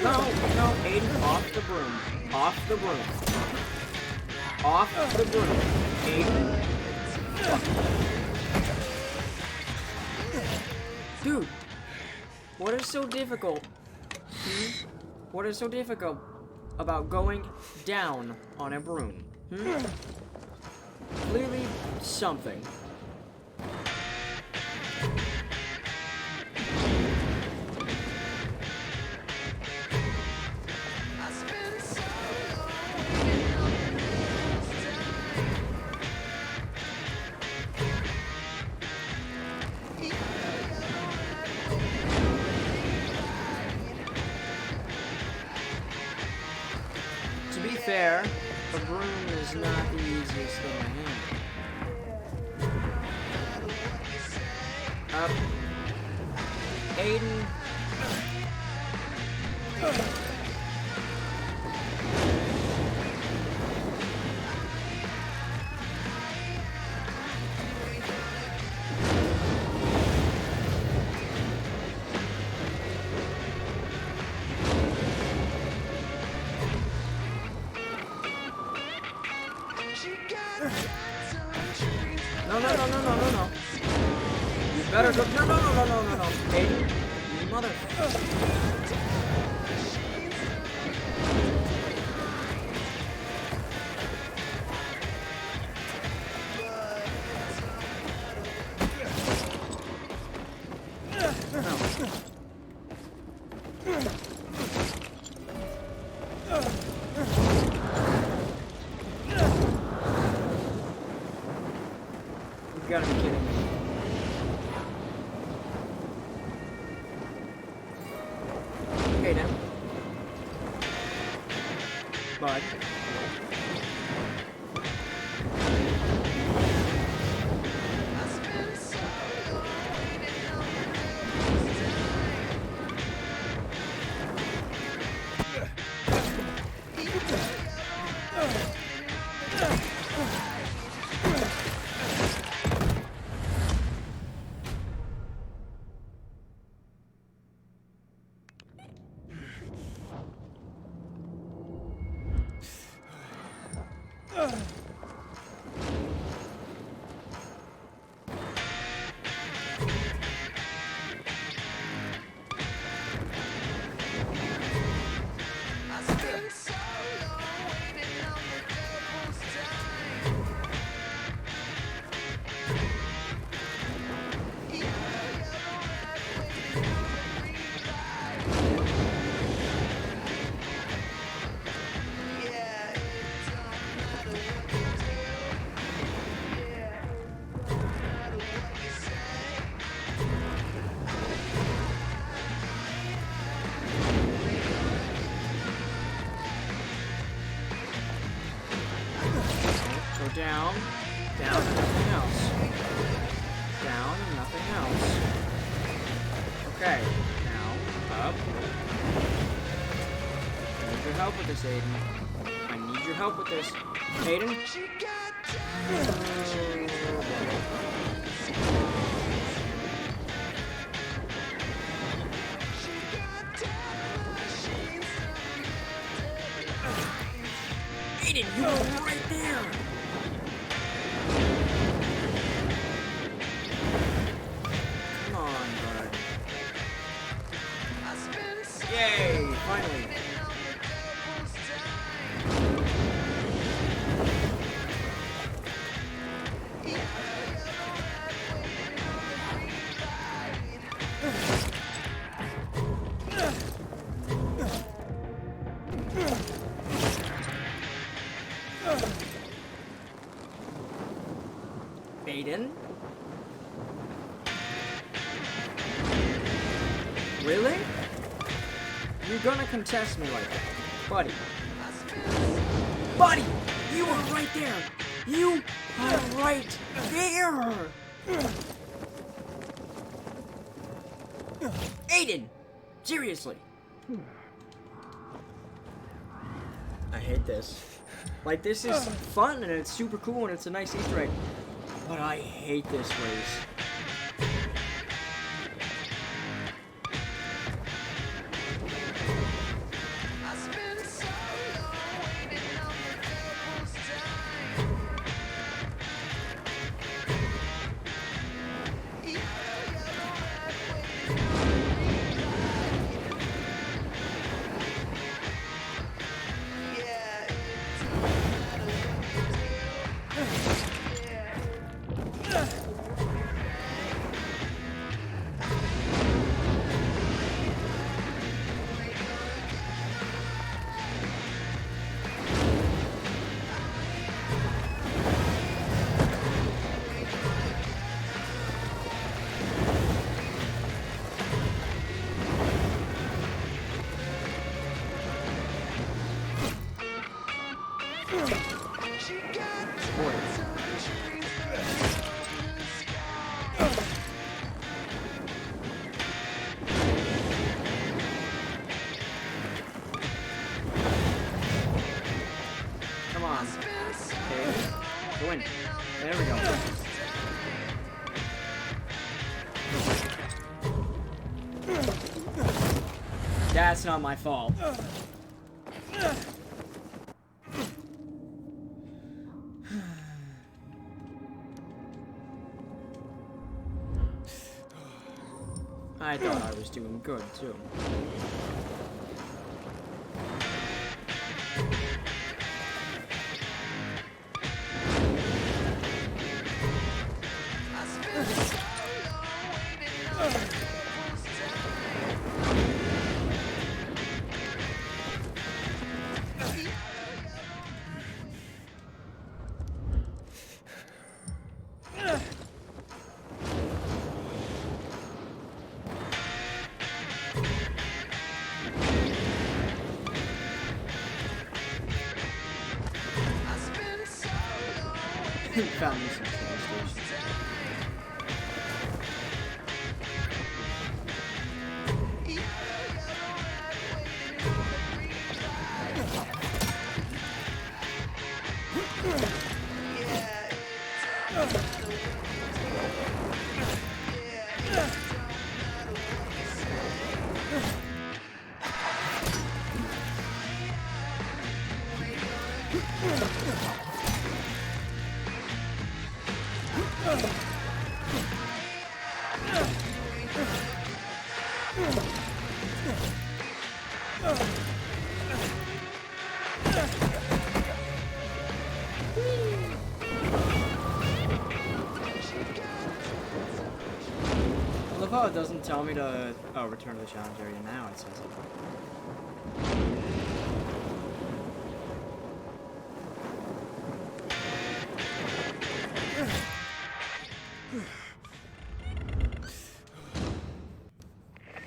A: No, Aiden, off the broom. Off the broom. Off the broom. Aiden. Dude, what is so difficult? What is so difficult about going down on a broom? Clearly something. To be fair, a broom is not the easiest thing to handle. Up. Aiden. No. You better go. No. Aiden, you mother. You gotta be kidding me. Okay, now. Bud. So down, down, and nothing else. Down and nothing else. Okay, now up. I need your help with this, Aiden. I need your help with this. Aiden? Aiden, you were right there! Come on, bud. Yay! Finally! Aiden? Really? You're gonna contest me like that, buddy. Buddy! You were right there! You are right there! Aiden! Seriously! I hate this. Like, this is fun and it's super cool and it's a nice Easter egg. But I hate this race. Come on. Okay. Go in. There we go. That's not my fault. I thought I was doing good, too. Found me some train stations. I love how it doesn't tell me to return to the challenge area now. It says it.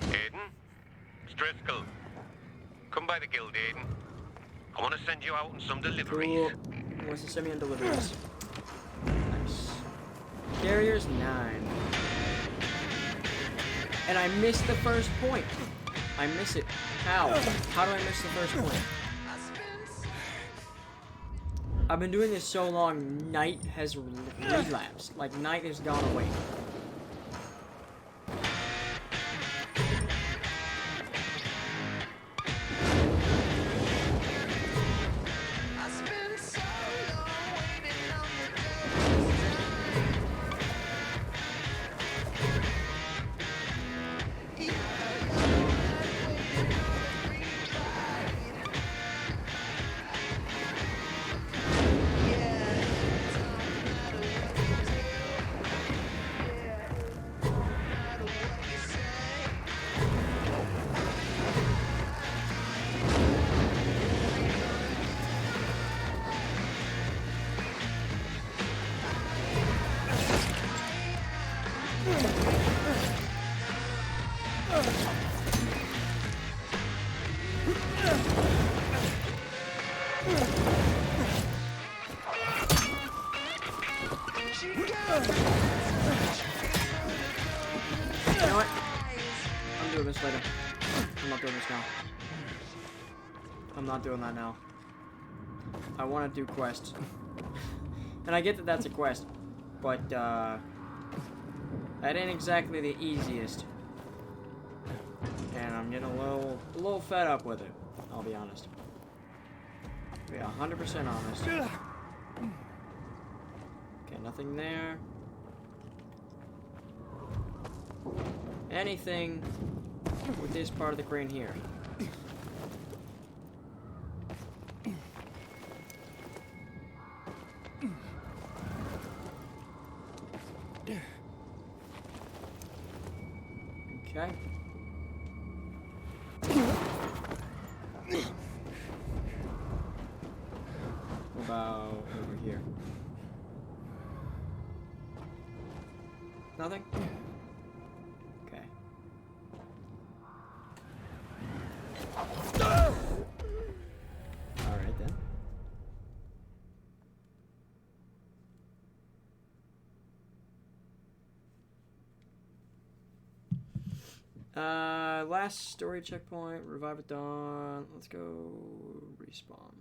C: Aiden? It's Driscoll. Come by the guild, Aiden. I want to send you out on some deliveries.
A: Cool. He wants to send me on deliveries. Nice. Carrier's 9. And I missed the first point. I miss it. How? How do I miss the first point? I've been doing this so long, night has relapsed. Like, night has gone away. You know what? I'm doing this later. I'm not doing this now. I'm not doing that now. I want to do quests. And I get that that's a quest, but that ain't exactly the easiest. And I'm getting a little fed up with it, I'll be honest. To be 100% honest. Okay, nothing there. Anything with this part of the crane here. Okay. What about over here? Nothing? Okay. Alright then. Last story checkpoint, revive at dawn. Let's go respawn.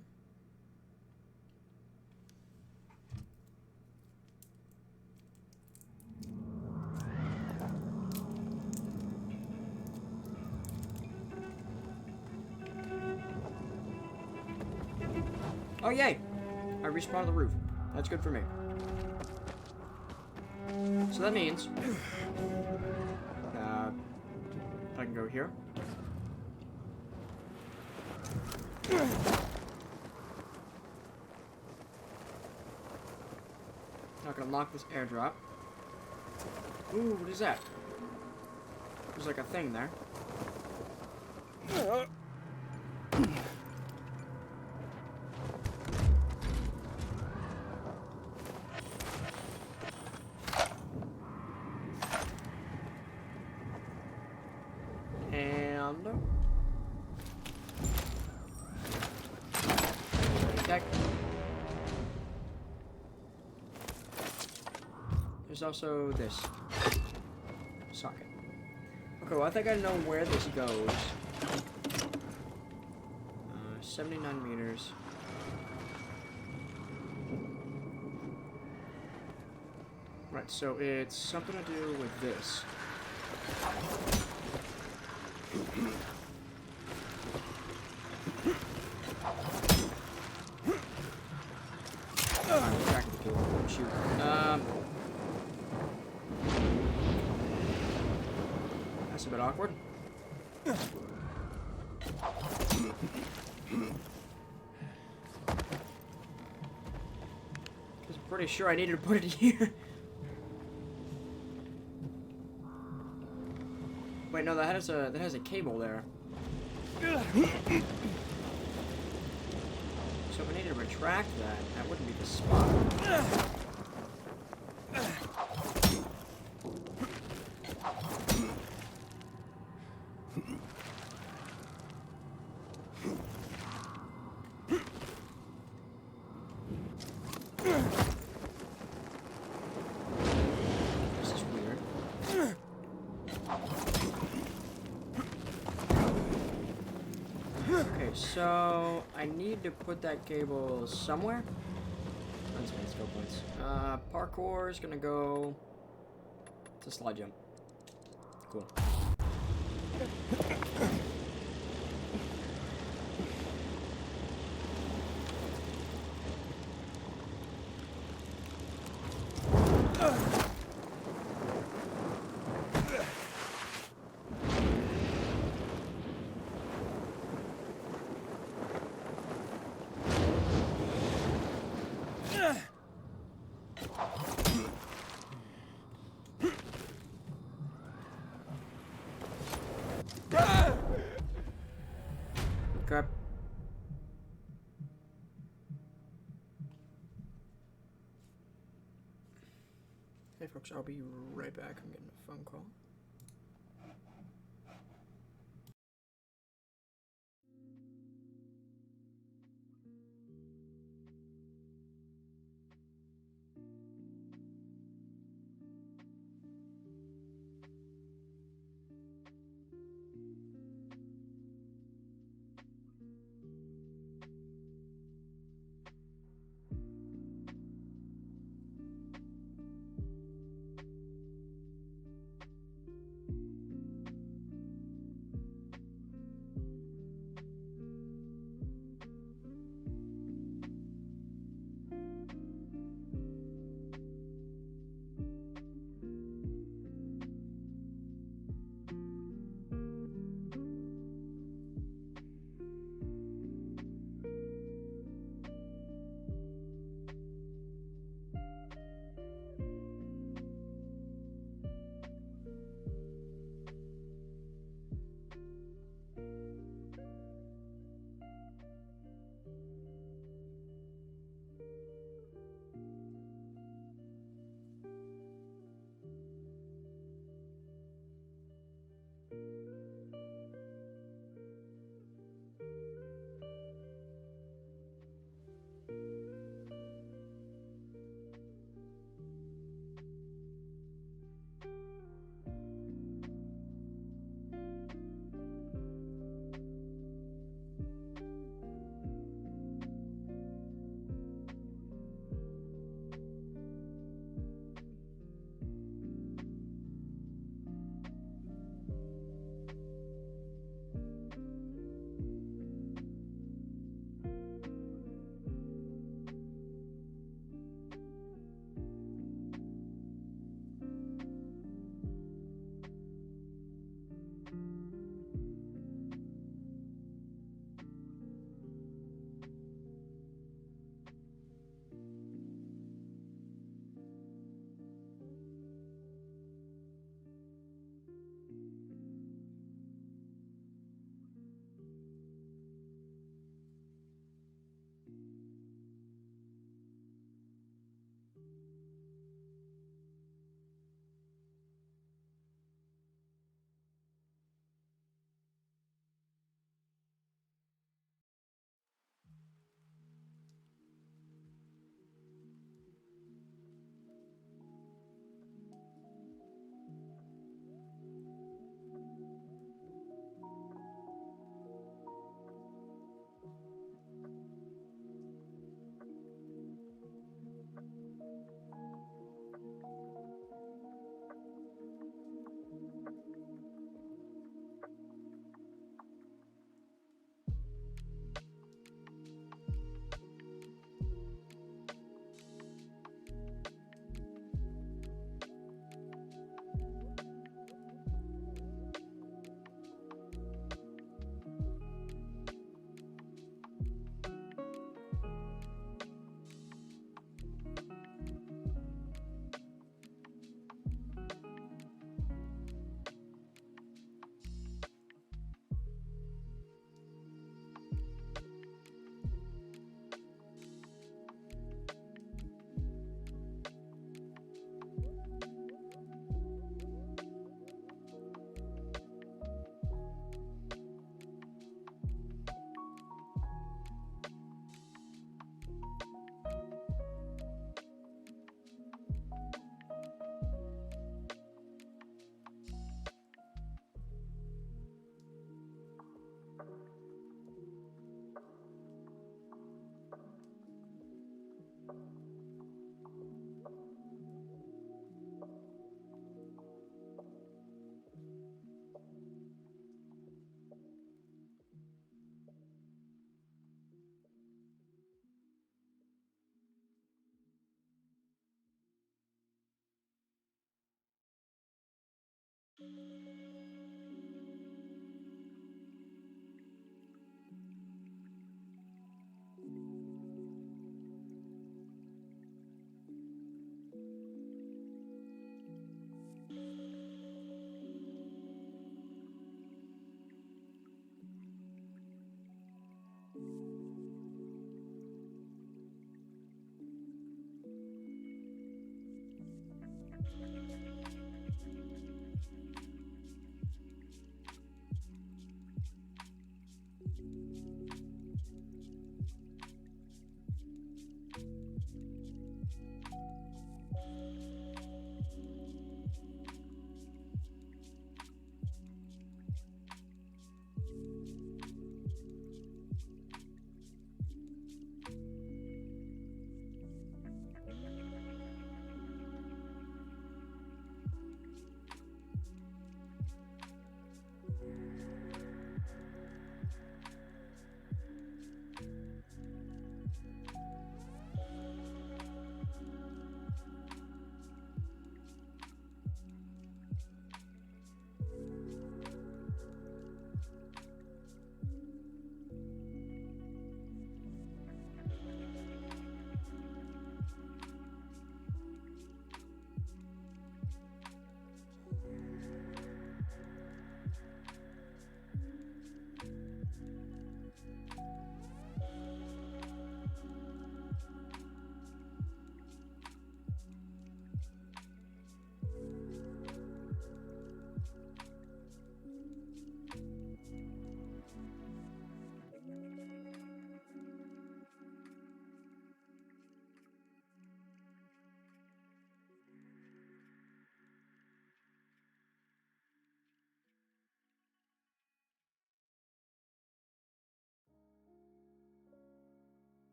A: Oh yay! I respawned on the roof. That's good for me. So that means I can go here. Not gonna lock this airdrop. Ooh, what is that? There's like a thing there. And check. There's also this socket. Okay, well I think I know where this goes. 79 meters. Right, so it's something to do with this. Shoot. That's a bit awkward. I'm pretty sure I needed to put it here. Wait, no, that has a cable there. So if I need to retract that, that wouldn't be the spot. This is weird. Okay, so I need to put that cable somewhere. Skill points. Parkour is gonna go to slide jump. Cool. Crap. Hey folks, I'll be right back. I'm getting a phone call.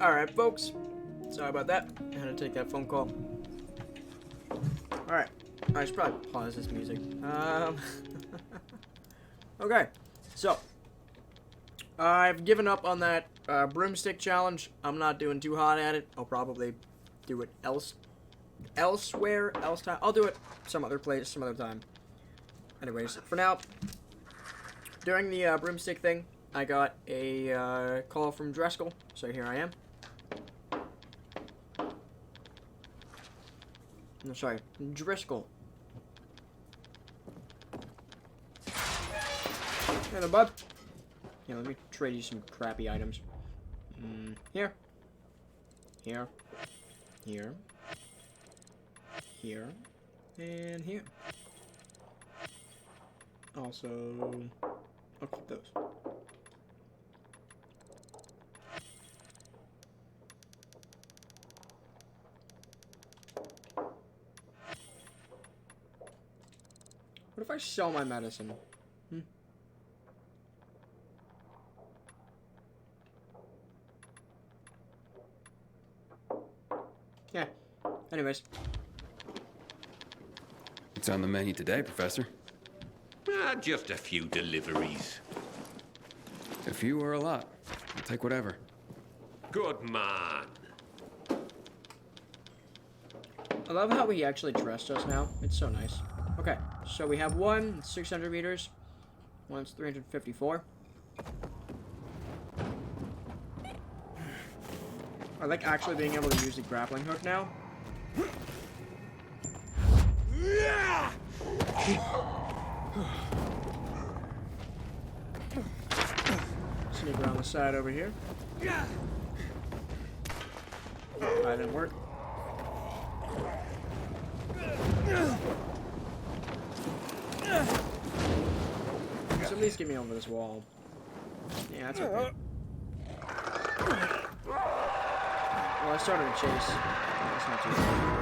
A: Alright, folks. Sorry about that. I had to take that phone call. Alright. I should probably pause this music. Okay. So. I've given up on that broomstick challenge. I'm not doing too hot at it. I'll probably do it elsewhere, else time. I'll do it some other place, some other time. Anyways, for now, during the broomstick thing, I got a call from Driscoll, so here I am. No, sorry, Driscoll. Hey there, bud. Yeah, let me trade you some crappy items. Here. Here. Here. Here. And here. Also, I'll keep those. What if I sell my medicine? Yeah. Anyways.
M: What's on the menu today, Professor?
C: Just a few deliveries.
M: A few or a lot? I'll take whatever.
C: Good man.
A: I love how he actually dressed us now. It's so nice. Okay, so we have one, 600 meters. One's 354. I like actually being able to use the grappling hook now. Sneak around the side over here. That didn't work. So at least get me over this wall. Yeah, that's okay. Well, I started a chase. That's not too bad.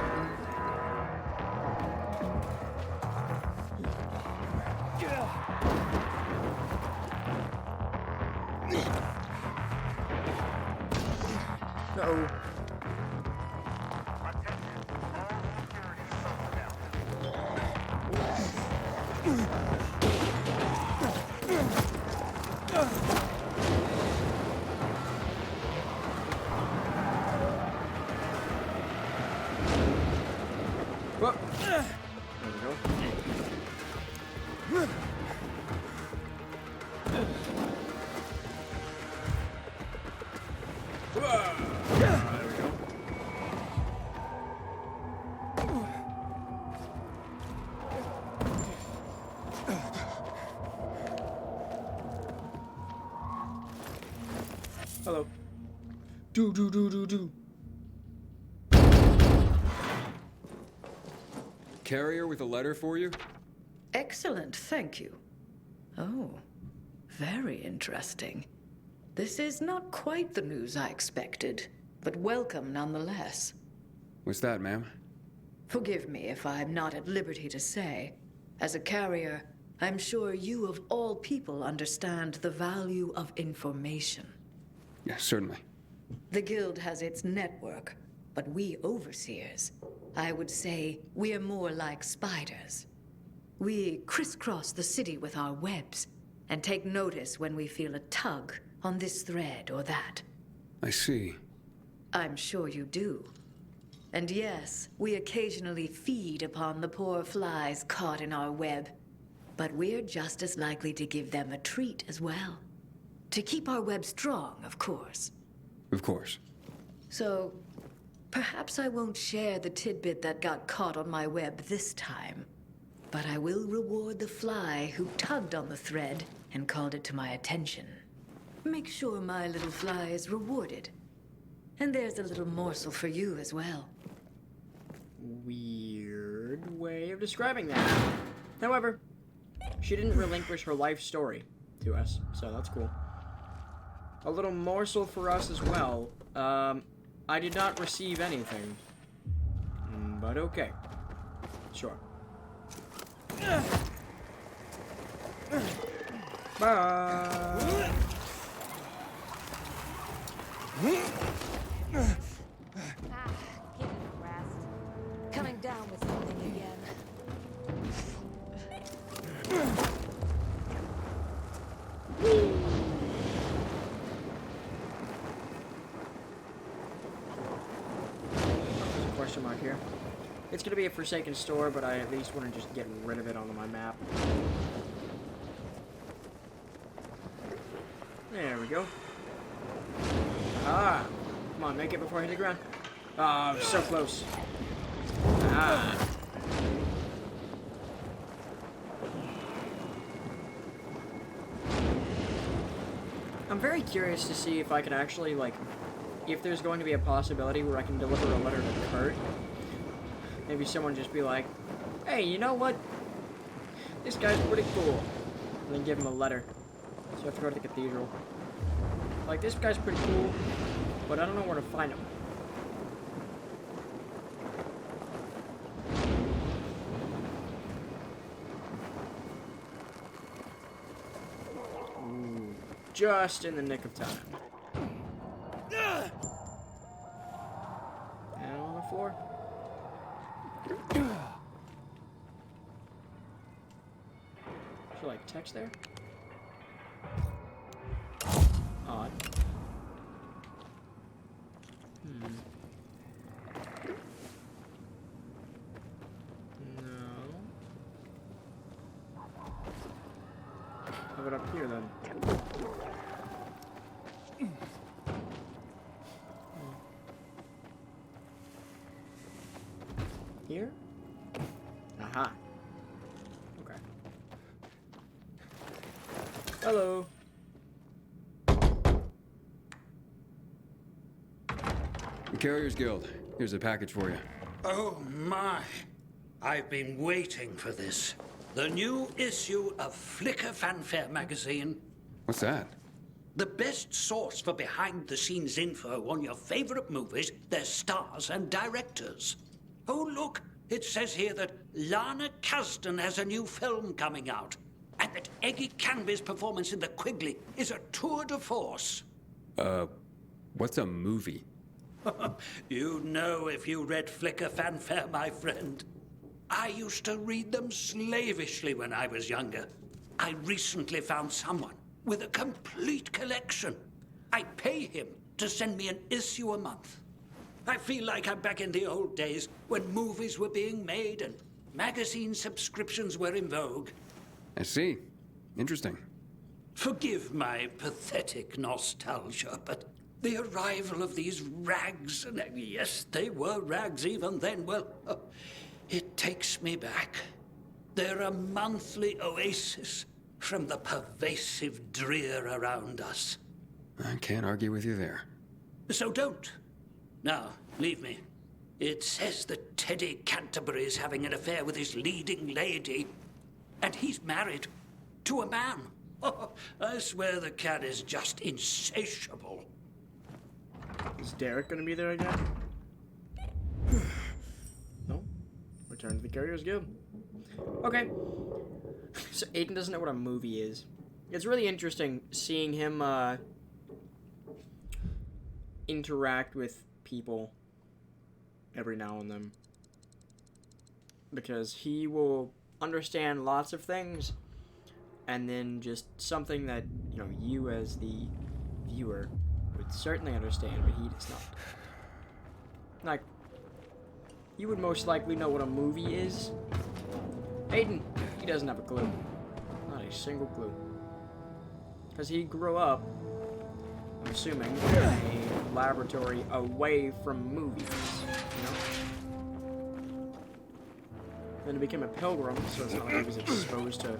A: Uh-oh. Whoa. There we go. Hello. Do.
M: Carrier with a letter for you?
T: Excellent, thank you. Oh, very interesting. This is not quite the news I expected, but welcome nonetheless.
M: What's that, ma'am?
T: Forgive me if I'm not at liberty to say. As a carrier, I'm sure you of all people understand the value of information.
M: Yes, certainly.
T: The Guild has its network, but we overseers, I would say we're more like spiders. We crisscross the city with our webs and take notice when we feel a tug on this thread or that.
M: I see.
T: I'm sure you do. And yes, we occasionally feed upon the poor flies caught in our web. But we're just as likely to give them a treat as well. To keep our web strong, of course.
M: Of course.
T: So, perhaps I won't share the tidbit that got caught on my web this time. But I will reward the fly who tugged on the thread and called it to my attention. Make sure my little fly is rewarded. And there's a little morsel for you as well.
A: Weird way of describing that. However, she didn't relinquish her life story to us, so that's cool. A little morsel for us as well. I did not receive anything. But okay. Sure. Bye.
N: Give it a rest. Coming down with something again.
A: There's a question mark here. It's gonna be a Forsaken store, but I at least want to just get rid of it on my map. There we go. Ah! Come on, make it before I hit the ground. Ah, oh, so close. Ah! I'm very curious to see if I can actually, like, if there's going to be a possibility where I can deliver a letter to Kurt. Maybe someone just be like, hey, you know what? This guy's pretty cool. And then give him a letter. So I have to go to the cathedral. Like, this guy's pretty cool, but I don't know where to find him. Ooh, just in the nick of time. And on the floor. Is there like text there? Odd. No. How about up here then? Here? Aha. Okay. Hello.
M: The Carriers Guild. Here's a package for you.
U: Oh my. I've been waiting for this. The new issue of Flicker Fanfare magazine.
M: What's that?
U: The best source for behind-the-scenes info on your favorite movies, their stars and directors. Oh, look, it says here that Lana Kasdan has a new film coming out, and that Eggy Canby's performance in The Quigley is a tour de force.
M: What's a movie?
U: You'd know if you read Flicker Fanfare, my friend. I used to read them slavishly when I was younger. I recently found someone with a complete collection. I pay him to send me an issue a month. I feel like I'm back in the old days when movies were being made and magazine subscriptions were in vogue.
M: I see. Interesting.
U: Forgive my pathetic nostalgia, but the arrival of these rags, and yes, they were rags even then, well, it takes me back. They're a monthly oasis from the pervasive drear around us.
M: I can't argue with you there.
U: So don't. Now, leave me. It says that Teddy Canterbury is having an affair with his leading lady. And he's married to a man. Oh, I swear the cat is just insatiable.
A: Is Derek gonna be there again? No. Return to the Carriers Guild. Okay. So Aiden doesn't know what a movie is. It's really interesting seeing him interact with people every now and then. Because he will understand lots of things, and then just something that, you know, you as the viewer would certainly understand, but he does not. Like, you would most likely know what a movie is. Aiden, he doesn't have a clue. Not a single clue. Because he grew up, I'm assuming, in a laboratory away from movies, you know? Then he became a pilgrim, so it's not like he was exposed to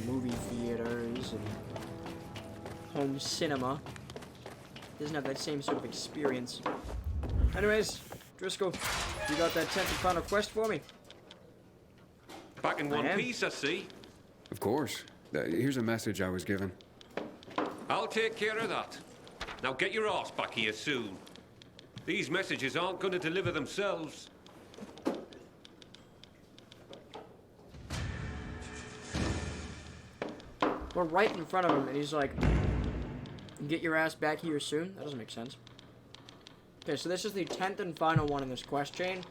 A: movie theaters and home cinema. He doesn't have that same sort of experience. Anyways, Driscoll, you got that 10th and final quest for me?
C: Back in one piece, I see.
B: Of course. Here's a message I was given.
C: I'll take care of that. Now get your ass back here soon. These messages aren't going to deliver themselves.
A: We're right in front of him, and he's like, get your ass back here soon? That doesn't make sense. Okay, so this is the 10th and final one in this quest chain.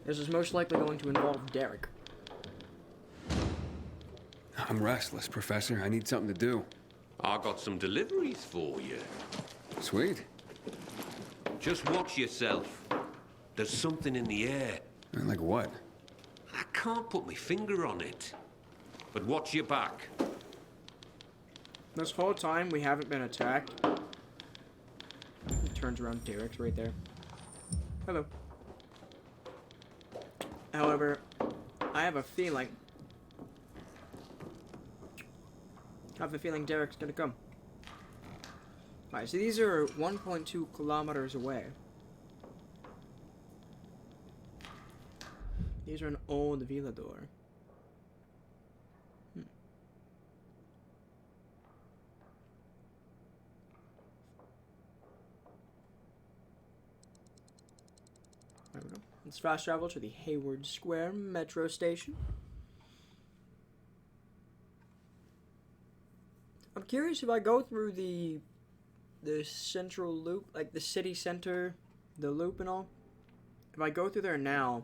A: This is most likely going to involve Derek.
B: I'm restless, Professor. I need something to do.
C: I got some deliveries for you.
B: Sweet.
C: Just watch yourself. There's something in the air.
B: Like what?
C: I can't put my finger on it. But watch your back.
A: This whole time, we haven't been attacked. He turns around, Derek's right there. Hello. However, I have a feeling... Derek's gonna come. Alright, so these are 1.2 kilometers away. These are an old villador. There we go. Let's fast travel to the Hayward Square metro station. I'm curious if I go through the central loop, like the city center, the loop and all. If I go through there now,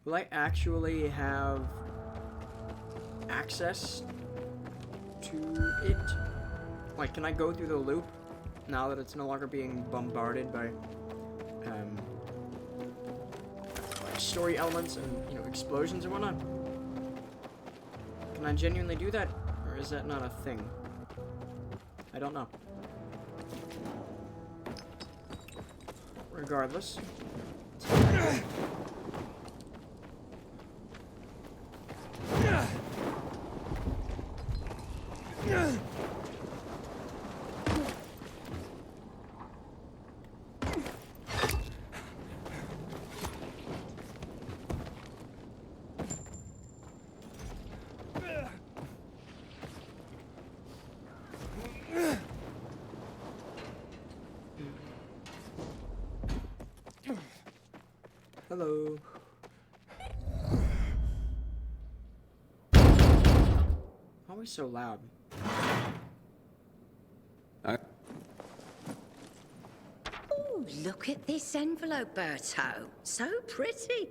A: will I actually have access to it? Like, can I go through the loop now that it's no longer being bombarded by story elements and, you know, explosions and whatnot? Can I genuinely do that, or is that not a thing? I don't know. Regardless. Hello. Always so loud.
H: Oh, look at this envelope, Berto. So pretty.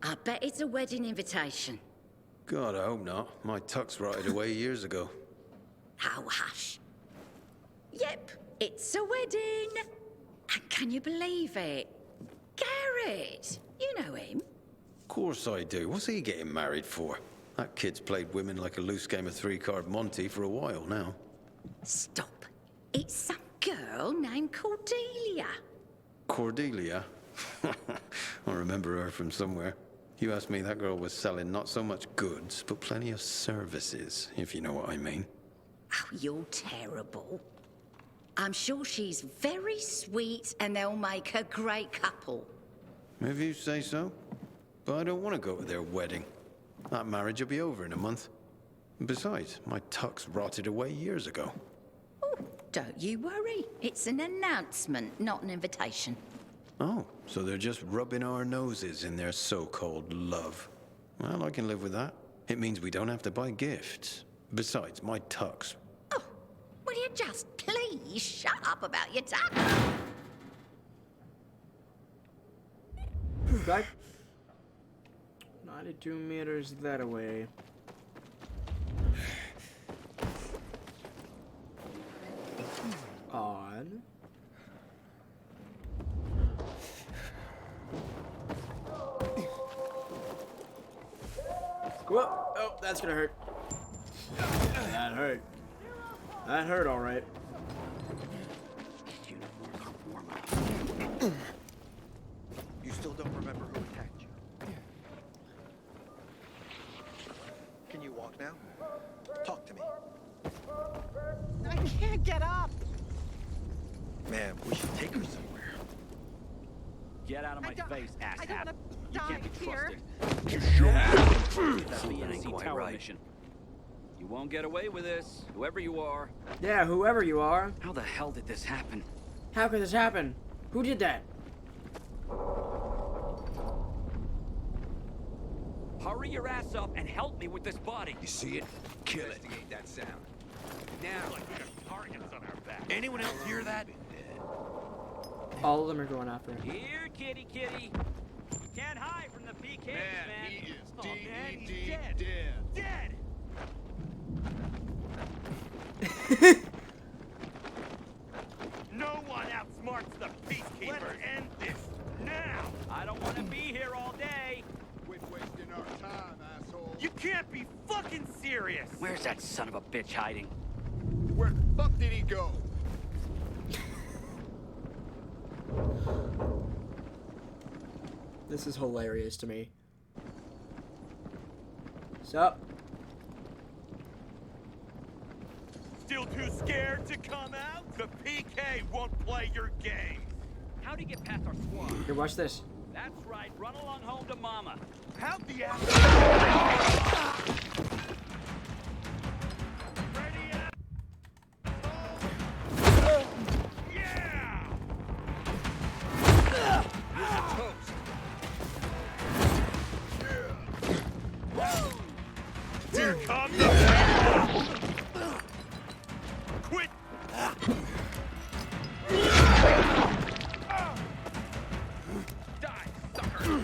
H: I bet it's a wedding invitation.
G: God, I hope not. My tux rotted away years ago.
H: Oh, hush. Yep, it's a wedding. And can you believe it? Garrett, you know him.
G: Of course I do. What's he getting married for? That kid's played women like a loose game of three-card Monty for a while now.
H: Stop. It's some girl named Cordelia.
G: Cordelia? I remember her from somewhere. You asked me, that girl was selling not so much goods, but plenty of services, if you know what I mean.
H: Oh, you're terrible. I'm sure she's very sweet and they'll make a great couple.
G: If you say so. But I don't want to go to their wedding. That marriage will be over in a month. Besides, my tux rotted away years ago.
J: Don't you worry. It's an announcement, not an invitation.
G: Oh, so they're just rubbing our noses in their so-called love. Well, I can live with that. It means we don't have to buy gifts. Besides, my tux.
J: Will you just please shut up about your tuck?
A: Okay. 92 meters that away. Odd. Whoa! Oh, that's gonna hurt. That hurt. That hurt, all right.
O: You still don't remember who attacked you? Can you walk now? Talk to me.
E: I can't get up.
O: Man, we should take her somewhere.
R: Get out of my face, asshat.
E: I don't want to
R: You
E: die
R: can't be
E: here.
R: trusted. You sure? That's the
I: Something ain't
R: NC
I: quite
R: Tower
I: right.
R: mission. You won't get away with this, whoever you are.
A: Yeah, whoever you are.
R: How the hell did this happen?
A: How could this happen? Who did that?
R: Hurry your ass up and help me with this body.
P: You see it? Kill it. Investigate that sound. Now, like we got targets on our back. Anyone else hear that?
A: All of them are going after him.
R: Here, kitty, kitty. You can't hide from the PKs, man.
P: He is
R: man, he's
P: dead.
R: dead. Dead.
P: No one outsmarts the peacekeepers. Let's end this now.
R: I don't want to be here all day.
P: Quit wasting our time, asshole. You can't be fucking serious.
R: Where's that son of a bitch hiding?
P: Where the fuck did he go?
A: This is hilarious to me. Sup?
P: Still too scared to come out? The PK won't play your game.
R: How'd he get past our squad?
A: Here, watch this.
R: That's right. Run along home to Mama.
P: How'd the ass? Ready up. Yeah!
R: Here's your toast.
P: Here comes the quit. Die, sucker.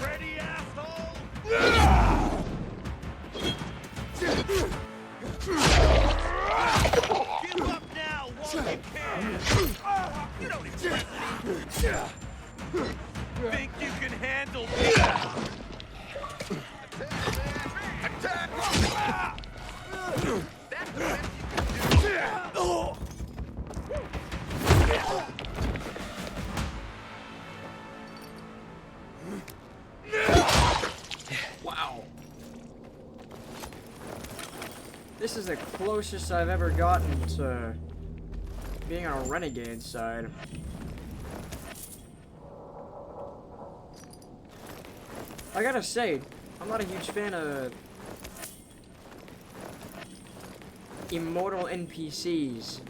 P: Ready, asshole? Give up now while you can. You don't impress me. Think you can handle me? Attack! That's the best you can do.
A: Wow. This is the closest I've ever gotten to being on a renegade side. I gotta say, I'm not a huge fan of immortal NPCs.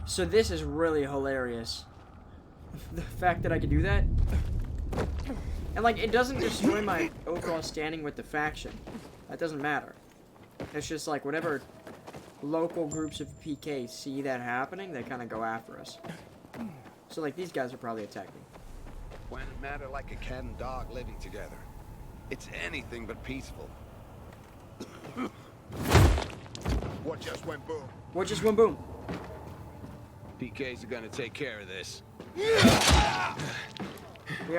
A: So this is really hilarious. The fact that I can do that. And like, it doesn't destroy my overall standing with the faction. That doesn't matter. It's just like, whenever local groups of PK see that happening, they kind of go after us. So like, these guys are probably attacking.
V: When it matter like a cat and dog living together. It's anything but peaceful. What just went boom?
A: What just went boom?
V: PKs are gonna take care of this.
A: Yeah,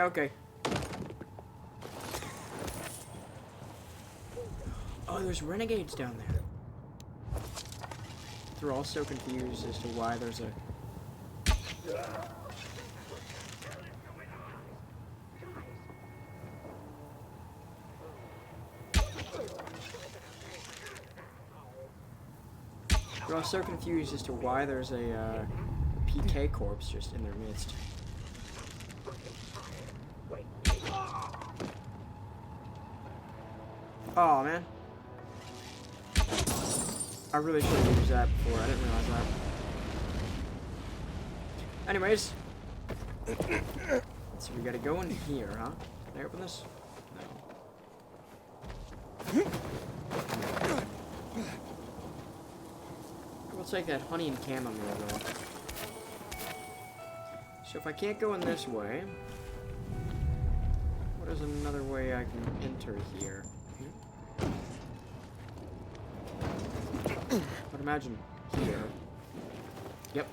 A: okay. Oh, there's renegades down there. They're all so confused as to why there's a... They're all so confused as to why there's a PK corpse just in their midst. Oh, man. I really should have used that before. I didn't realize that. Anyways. So we gotta go in here, huh? Can I open this? No. I will take that honey and chamomile though. So if I can't go in this way, what is another way I can enter here? But imagine here. Yep.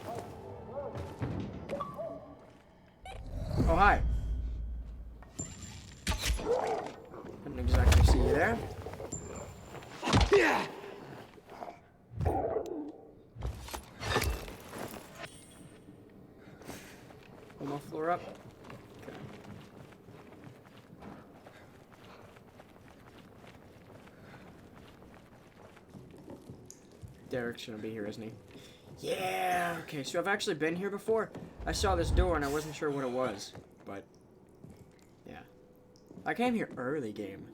A: Oh, hi. Didn't exactly see you there. Yeah. One more floor up. Okay. Derek's gonna be here, isn't he? Yeah! Okay, so I've actually been here before. I saw this door and I wasn't sure what it was. But, yeah. I came here early game.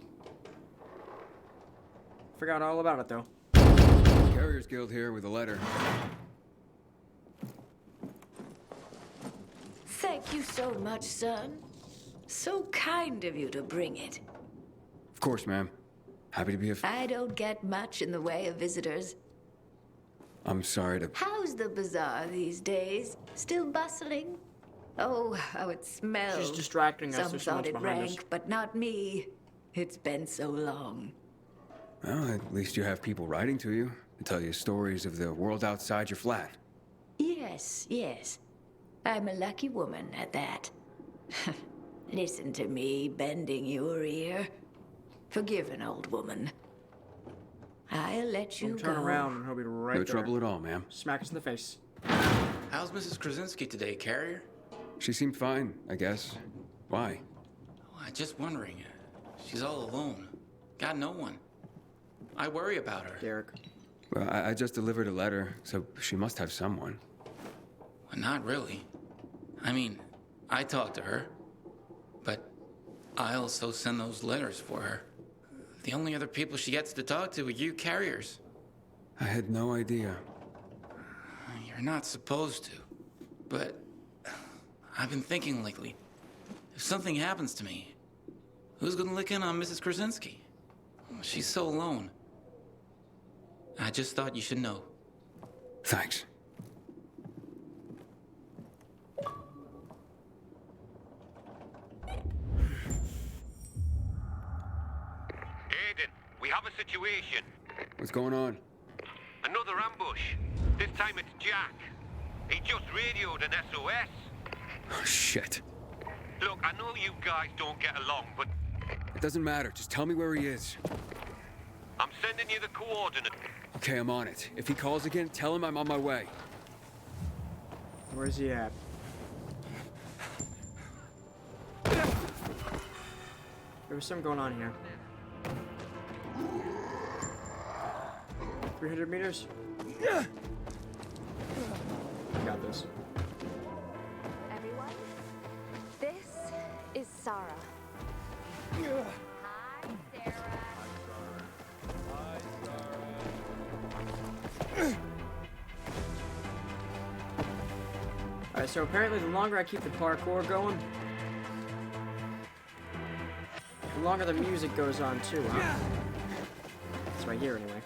A: Forgot all about it, though.
M: Carriers Guild here with a letter.
T: Thank you so much, son. So kind of you to bring it.
M: Of course, ma'am. Happy to be
T: I don't get much in the way of visitors.
M: I'm sorry to...
T: How's the bazaar these days? Still bustling? Oh, how it smells.
A: She's distracting us.
T: Some
A: There's so
T: thought
A: much
T: it
A: behind us.
T: rank, but not me. It's been so long.
M: Well, at least you have people writing to you to tell you stories of the world outside your flat.
T: Yes, yes. I'm a lucky woman at that. Listen to me bending your ear. Forgive an old woman. I'll let you go.
A: Turn around and he'll be right there.
M: No trouble at all, ma'am.
A: Smack us in the face.
K: How's Mrs. Krasinski today, Carrier?
M: She seemed fine, I guess. Why?
K: Oh, I'm just wondering. She's all alone. Got no one. I worry about her.
A: Derek.
M: Well, I just delivered a letter, so she must have someone.
K: Well, not really. I mean, I talk to her, but I also send those letters for her. The only other people she gets to talk to are you carriers.
M: I had no idea.
K: You're not supposed to, but I've been thinking lately, if something happens to me, who's gonna look in on Mrs. Krasinski? She's so alone. I just thought you should know.
M: Thanks.
C: Aiden, we have a situation.
M: What's going on?
C: Another ambush. This time it's Jack. He just radioed an SOS.
M: Oh, shit.
C: Look, I know you guys don't get along, but
M: It doesn't matter. Just tell me where he is.
C: I'm sending you the coordinates.
M: Okay, I'm on it. If he calls again, tell him I'm on my way.
A: Where's he at? There was something going on here. 300 meters? Yeah. Got this.
L: Everyone, this is Sarah. Hi, Sarah.
A: Alright, so apparently the longer I keep the parkour going, the longer the music goes on too, huh? That's what I hear anyway.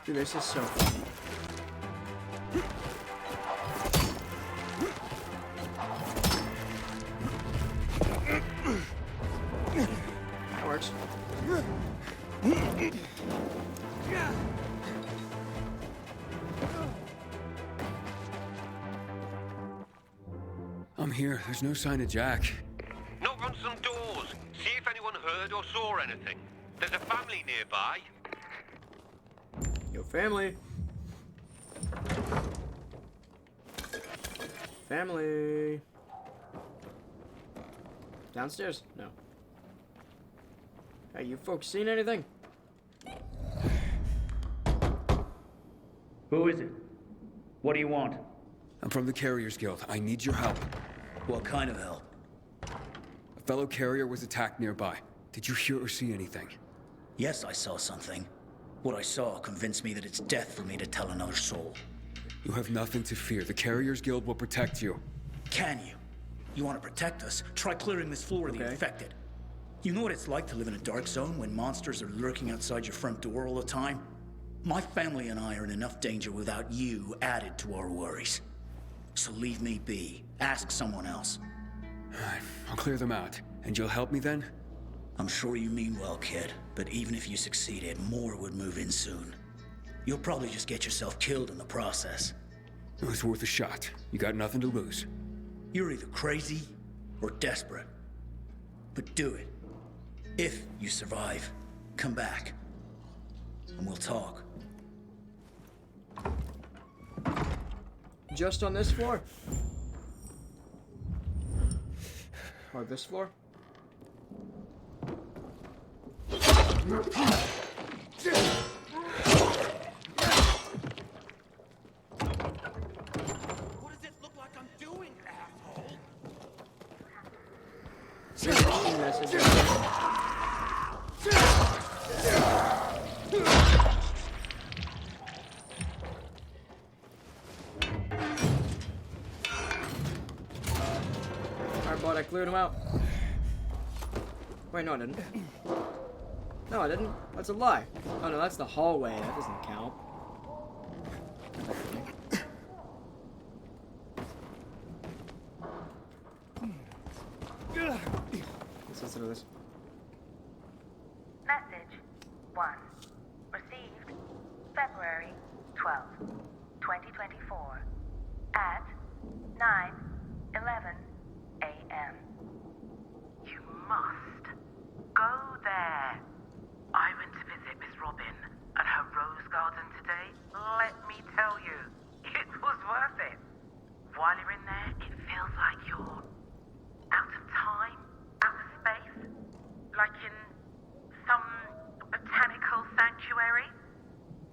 A: Dude, this is so fun. That works.
M: I'm here. There's no sign of Jack.
C: Knock on or saw anything. There's a family nearby.
A: Yo, family. Family. Downstairs? No. Hey, you folks seen anything?
D: Who is it? What do you want?
M: I'm from the Carriers Guild. I need your help.
D: What kind of help?
M: A fellow carrier was attacked nearby. Did you hear or see anything?
D: Yes, I saw something. What I saw convinced me that it's death for me to tell another soul.
M: You have nothing to fear. The Carriers Guild will protect you.
D: Can you? You want to protect us? Try clearing this floor of the infected. You know what it's like to live in a dark zone when monsters are lurking outside your front door all the time? My family and I are in enough danger without you added to our worries. So leave me be. Ask someone else.
M: I'll clear them out. And you'll help me then?
D: I'm sure you mean well, kid. But even if you succeeded, more would move in soon. You'll probably just get yourself killed in the process.
M: It was worth a shot. You got nothing to lose.
D: You're either crazy or desperate. But do it. If you survive, come back. And we'll talk.
A: Just on this floor? Or this floor?
P: What does it look like I'm doing, asshole?
A: Alright, bud, I cleared him out. Wait, no, I didn't. No, I didn't. That's a lie. Oh, no, that's the hallway. That doesn't count. Let's listen to this.
S: Message 1. Received February 12th, 2024 at 9:11 a.m. You must go there. I went to visit Miss Robin at her rose garden today. Let me tell you, it was worth it. While you're in there, it feels like you're out of time, out of space, like in some botanical sanctuary.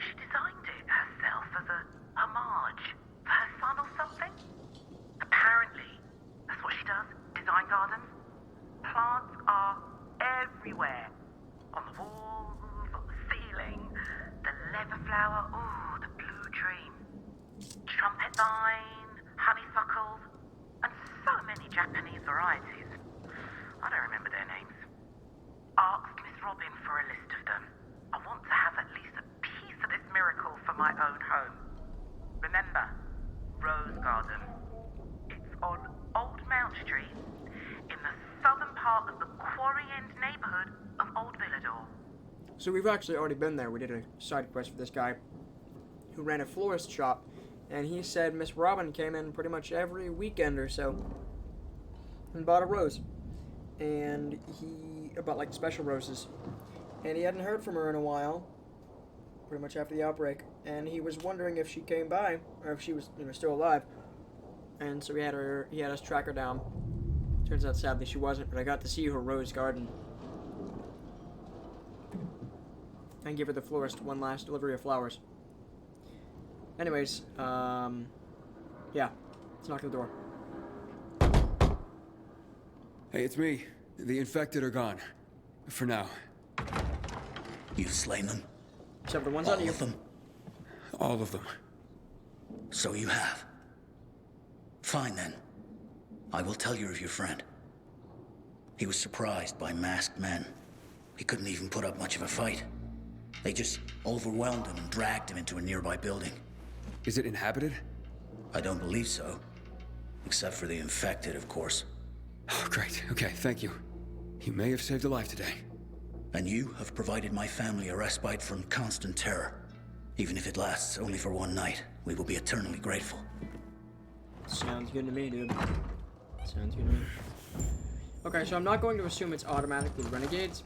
S: She designed it herself as a homage for her son or something. Apparently, that's what she does, design gardens. Plants are everywhere. On the walls, on the ceiling, the leather flower, ooh, the blue dream. Trumpet vine, honeysuckles, and so many Japanese varieties. I don't remember their names. Asked Miss Robin for a list of them. I want to have at least a piece of this miracle for my own home. Remember, Rose Garden. It's on Old Mount Street, in the southern part of the Quarry End neighborhood of Old Villador.
A: So we've actually already been there. We did a side quest for this guy who ran a florist shop, and he said Miss Robin came in pretty much every weekend or so and bought a rose. And he bought like special roses. And he hadn't heard from her in a while, pretty much after the outbreak. And he was wondering if she came by, or if she was, still alive. And so he had us track her down. Turns out sadly she wasn't, but I got to see her rose garden. And give her the florist one last delivery of flowers. Anyways, yeah, let's knock on the door.
M: Hey, it's me. The infected are gone. For now.
D: You've slain them?
A: Except for the ones on you.
D: All of them?
M: All of them.
D: So you have. Fine then. I will tell you of your friend. He was surprised by masked men. He couldn't even put up much of a fight. They just overwhelmed him and dragged him into a nearby building.
M: Is it inhabited?
D: I don't believe so. Except for the infected, of course.
M: Oh, great. Okay, thank you. You may have saved a life today.
D: And you have provided my family a respite from constant terror. Even if it lasts only for one night, we will be eternally grateful.
A: Sounds good to me, dude. Sounds good to me. Okay, so I'm not going to assume it's automatically renegades,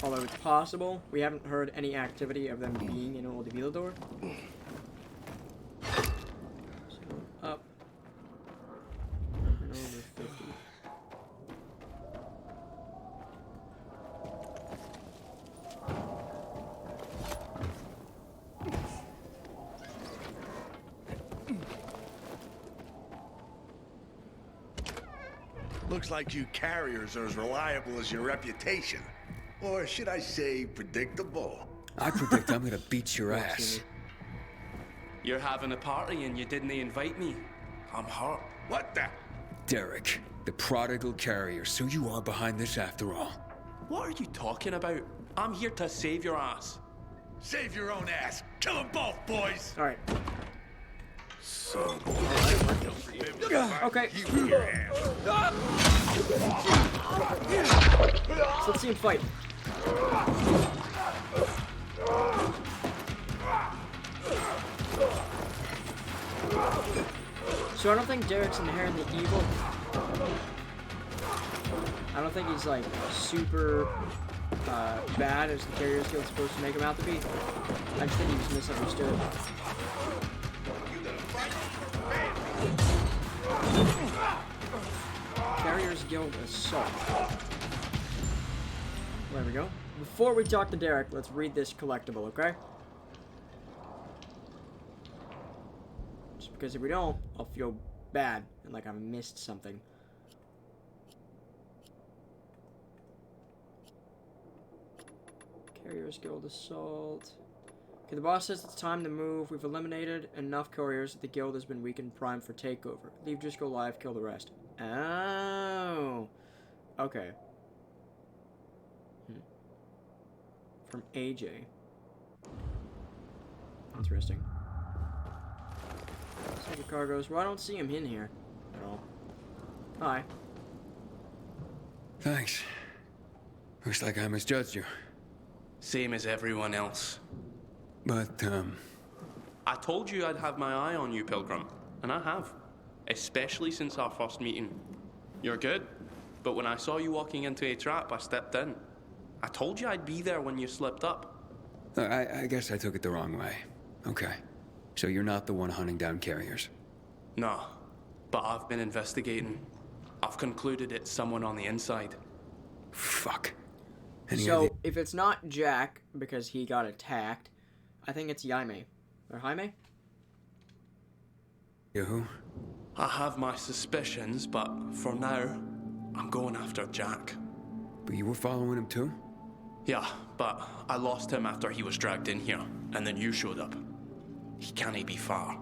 A: Although it's possible, we haven't heard any activity of them being in Old Villador. So up and over 50.
V: Looks like you carriers are as reliable as your reputation. Or should I say, predictable?
M: I predict I'm gonna beat your ass.
F: You're having a party and you didn't invite me. I'm hurt.
V: What the?
M: Derek, the prodigal carrier, so you are behind this after all.
F: What are you talking about? I'm here to save your ass.
V: Save your own ass. Kill them both, boys.
A: All right.
V: So,
A: okay. So let's see him fight. So I don't think Derek's inherently evil. I don't think he's like super bad as the Carriers Guild's supposed to make him out to be. I just think he was misunderstood. Carriers Guild Assault. There we go. Before we talk to Derek, let's read this collectible, okay? Just because if we don't, I'll feel bad and like I missed something. Carriers Guild Assault. Okay, the boss says it's time to move. We've eliminated enough couriers that the guild has been weakened, primed for takeover. Leave Driscoll alive, kill the rest. Oh. Okay. From AJ. Interesting. Super cargoes. Well, I don't see him in here at all. Hi.
M: Thanks. Looks like I misjudged you.
F: Same as everyone else.
M: But,
F: I told you I'd have my eye on you, Pilgrim. And I have. Especially since our first meeting. You're good. But when I saw you walking into a trap, I stepped in. I told you I'd be there when you slipped up.
M: I guess I took it the wrong way. Okay. So you're not the one hunting down carriers?
F: No. But I've been investigating. I've concluded it's someone on the inside.
M: Fuck.
A: So, if it's not Jack, because he got attacked, I think it's Jaime. Or Jaime?
M: You who?
F: I have my suspicions, but for now, I'm going after Jack.
M: But you were following him too?
F: Yeah, but I lost him after he was dragged in here, and then you showed up. He can't be far.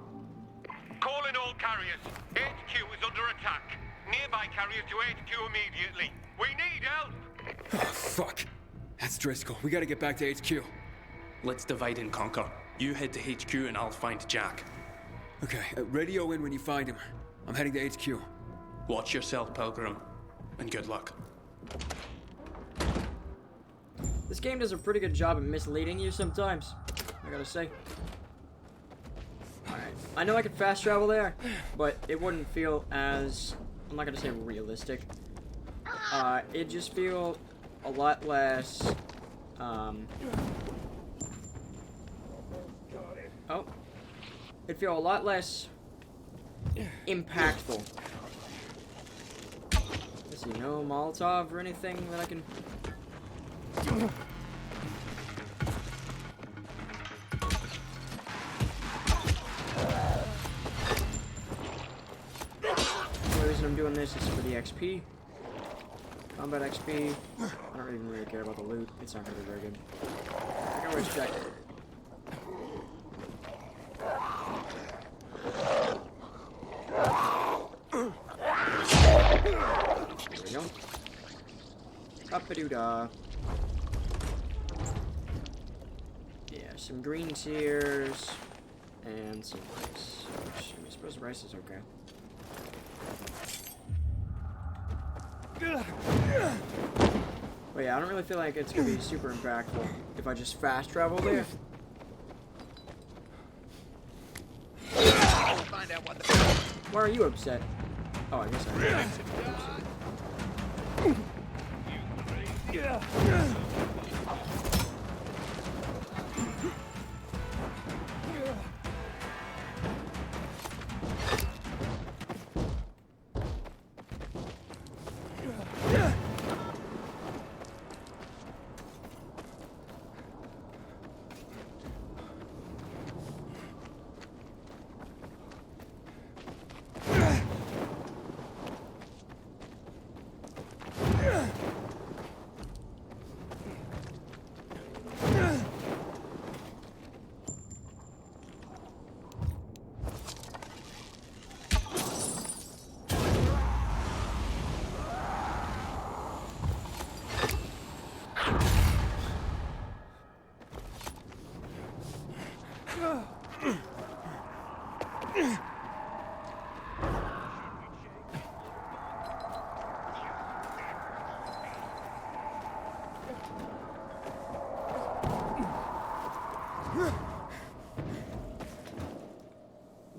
P: Calling all carriers. HQ is under attack. Nearby carriers to HQ immediately. We need help!
M: Oh, fuck. That's Driscoll. We gotta get back to HQ.
F: Let's divide and conquer. You head to HQ and I'll find Jack.
M: Okay, radio in when you find him. I'm heading to HQ.
F: Watch yourself, Pilgrim. And good luck.
A: This game does a pretty good job of misleading you sometimes, I gotta say. Alright, I know I could fast travel there, but it wouldn't feel as, I'm not gonna say realistic. It'd just feel a lot less, it'd feel a lot less impactful. Let's see, no Molotov or anything that I can... The reason I'm doing this is for the XP. Combat XP. I don't even really care about the loot. It's not gonna be very good. I can always check. There we go. Up-a-doo-dah. Yeah, some green tears and some rice. Which, I suppose rice is okay. But yeah, I don't really feel like it's gonna be super impactful if I just fast travel there. Why are you upset? Oh, I guess I am.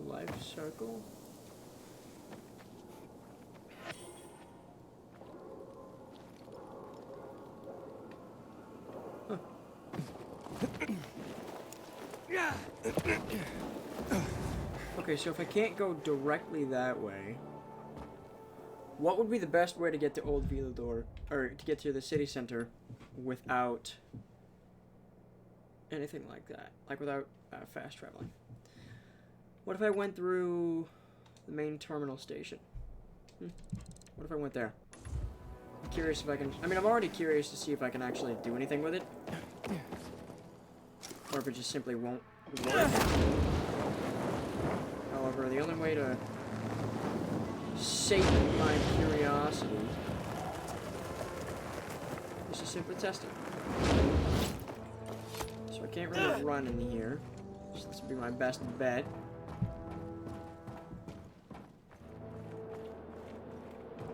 A: Life circle. Huh. Okay, so if I can't go directly that way, what would be the best way to get to Old Villador, or to get to the city center without anything like that? Like without fast traveling? What if I went through the main terminal station? What if I went there? I'm curious if I can... I mean, I'm already curious to see if I can actually do anything with it. Or if it just simply won't work. However, the only way to sate my curiosity is to simply test it. So I can't really run in here. So this would be my best bet.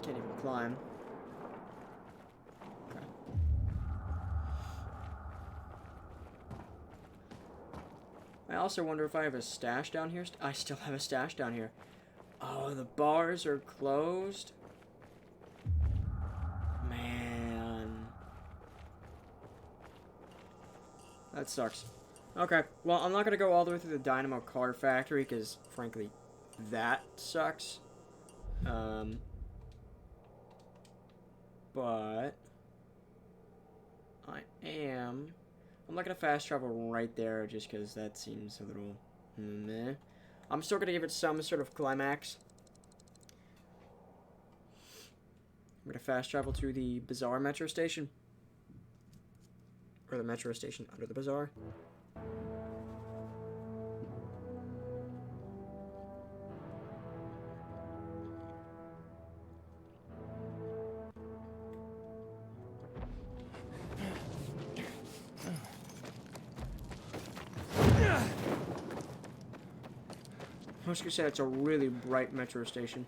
A: Can't even climb. Okay. I also wonder if I have a stash down here. I still have a stash down here. Oh, the bars are closed? Man. That sucks. Okay, well, I'm not going to go all the way through the Dynamo Car Factory, because, frankly, that sucks. But I'm not going to fast travel right there, just because that seems a little meh. I'm still going to give it some sort of climax. I'm going to fast travel to the Bazaar metro station. Or the metro station under the Bazaar. I was gonna say it's a really bright metro station.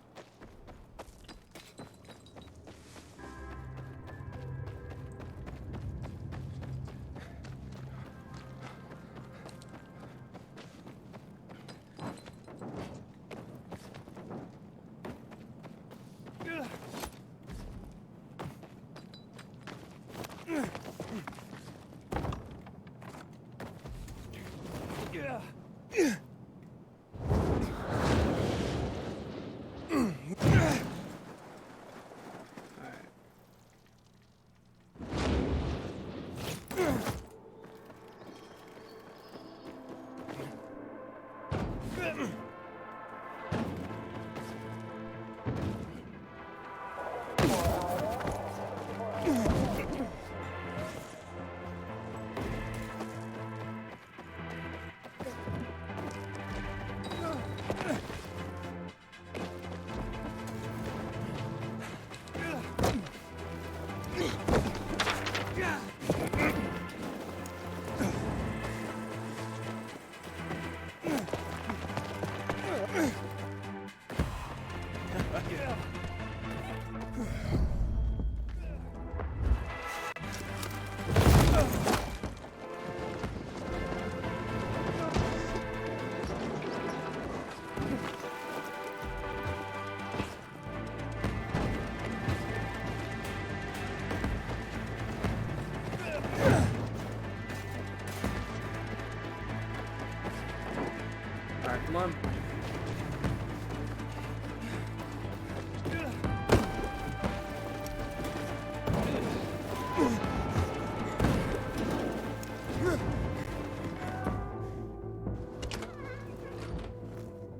A: Alright, come on.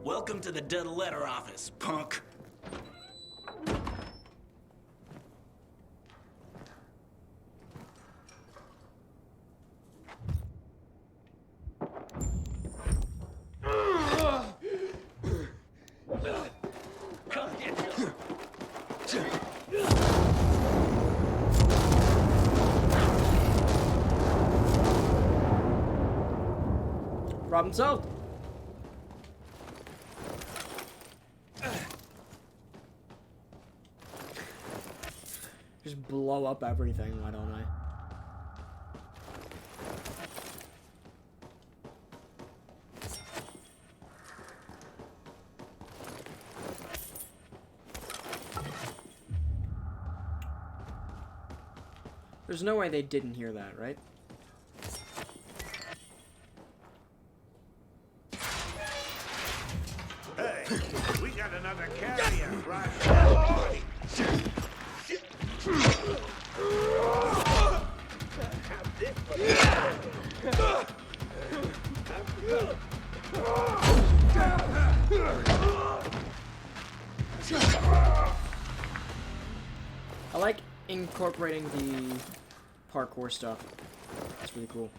K: Welcome to the dead letter office, punk.
A: Problem solved. Just blow up everything, why don't I? There's no way they didn't hear that, right?
P: Hey, we got another carrier right.
A: I like incorporating the parkour stuff. It's really cool.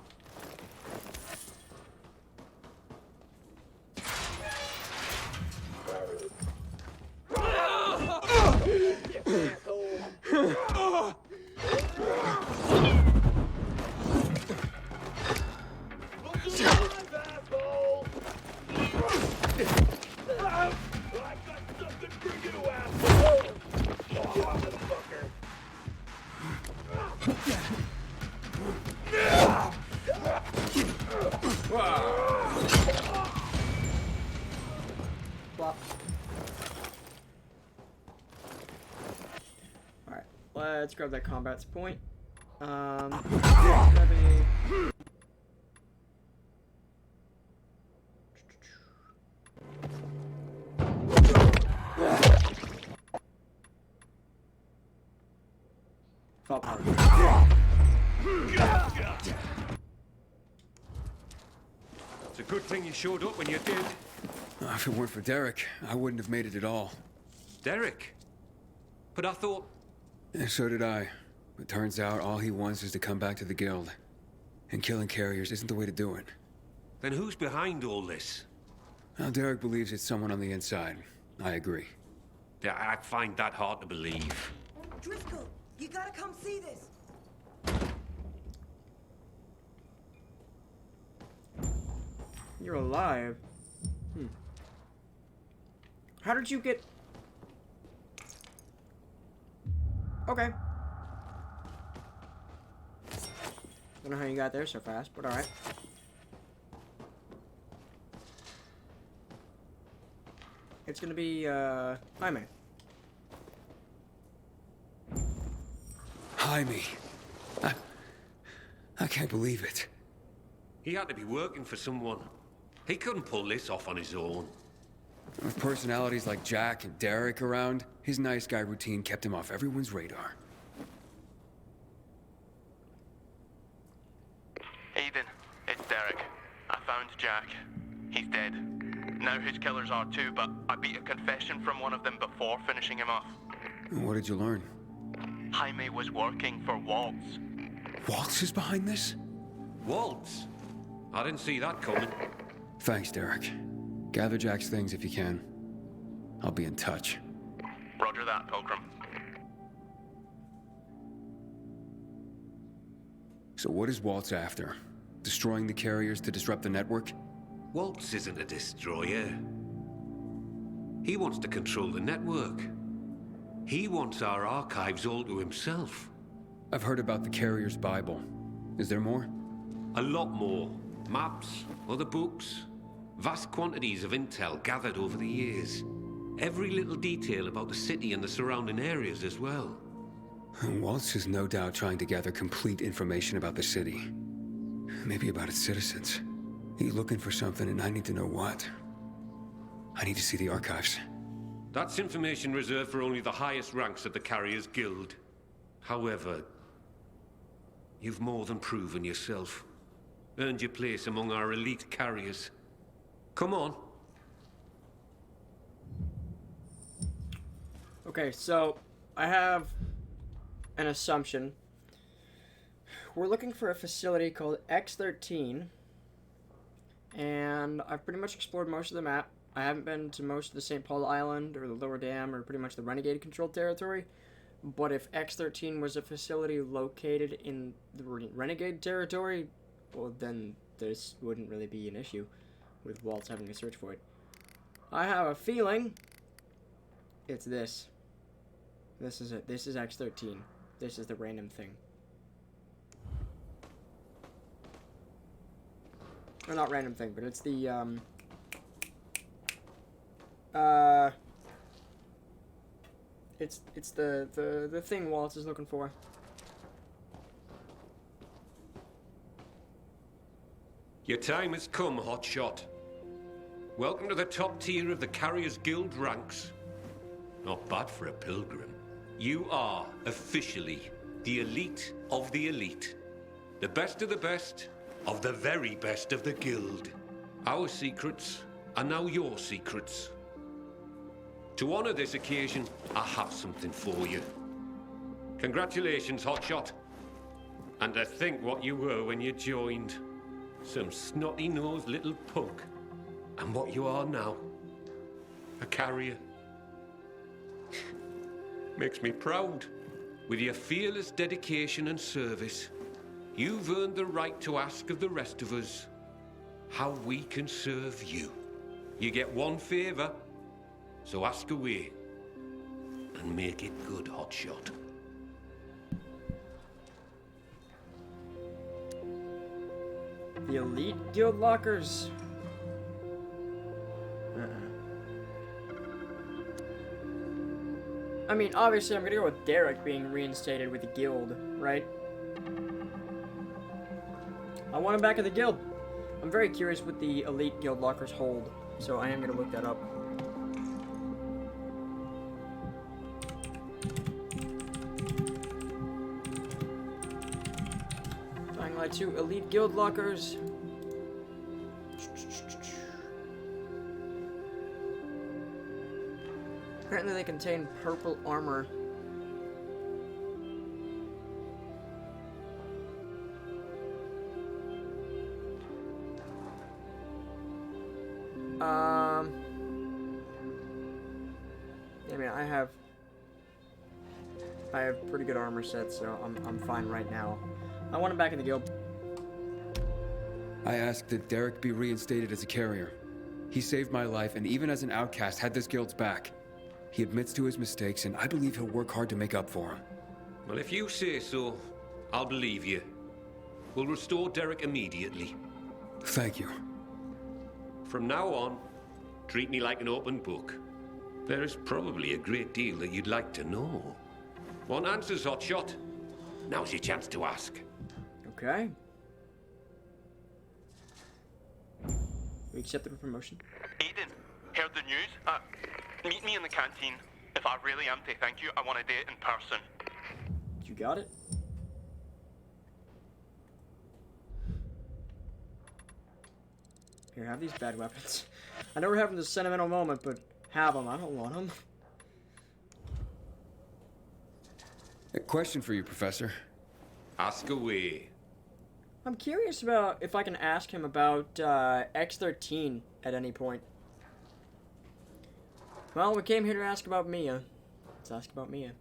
A: Alright, let's grab that combat's point. Grab a... Fall power.
C: It's a good thing you showed up when you did.
M: If it weren't for Derek, I wouldn't have made it at all.
C: Derek? But I thought...
M: So did I. But turns out all he wants is to come back to the guild. And killing carriers isn't the way to do it.
C: Then who's behind all this?
M: Now, Derek believes it's someone on the inside. I agree.
C: Yeah, I find that hard to believe.
N: Driscoll, you gotta come see this.
A: You're alive. How did you get... Okay. Don't know how you got there so fast, but alright. It's gonna be, Jaime.
M: Jaime. I can't believe it.
C: He had to be working for someone. He couldn't pull this off on his own.
M: With personalities like Jack and Derek around, his nice guy routine kept him off everyone's radar.
Q: Aiden, it's Derek. I found Jack. He's dead. Now his killers are too, but I beat a confession from one of them before finishing him off.
M: What did you learn?
Q: Jaime was working for Waltz.
M: Waltz is behind this?
C: Waltz? I didn't see that coming.
M: Thanks, Derek. Gather Jack's things if you can. I'll be in touch.
Q: Roger that, Pilgrim.
M: So what is Waltz after? Destroying the carriers to disrupt the network?
C: Waltz isn't a destroyer. He wants to control the network. He wants our archives all to himself.
M: I've heard about the carrier's Bible. Is there more?
C: A lot more. Maps, other books, vast quantities of intel gathered over the years. Every little detail about the city and the surrounding areas as well.
M: Waltz is no doubt trying to gather complete information about the city. Maybe about its citizens. He's looking for something and I need to know what. I need to see the archives.
C: That's information reserved for only the highest ranks of the Carriers Guild. However, you've more than proven yourself. Earned your place among our elite carriers. Come on.
A: Okay, so I have an assumption. We're looking for a facility called X13, and I've pretty much explored most of the map. I haven't been to most of the St. Paul Island or the Lower Dam or pretty much the Renegade controlled territory. But if X13 was a facility located in the Renegade territory, well then this wouldn't really be an issue with Waltz having to search for it. I have a feeling it's this. This is it. This is X13. This is the random thing. Or not random thing, but it's the it's the thing Waltz is looking for.
C: Your time has come, Hotshot. Welcome to the top tier of the Carriers Guild ranks. Not bad for a pilgrim. You are officially the elite of the elite. The best of the best of the very best of the guild. Our secrets are now your secrets. To honor this occasion, I have something for you. Congratulations, Hotshot. And to think what you were when you joined. Some snotty-nosed little punk. And what you are now. A carrier. Makes me proud. With your fearless dedication and service, you've earned the right to ask of the rest of us how we can serve you. You get one favor, so ask away. And make it good, Hotshot.
A: The elite guild lockers. I mean, obviously I'm gonna go with Derek being reinstated with the guild, right? I want him back at the guild. I'm very curious what the elite guild lockers hold, so I am gonna look that up. Dying Light 2 elite guild lockers. Apparently they contain purple armor. I mean, I have pretty good armor sets, so I'm fine right now. I want him back in the guild.
M: I asked that Derek be reinstated as a carrier. He saved my life, and even as an outcast, had this guild's back. He admits to his mistakes, and I believe he'll work hard to make up for them.
C: Well, if you say so, I'll believe you. We'll restore Derek immediately.
M: Thank you.
C: From now on, treat me like an open book. There is probably a great deal that you'd like to know. Want answers, Hotshot? Now's your chance to ask.
A: Okay. We accepted a promotion.
Q: Aiden, heard the news? Meet me in the canteen. If I really am to thank you, I want to date in person.
A: You got it? Here, have these bad weapons. I know we're having this sentimental moment, but have them. I don't want them.
M: A question for you, Professor.
C: Ask away.
A: I'm curious about if I can ask him about X13 at any point. Well, we came here to ask about Mia. Let's ask about Mia.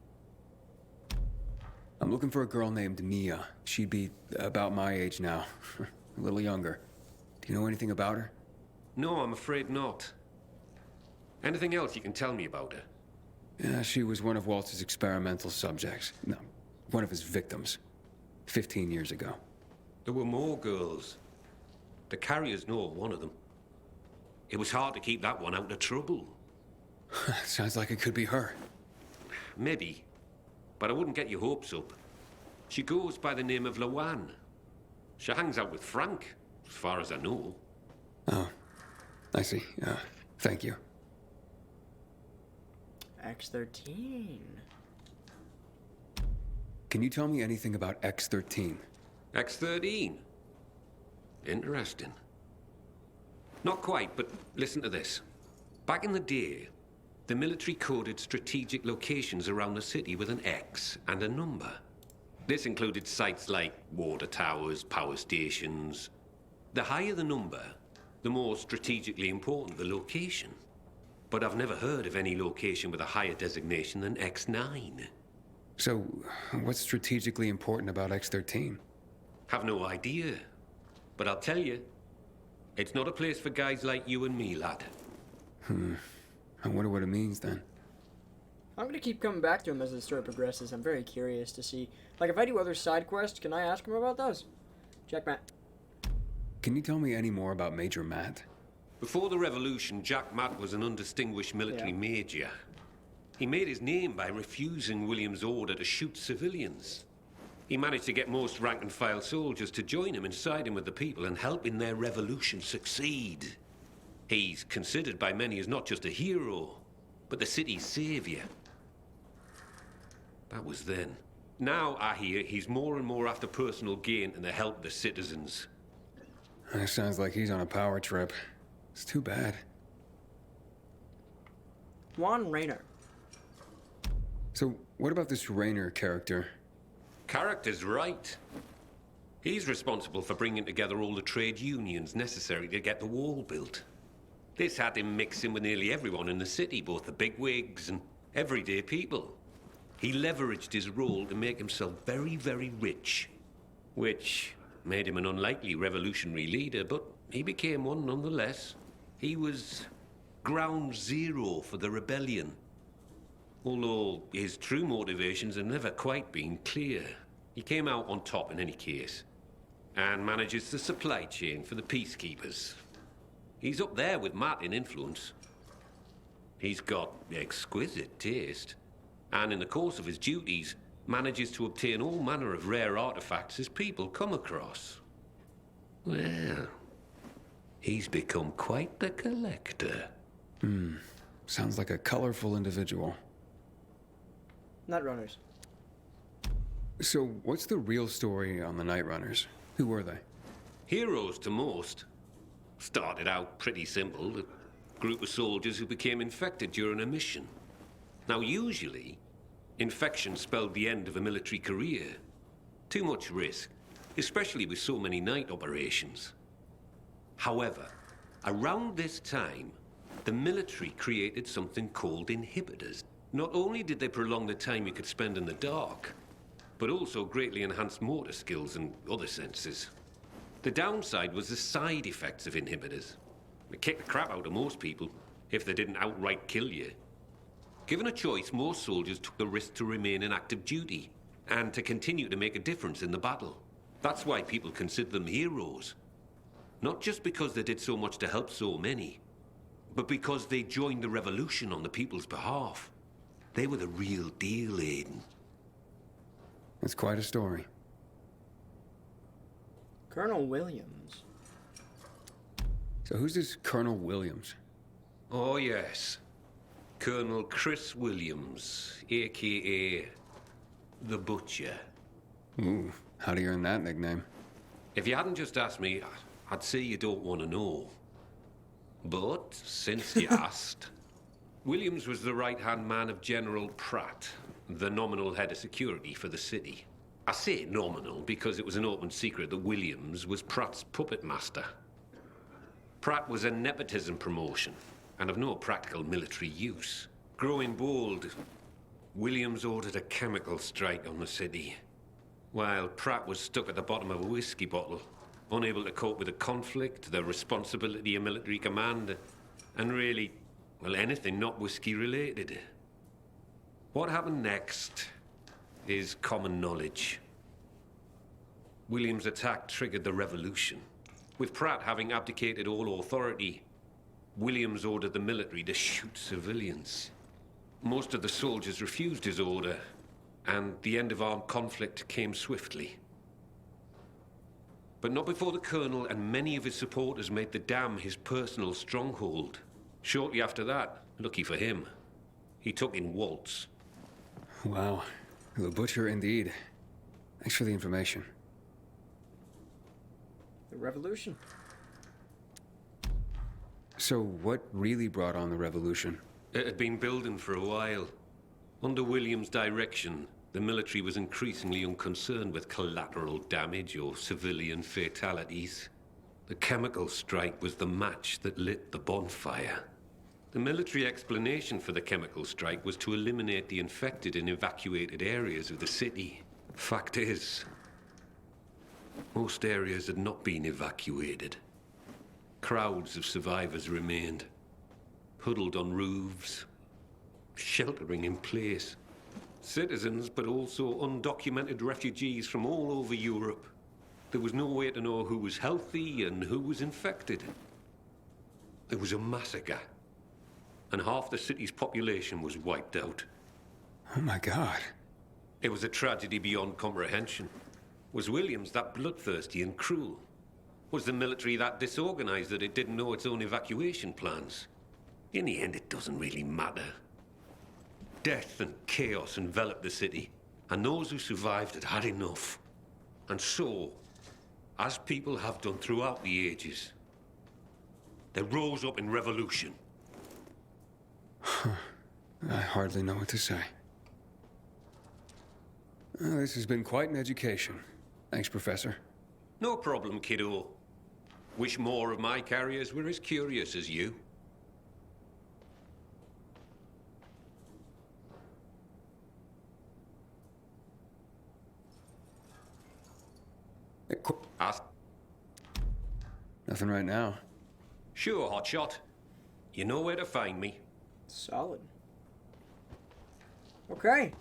M: I'm looking for a girl named Mia. She'd be about my age now. A little younger. Do you know anything about her?
C: No, I'm afraid not. Anything else you can tell me about her?
M: Yeah, she was one of Waltz's experimental subjects. No, one of his victims. 15 years ago.
C: There were more girls. The carriers know of one of them. It was hard to keep that one out of trouble.
M: Sounds like it could be her.
C: Maybe. But I wouldn't get your hopes up. She goes by the name of Lawan. She hangs out with Frank, as far as I know.
M: Oh, I see. Thank you.
A: X-13.
M: Can you tell me anything about X-13?
C: X-13? Interesting. Not quite, but listen to this. Back in the day, the military coded strategic locations around the city with an X and a number. This included sites like water towers, power stations. The higher the number, the more strategically important the location. But I've never heard of any location with a higher designation than X9.
M: So, what's strategically important about X-13?
C: Have no idea. But I'll tell you, it's not a place for guys like you and me, lad.
M: I wonder what it means then.
A: I'm gonna keep coming back to him as the story progresses. I'm very curious to see. Like, if I do other side quests, can I ask him about those? Jack Matt.
M: Can you tell me any more about Major Matt?
C: Before the revolution, Jack Matt was an undistinguished military major. He made his name by refusing William's order to shoot civilians. He managed to get most rank-and-file soldiers to join him and side him with the people and help in their revolution succeed. He's considered by many as not just a hero, but the city's savior. That was then. Now, I hear, he's more and more after personal gain and the help of the citizens.
M: That sounds like he's on a power trip. It's too bad.
A: Juan Rayner.
M: So, what about this Rayner character?
C: Character's right. He's responsible for bringing together all the trade unions necessary to get the wall built. This had him mixing with nearly everyone in the city, both the bigwigs and everyday people. He leveraged his role to make himself very, very rich, which made him an unlikely revolutionary leader, but he became one nonetheless. He was ground zero for the rebellion, although his true motivations have never quite been clear. He came out on top in any case, and manages the supply chain for the peacekeepers. He's up there with Matt in influence. He's got exquisite taste, and in the course of his duties, manages to obtain all manner of rare artifacts his people come across. Well, he's become quite the collector.
M: Sounds like a colorful individual.
A: Night Runners.
M: So, what's the real story on the Night Runners? Who were they?
C: Heroes to most. Started out pretty simple, a group of soldiers who became infected during a mission. Now, usually, infection spelled the end of a military career. Too much risk, especially with so many night operations. However, around this time, the military created something called inhibitors. Not only did they prolong the time you could spend in the dark, but also greatly enhanced motor skills and other senses. The downside was the side effects of inhibitors. They kicked the crap out of most people, if they didn't outright kill you. Given a choice, most soldiers took the risk to remain in active duty, and to continue to make a difference in the battle. That's why people consider them heroes. Not just because they did so much to help so many, but because they joined the revolution on the people's behalf. They were the real deal, Aiden.
M: It's quite a story.
A: Colonel Williams.
M: So who's this Colonel Williams?
C: Oh, yes. Colonel Chris Williams, a.k.a. The Butcher.
M: Ooh, how do you earn that nickname?
C: If you hadn't just asked me, I'd say you don't want to know. But since you asked, Williams was the right-hand man of General Pratt, the nominal head of security for the city. I say nominal because it was an open secret that Williams was Pratt's puppet master. Pratt was a nepotism promotion and of no practical military use. Growing bold, Williams ordered a chemical strike on the city, while Pratt was stuck at the bottom of a whiskey bottle, unable to cope with the conflict, the responsibility of military command, and really, well, anything not whiskey related. What happened next is common knowledge. Williams' attack triggered the revolution. With Pratt having abdicated all authority, Williams ordered the military to shoot civilians. Most of the soldiers refused his order, and the end of armed conflict came swiftly. But not before the colonel and many of his supporters made the dam his personal stronghold. Shortly after that, lucky for him, He took in Waltz.
M: Wow. The butcher indeed. Thanks for the information.
A: The revolution.
M: So what really brought on the revolution?
C: It had been building for a while. Under William's direction, the military was increasingly unconcerned with collateral damage or civilian fatalities. The chemical strike was the match that lit the bonfire. The military explanation for the chemical strike was to eliminate the infected in evacuated areas of the city. Fact is, most areas had not been evacuated. Crowds of survivors remained, huddled on roofs, sheltering in place. Citizens, but also undocumented refugees from all over Europe. There was no way to know who was healthy and who was infected. It was a massacre, and half the city's population was wiped out.
M: Oh my God.
C: It was a tragedy beyond comprehension. Was Williams that bloodthirsty and cruel? Was the military that disorganized that it didn't know its own evacuation plans? In the end, it doesn't really matter. Death and chaos enveloped the city, and those who survived had had enough. And so, as people have done throughout the ages, they rose up in revolution.
M: I hardly know what to say. Well, this has been quite an education. Thanks, Professor.
C: No problem, kiddo. Wish more of my carriers were as curious as you.
M: Nothing right now.
C: Sure, hotshot. You know where to find me.
A: Solid. Okay.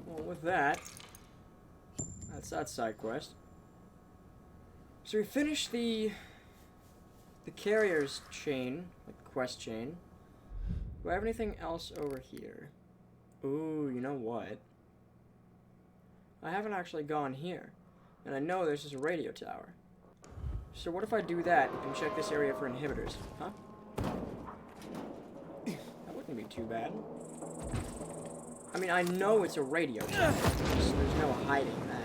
A: Well, with that, that's that side quest. So we finished the carrier's chain, like quest chain. Do I have anything else over here? Ooh, you know what? I haven't actually gone here. And I know there's just a radio tower. So what if I do that and check this area for inhibitors? Huh? That wouldn't be too bad. I mean, I know it's a radio tower. So there's no hiding that.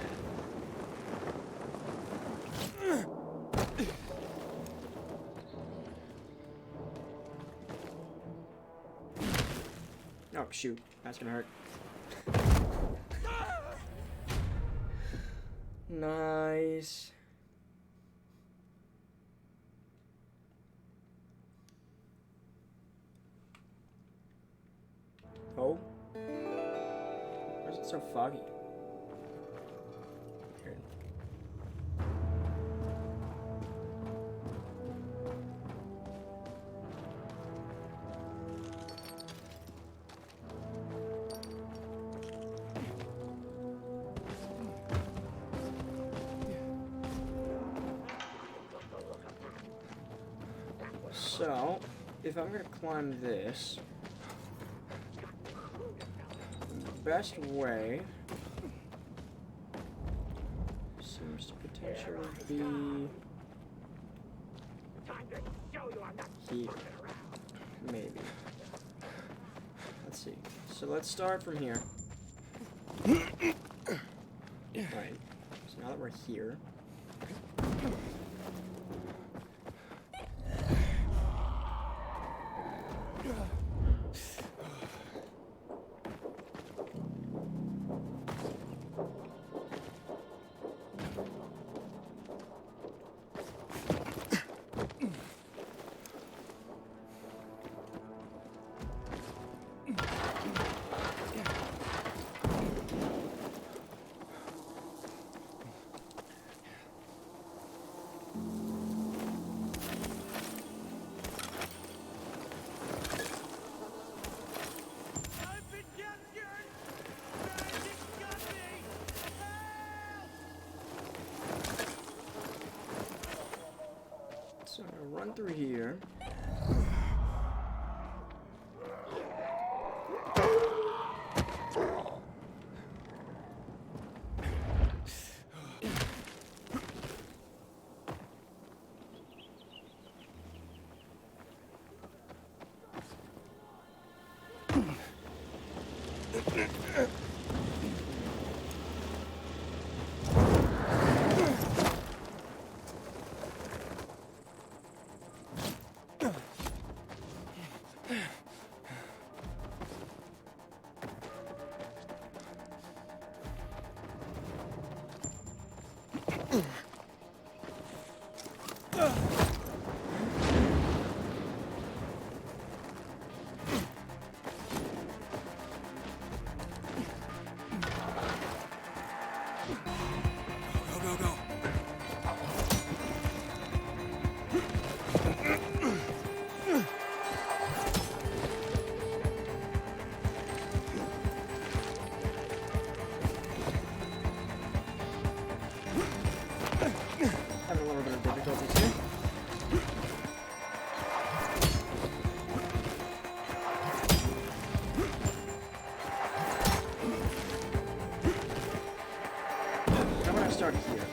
A: Oh, shoot. That's gonna hurt. Nice. Oh. Why is it so foggy? Weird. So, if I'm gonna climb this, the best way seems to potentially be here. Maybe. Let's see. So let's start from here. Right. So now that we're here. So I'm gonna run through here. Having a little bit of difficulties here. How about I start here?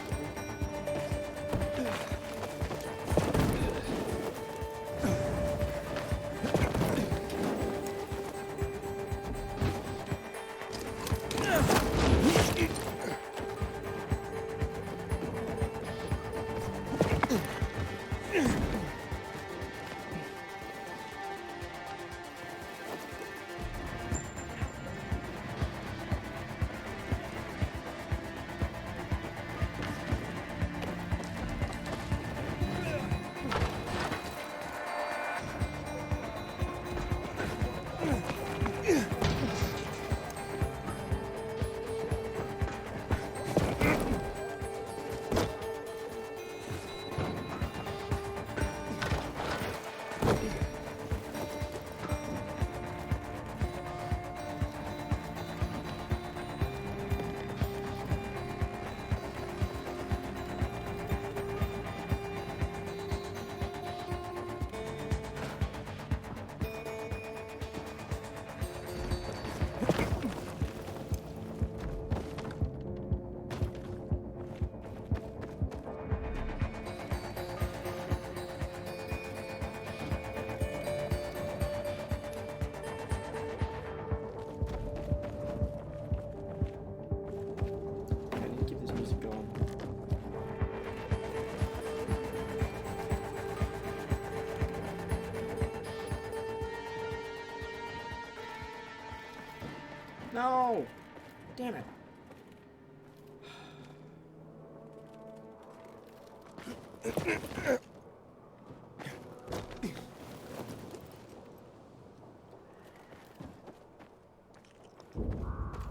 A: No! Damn it.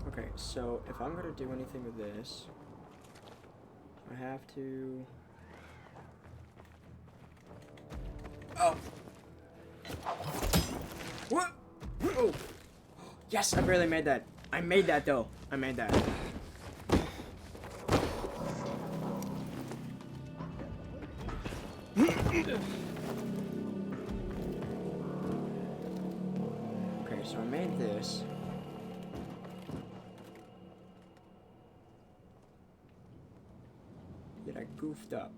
A: Okay, so if I'm gonna do anything with this, I have to... Oh! What? Oh! Yes, I barely made that. I made that though. I made that. Okay, so I made this. Yet I goofed up.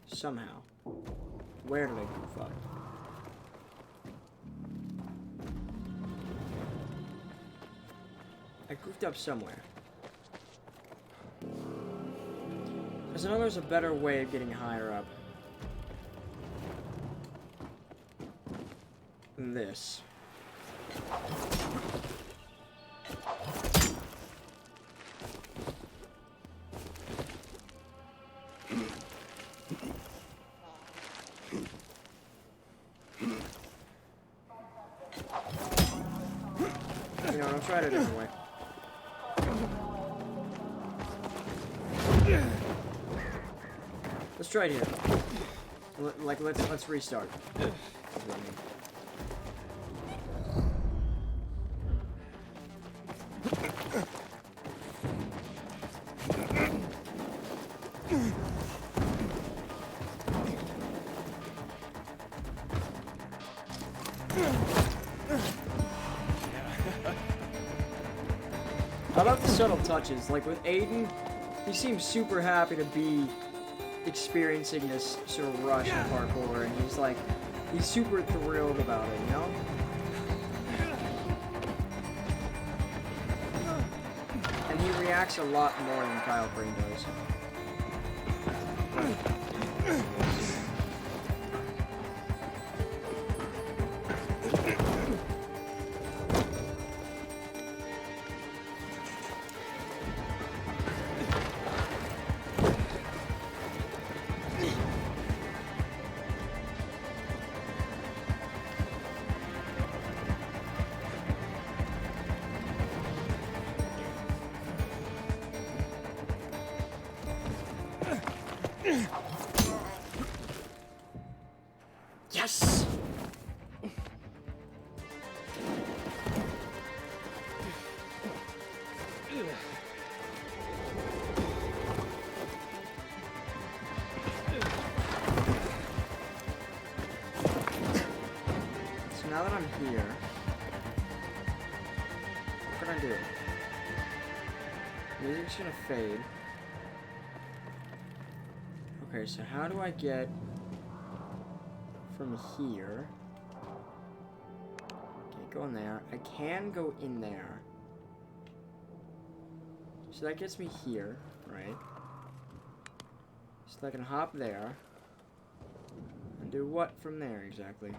A: Somehow. Where did I goof up? I goofed up somewhere. Because I know there's a better way of getting higher up than this. You know, I'll try it a different way. Let's try it here. Like, let's restart. That's what I mean. I love the subtle touches. Like with Aiden, he seems super happy to be experiencing this sort of rush in parkour, and he's super thrilled about it, you know? And he reacts a lot more than Kyle Crane does. Yes! So now that I'm here, what can I do? Music's gonna fade. Okay, so how do I get from here? Can't go in there. I can go in there. So that gets me here, right? So I can hop there. And do what from there exactly?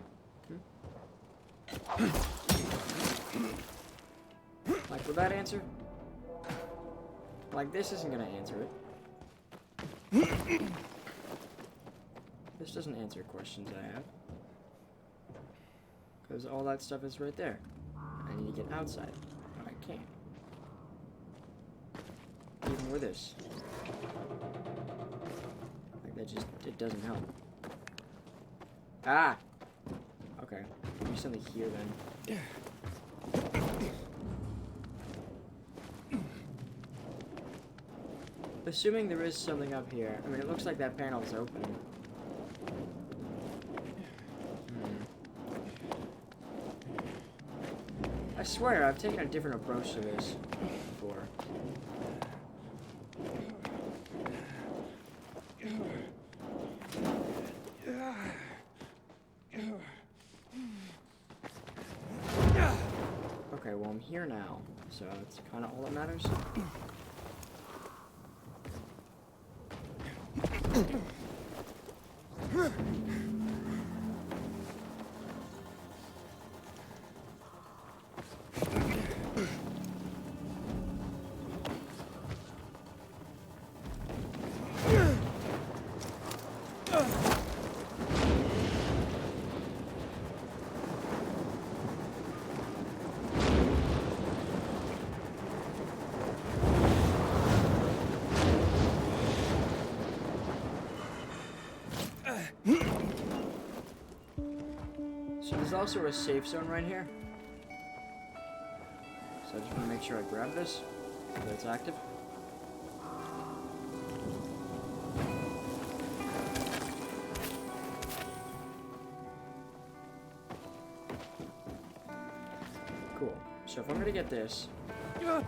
A: Like, will that answer? Like, this isn't gonna answer it. This doesn't answer questions I have. Because all that stuff is right there. I need to get outside. But I can't. Even with this. Like, that just, it doesn't help. Ah! Okay. Maybe something here then. Assuming there is something up here. I mean, it looks like that panel's open. I swear, I've taken a different approach to this before. Okay, well, I'm here now, so that's kind of all that matters. So there's also a safe zone right here. So I just want to make sure I grab this, so that it's active. Cool. So if I'm gonna get this. Oh,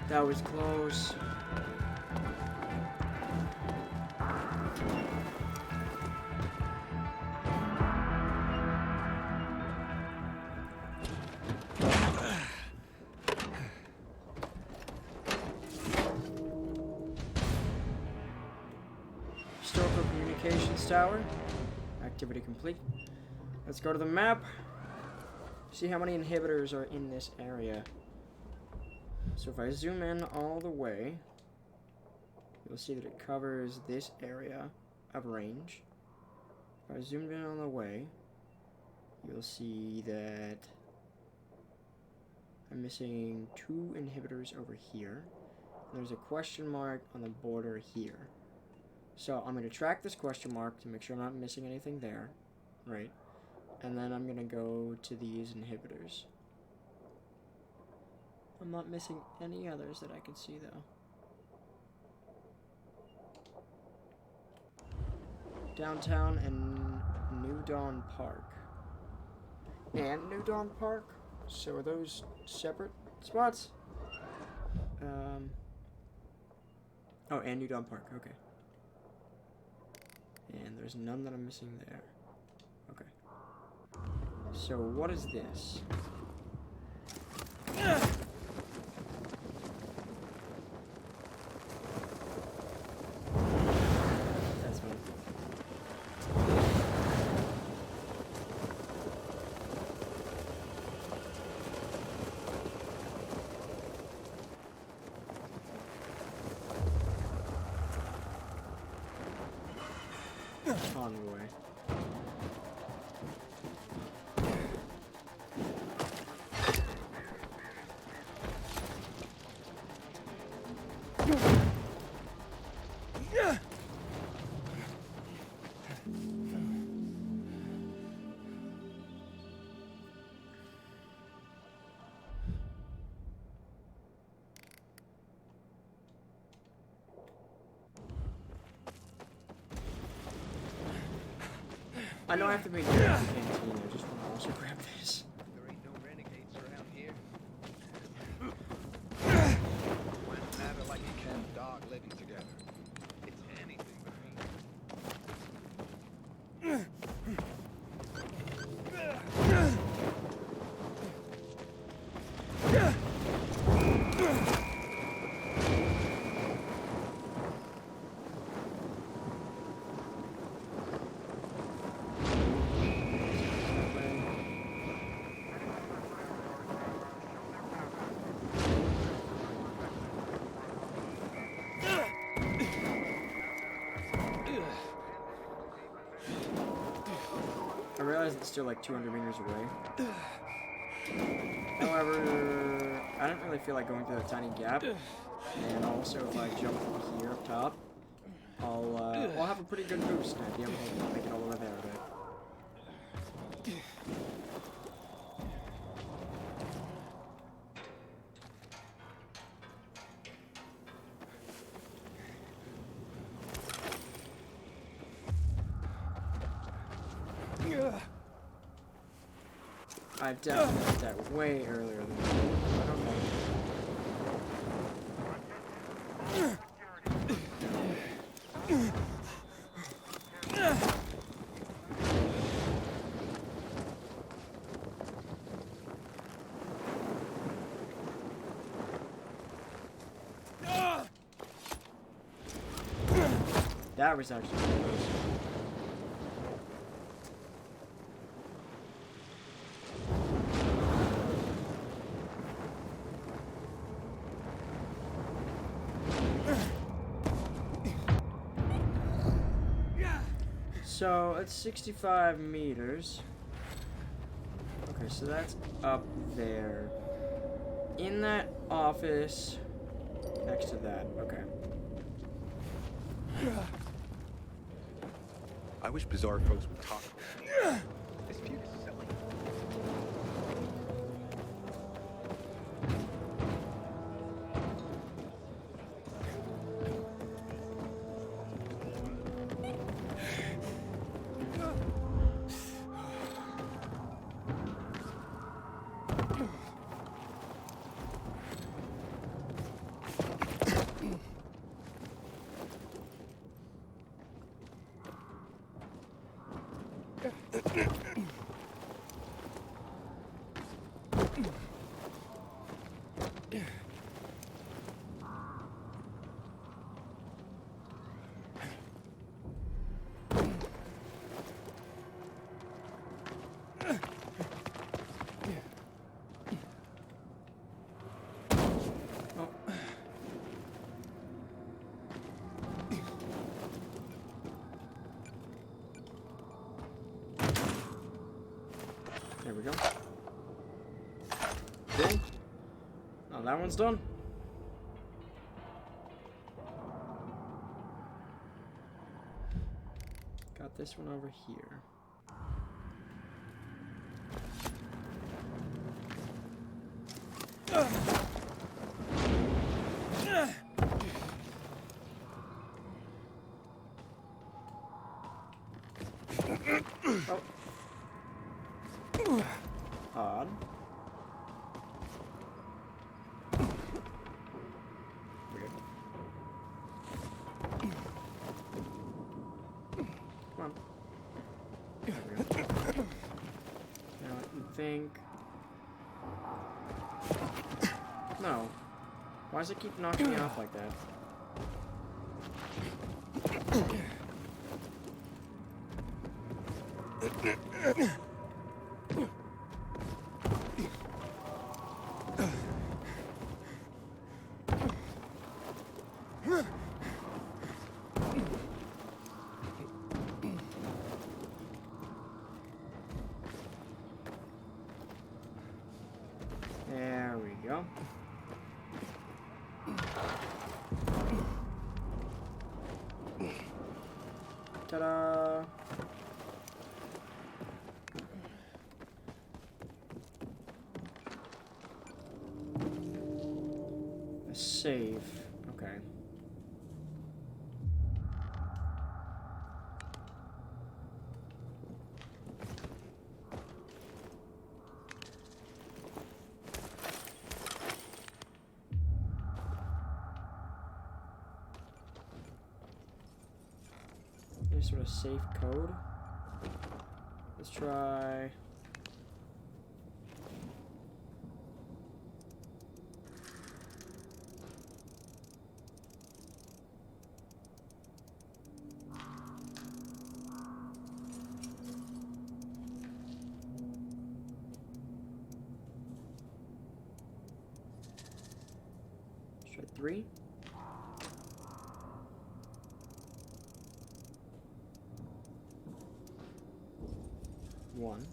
A: that was close. defense tower. Activity complete. Let's go to the map. See how many inhibitors are in this area. So if I zoom in all the way, you'll see that it covers this area of range. If I zoomed in all the way, you'll see that I'm missing 2 inhibitors over here. There's a question mark on the border here. So I'm going to track this question mark to make sure I'm not missing anything there, right? And then I'm going to go to these inhibitors. I'm not missing any others that I can see, though. Downtown and New Dawn Park. And New Dawn Park? So are those separate spots? Oh, and New Dawn Park, okay. And there's none that I'm missing there. Okay. So what is this? That's me. On the way. I know I have to make the canteen. I just want to also grab this.
P: There ain't no renegades around here. When matter like a cat and dog living together. It's anything but
A: I realize it's still like 200 meters away. However, I don't really feel like going through that tiny gap. And also, if I jump from here up top, I'll have a pretty good boost and I'd be able to make it all the way there, right? I definitely did that way earlier than that. That was actually close. So it's 65 meters. Okay, so that's up there. In that office, next to that. Okay.
B: I wish bizarre folks would talk. This feud is silly.
A: There we go. Okay. Oh, that one's done. Got this one over here. Oh. Odd. Weird. Come on. There we go. Now you think. No. Why does it keep knocking me off like that? There we go. Ta-da! A save. Okay. Any sort of safe code? Let's try. Let's try 3. One.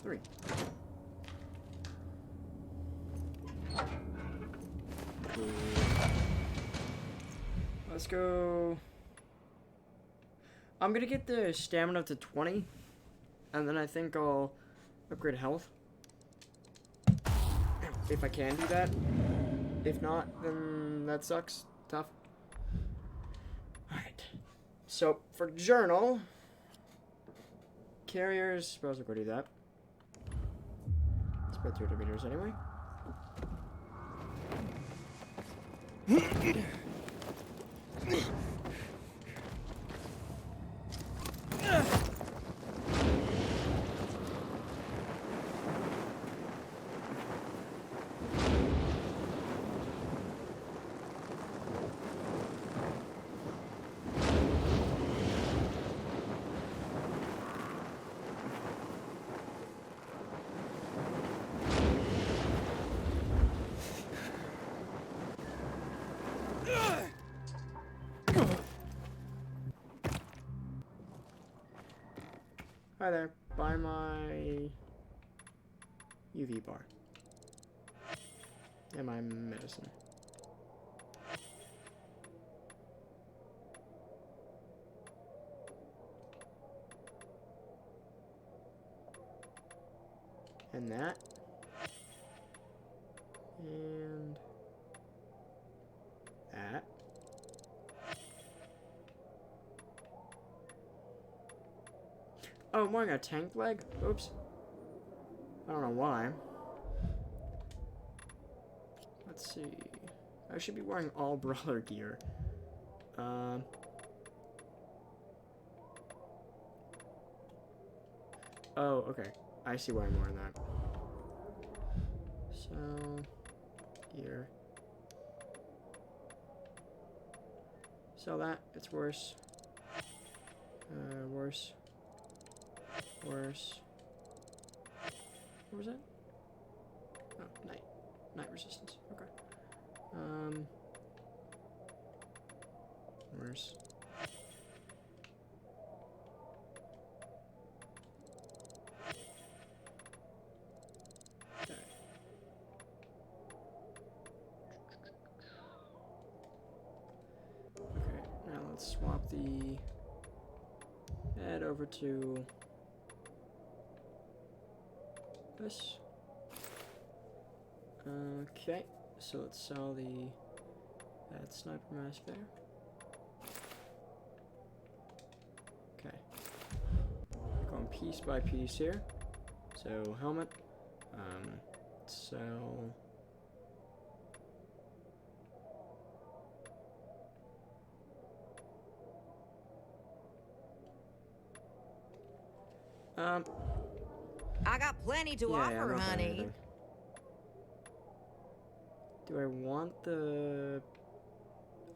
A: Three. Cool. Let's go. I'm gonna get the stamina to 20, and then I think I'll upgrade health. If I can do that. If not, then that sucks. Tough. Alright. So, for journal, carriers, suppose I'll go do that. It's about 300 meters anyway. Hi there, buy my UV bar. And my medicine. And that. And that. Oh, I'm wearing a tank leg? Oops. I don't know why. Let's see. I should be wearing all brawler gear. Oh, okay. I see why I'm wearing that. So, gear. Sell that. It's worse. Worse. Worse. What was that? Oh, night. Night resistance. Okay. Worse. Okay. Okay, now let's swap the head over to this. Okay, so let's sell that sniper mask there. Okay. Going piece by piece here. So helmet. Sell.
N: I got plenty to
A: yeah,
N: offer,
A: I'm not buying
N: honey.
A: anything. Do I want the...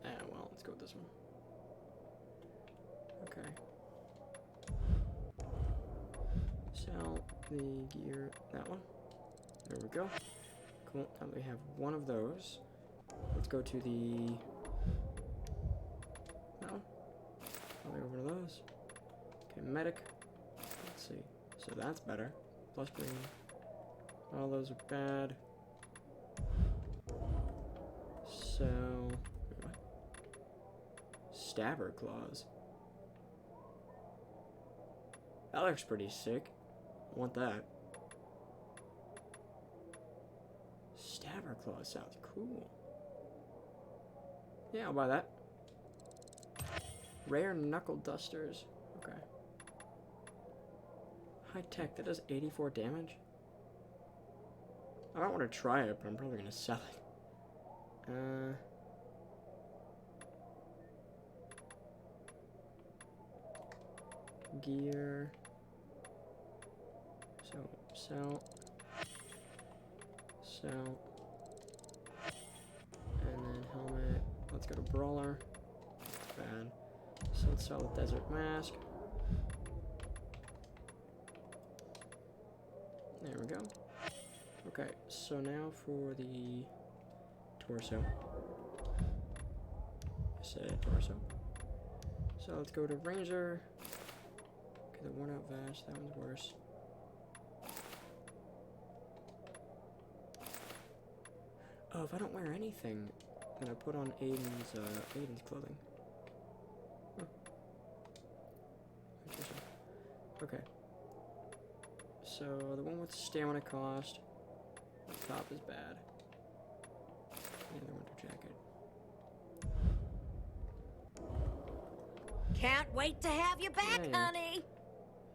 A: well, let's go with this one. Okay. Sell the gear, that one. There we go. Cool, now we have one of those. Let's go to the... that one. I'll go over to those. Okay, medic. Let's see. So that's better. Plus green. All those are bad. So, wait, what? Stabber claws. That looks pretty sick. I want that. Stabber claws sounds cool. Yeah, I'll buy that. Rare knuckle dusters. Okay. High tech. That does 84 damage. I don't want to try it, but I'm probably gonna sell it. Gear. So, sell. Sell. And then helmet. Let's go to brawler. That's bad. So let's sell the desert mask. There we go. Okay, so now for the torso. I said torso. So let's go to Ranger. Okay, the worn out vest, that one's worse. Oh, if I don't wear anything, then I put on Aiden's clothing. Huh. Interesting. Okay. So the one with stamina cost, the top is bad. And the winter jacket.
N: Can't wait to have you back,
A: Yeah, yeah.
N: honey.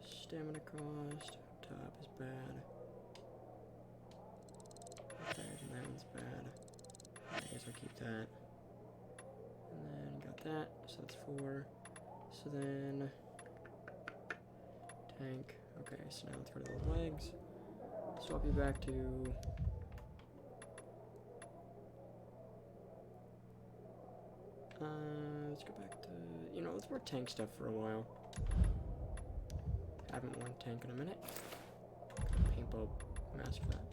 A: Stamina cost, top is bad. Okay, and that one's bad. I guess I'll keep that. And then got that, so that's 4. So then tank. Okay, so now let's go to those legs. Swap you back to let's go back to, let's wear tank stuff for a while. Haven't worn tank in a minute. Paintball mask for that.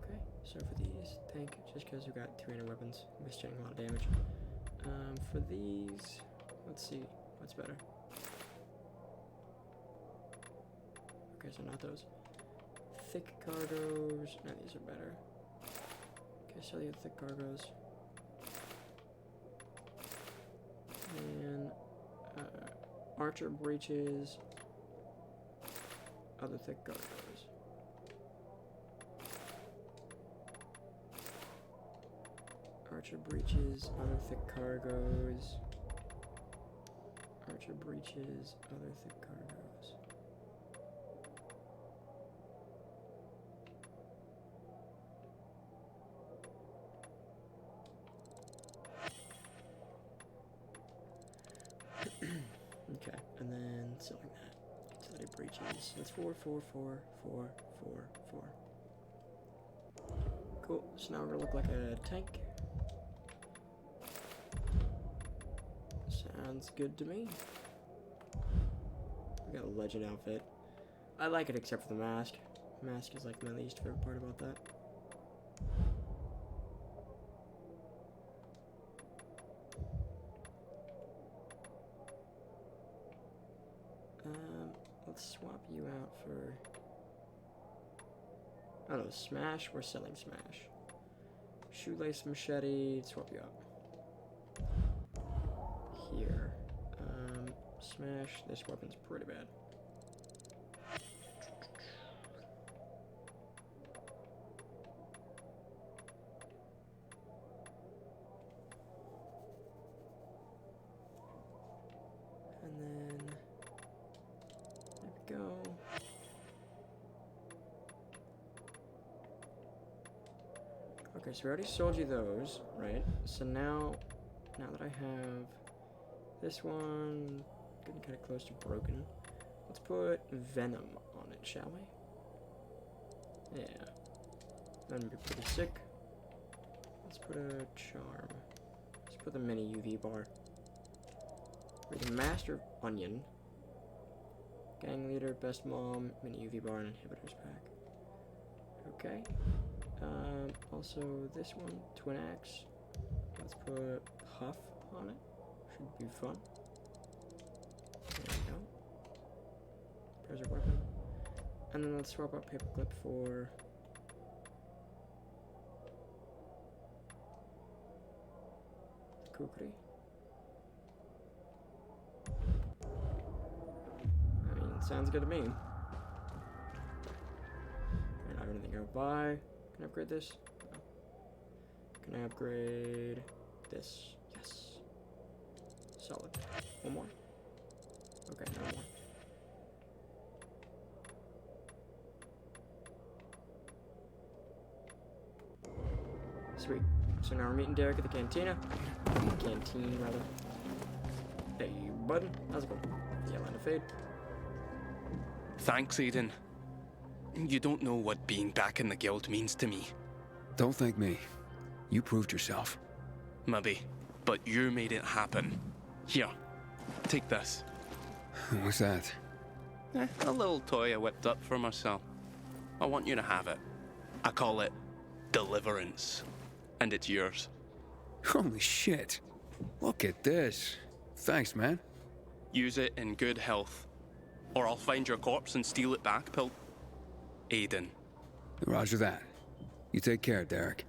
A: Okay, so for these, tank, just because we got 200 weapons, we're getting a lot of damage. For these, let's see, what's better? Okay, so not those. Thick cargos, no, these are better. Okay, so you have thick cargos. And archer breeches, other thick cargos. Archer breeches, other thick cargos. Archer breeches, other thick cargos. Okay, and then selling that. Utility breeches. That's 4, 4, 4, 4, 4, 4. Cool. So now we're gonna look like a tank. Sounds good to me. We got a legend outfit. I like it except for the mask. Mask is like my least favorite part about that. let's swap you out for... I don't know, Smash? We're selling Smash. Shoelace Machete, swap you out. Here. Smash, this weapon's pretty bad. And then, there we go. Okay, so we already sold you those, right? So now that I have this one, getting kind of close to broken, let's put Venom on it, shall we? Yeah, that'd be pretty sick. Let's put a Charm. Let's put the mini UV bar. We're the Master Onion, Gang Leader, Best Mom, mini UV bar, and Inhibitors pack. Okay. Also this one, Twin Axe. Let's put Huff on it. Should be fun. There we go. There's our weapon. And then let's swap out Paperclip for... Kukri. I mean, sounds good to me. And I have anything I'll buy. Can I upgrade this? No. Can I upgrade this? Yes. Solid. One more? Okay, no more. Sweet. So now we're meeting Derek at the cantina. Canteen, rather. Hey, bud. How's it going? Yeah, line of fade.
F: Thanks, Aiden. You don't know what being back in the guild means to me.
M: Don't thank me. You proved yourself.
F: Maybe, but you made it happen. Here, take this.
M: What's that?
F: A little toy I whipped up for myself. I want you to have it. I call it Deliverance. And it's yours.
M: Holy shit. Look at this. Thanks, man.
F: Use it in good health. Or I'll find your corpse and steal it back, Aiden.
M: Roger that. You take care, Derek.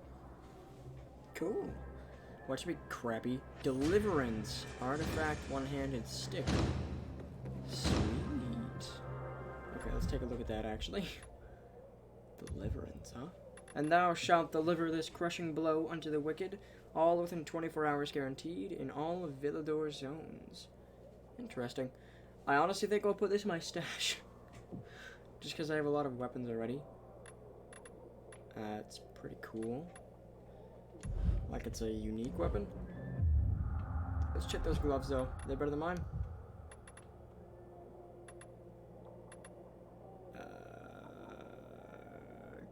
A: Cool. What should be crappy? Deliverance. Artifact one-handed stick. Sweet. Okay, let's take a look at that, actually. Deliverance, huh? And thou shalt deliver this crushing blow unto the wicked, all within 24 hours guaranteed, in all of Villador zones. Interesting. I honestly think I'll put this in my stash. Just because I have a lot of weapons already. It's pretty cool. Like it's a unique weapon. Let's check those gloves though. Are they better than mine?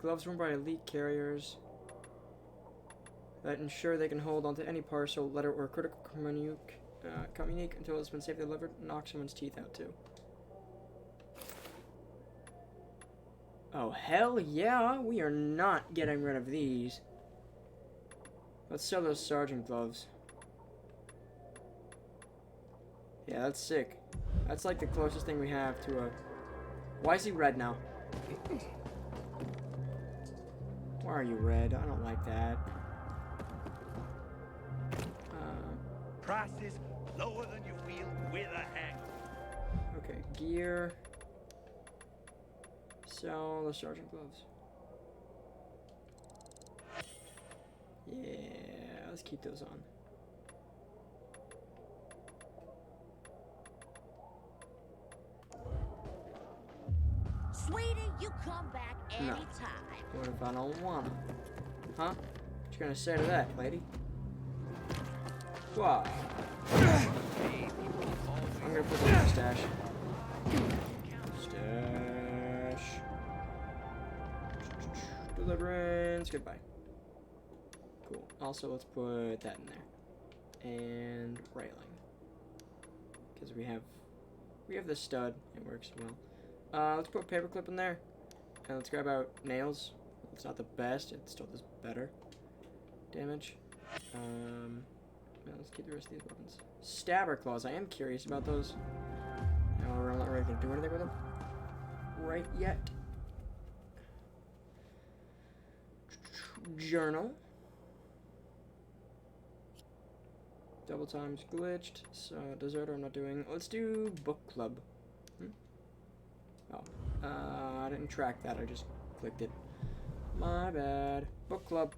A: Gloves worn by elite carriers that ensure they can hold onto any parcel, letter, or critical communique until it's been safely delivered. Knock someone's teeth out too. Oh, hell yeah! We are not getting rid of these. Let's sell those sergeant gloves. Yeah, that's sick. That's like the closest thing we have to a... Why is he red now? Why are you red? I don't like that.
P: Prices lower than you feel with a hang.
A: Okay, gear. Sell the sergeant gloves. Yeah, let's keep those on.
N: Sweetie, you come back anytime.
A: No. What if I don't wanna? Huh? What you gonna say to that, lady? Wow. I'm gonna put this in my stash. Stash. Deliverance. Goodbye. Cool. Also, let's put that in there. And railing. Because we have the stud. It works well. Let's put a paperclip in there. And let's grab out nails. It's not the best. It still does better damage. Well, let's keep the rest of these weapons. Stabber claws. I am curious about those. No, we're not really gonna do anything with them. quite yet. Journal. Double time's glitched, so deserter I'm not doing. Let's do book club. Oh, I didn't track that, I just clicked it. My bad. Book club.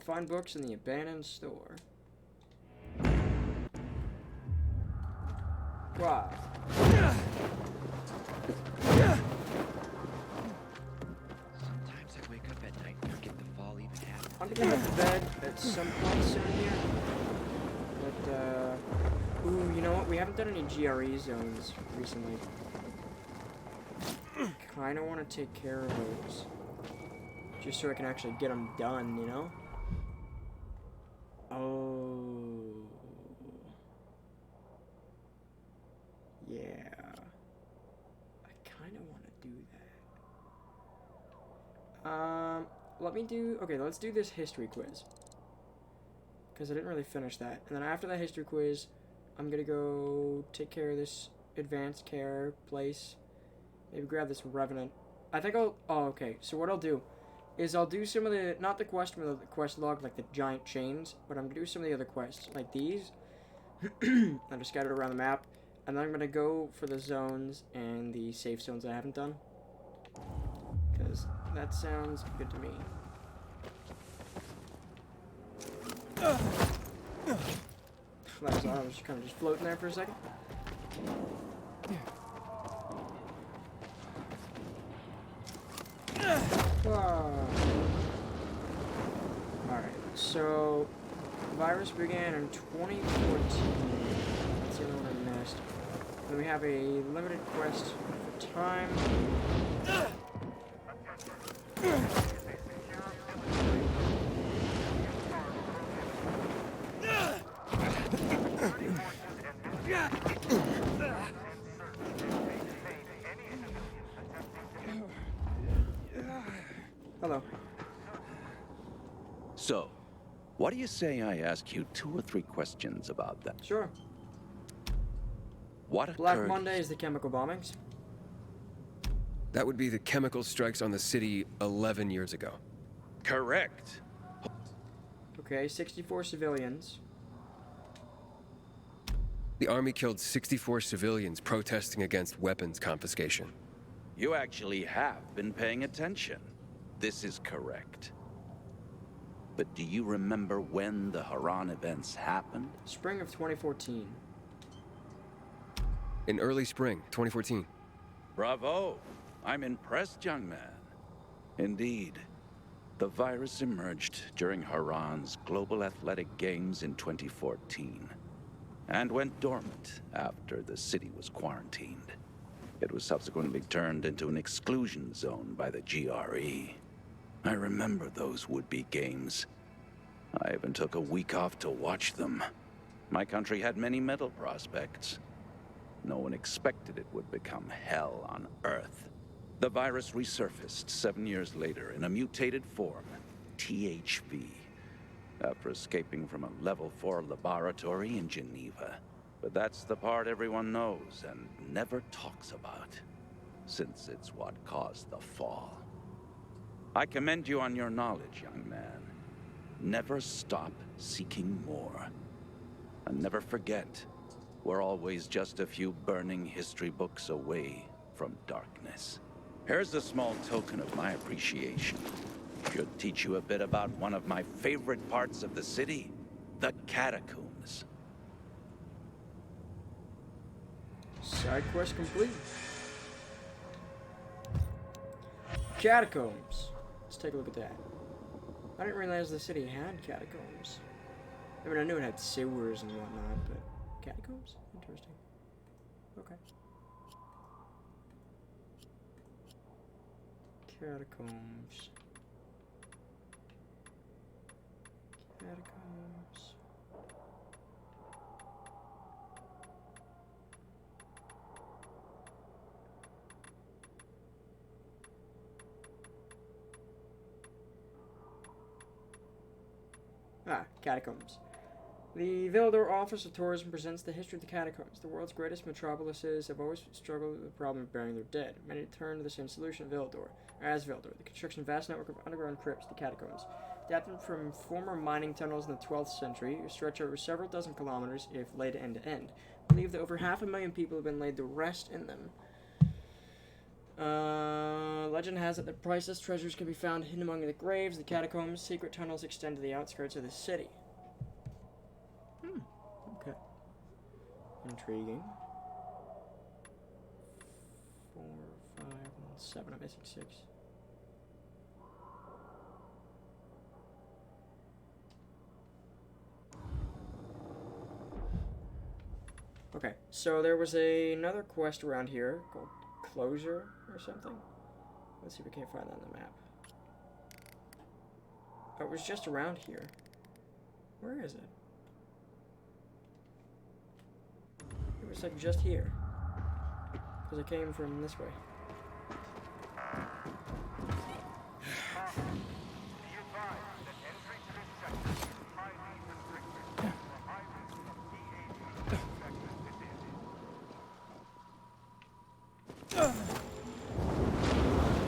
A: Find books in the abandoned store. Wow.
R: Sometimes I wake up at night and forget the fall even happened.
A: I'm gonna have to bed at some point soon here. But, ooh, you know what? We haven't done any GRE zones recently. Kinda wanna take care of those. Just so I can actually get them done, you know? Oh. Yeah. I kinda wanna do that. Let me do... Okay, let's do this history quiz. Because I didn't really finish that. And then after that history quiz, I'm gonna go take care of this advanced care place. Maybe grab this revenant. I think I'll... Oh, okay. So what I'll do is I'll do some of the... Not the quest from the quest log, like the giant chains, but I'm gonna do some of the other quests, like these. that are scattered around the map. And then I'm gonna go for the zones and the safe zones I haven't done. Because that sounds good to me. I was kind of just floating there for a second. Alright, so virus began in 2014. That's the only one I missed. Then we have a limited quest for time. Hello.
H: So, what do you say I ask you 2 or 3 questions about that?
A: Sure.
H: What occurred?
A: Black Monday is the chemical bombings.
M: That would be the chemical strikes on the city 11 years ago.
H: Correct.
A: Okay, 64 civilians.
M: The army killed 64 civilians protesting against weapons confiscation.
H: You actually have been paying attention. This is correct. But do you remember when the Haran events happened?
A: Spring of 2014.
M: In early spring, 2014.
H: Bravo! I'm impressed, young man. Indeed. The virus emerged during Haran's Global Athletic Games in 2014, and went dormant after the city was quarantined. It was subsequently turned into an exclusion zone by the GRE. I remember those would-be games. I even took a week off to watch them. My country had many medal prospects. No one expected it would become hell on Earth. The virus resurfaced 7 years later in a mutated form, THV, after escaping from a Level 4 laboratory in Geneva. But that's the part everyone knows and never talks about, since it's what caused the fall. I commend you on your knowledge, young man. Never stop seeking more. And never forget, we're always just a few burning history books away from darkness. Here's a small token of my appreciation. Should teach you a bit about one of my favorite parts of the city, the catacombs.
A: Side quest complete. Catacombs. Let's take a look at that. I didn't realize the city had catacombs. I mean, I knew it had sewers and whatnot, but catacombs? Interesting. Okay. Catacombs. Catacombs. Ah, catacombs. The Villador Office of Tourism presents the history of the catacombs. The world's greatest metropolises have always struggled with the problem of burying their dead. Many turn to the same solution at Villador. As Villador, the construction of a vast network of underground crypts, the catacombs. Adapted from former mining tunnels in the 12th century, stretch over several dozen kilometers if laid end to end. Believe that over 500,000 people have been laid to rest in them. Legend has it that priceless treasures can be found hidden among the graves, the catacombs. Secret tunnels extend to the outskirts of the city. Okay. Intriguing. 4, 5, and 7. I'm missing 6. Okay, so there was another quest around here called Closure or something. Let's see if we can't find that on the map. Oh, it was just around here. Where is it? It was like just here. Because I came from this way.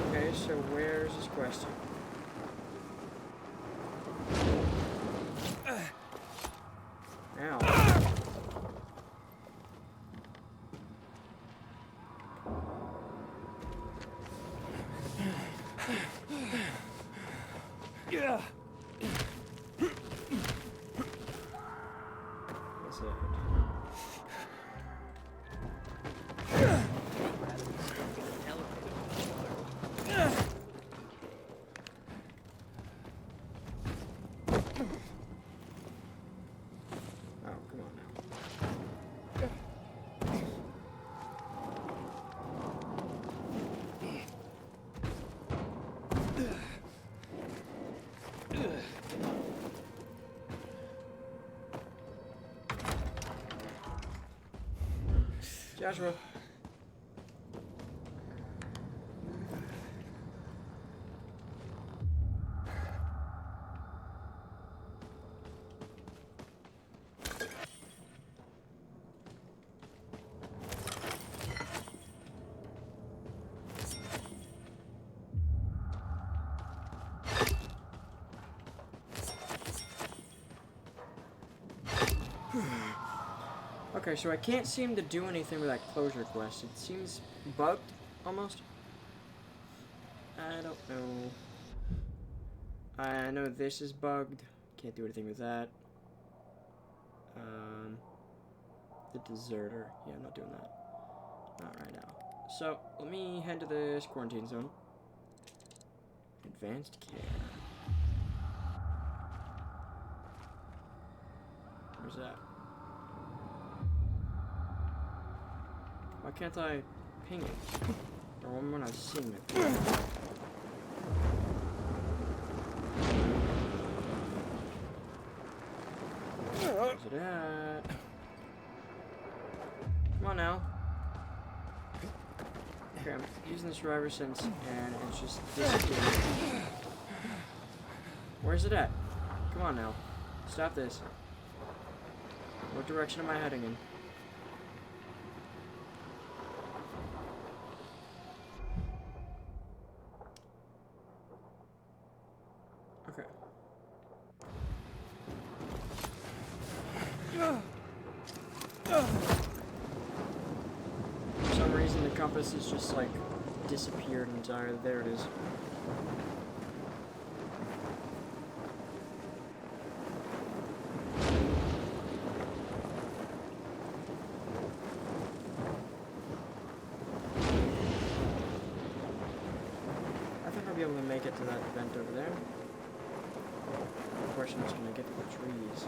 A: Okay, so where's this question? Ow.
P: Yeah.
A: What's that? Oh, come on now. Joshua. Okay, so I can't seem to do anything with that closure quest. It seems bugged, almost. I don't know. I know this is bugged. Can't do anything with that. The deserter. Yeah, I'm not doing that. Not right now. So, let me head to this quarantine zone. Advanced care. Where's that? Why can't I ping it? Or when we're not seeing it? Where's it at? Come on now. Okay, I'm using this driver sense and it's just disappearing. Where's it at? Come on now. Stop this. What direction am I heading in? Okay. For some reason the compass is just like disappeared entirely. There it is. I think I'll be able to make it to that vent over there. The question is, can I get to the trees?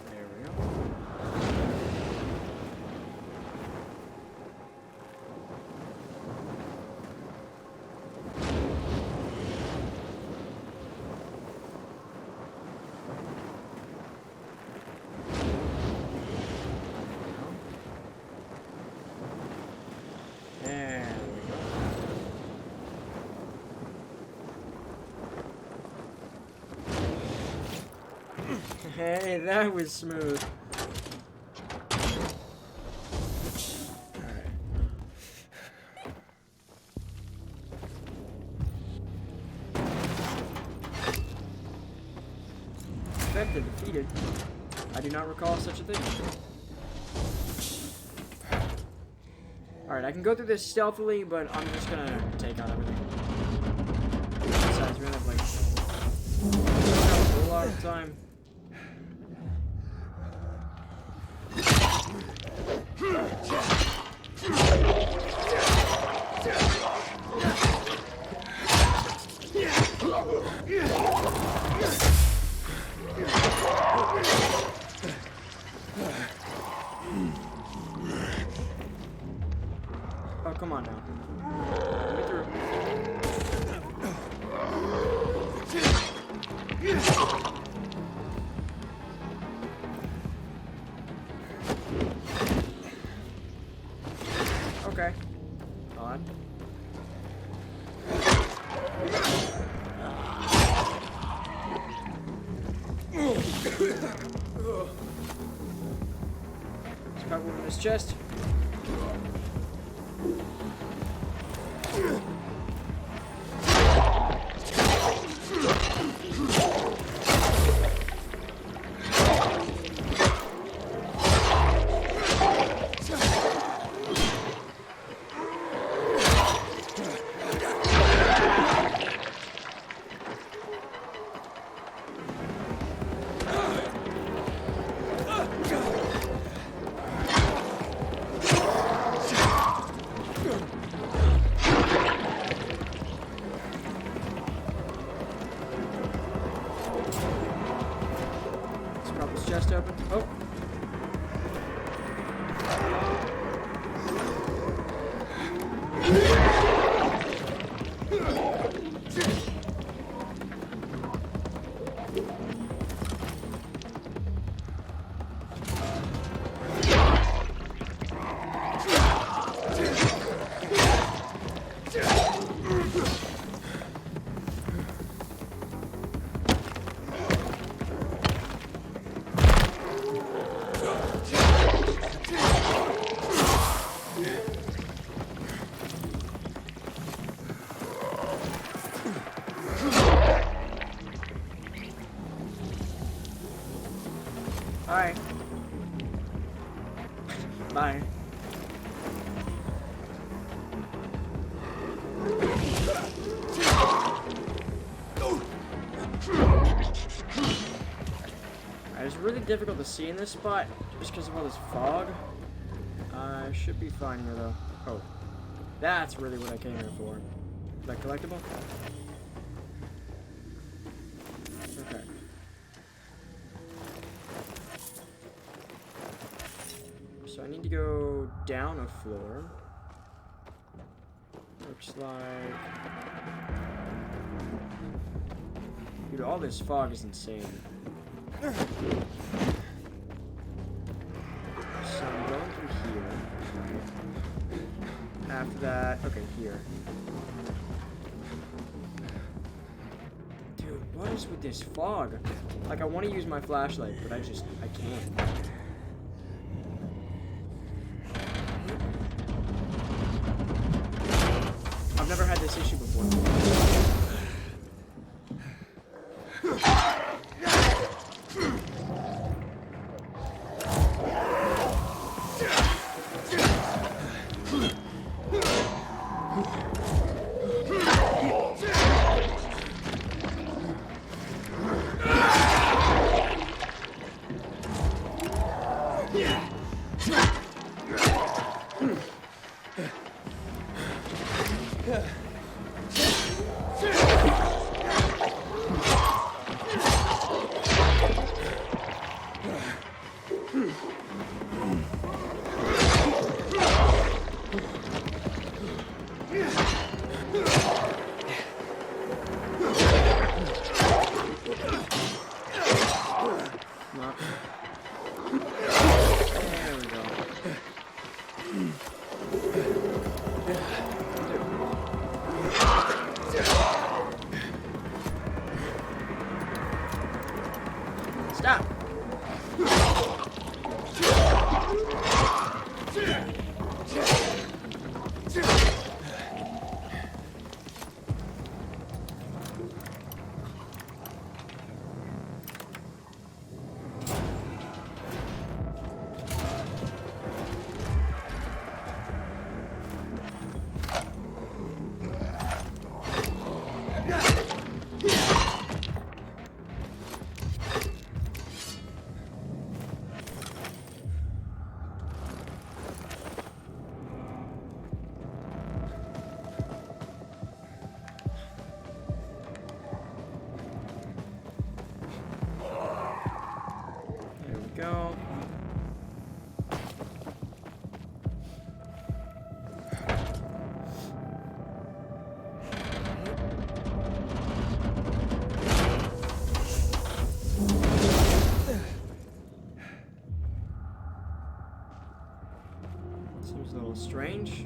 A: There we go. There we go. Hey, that was smooth. Alright. Infected, defeated. I do not recall such a thing. Alright, I can go through this stealthily, but I'm just gonna take out everything. Besides, we don't have, like, a whole lot of time. Oh, come on now. Get through. Okay. Odd. Let's cut one in his chest. Chest open. Oh. Alright. Bye. It's really difficult to see in this spot just because of all this fog. I should be fine here though. Oh. That's really what I came here for. Is that collectible? Okay. So I need to go down a floor. Looks like... Dude, all this fog is insane. So I'm going through here. After that, okay, here. Dude, what is with this fog? Like, I want to use my flashlight, but I can't. I've never had this issue before. little strange.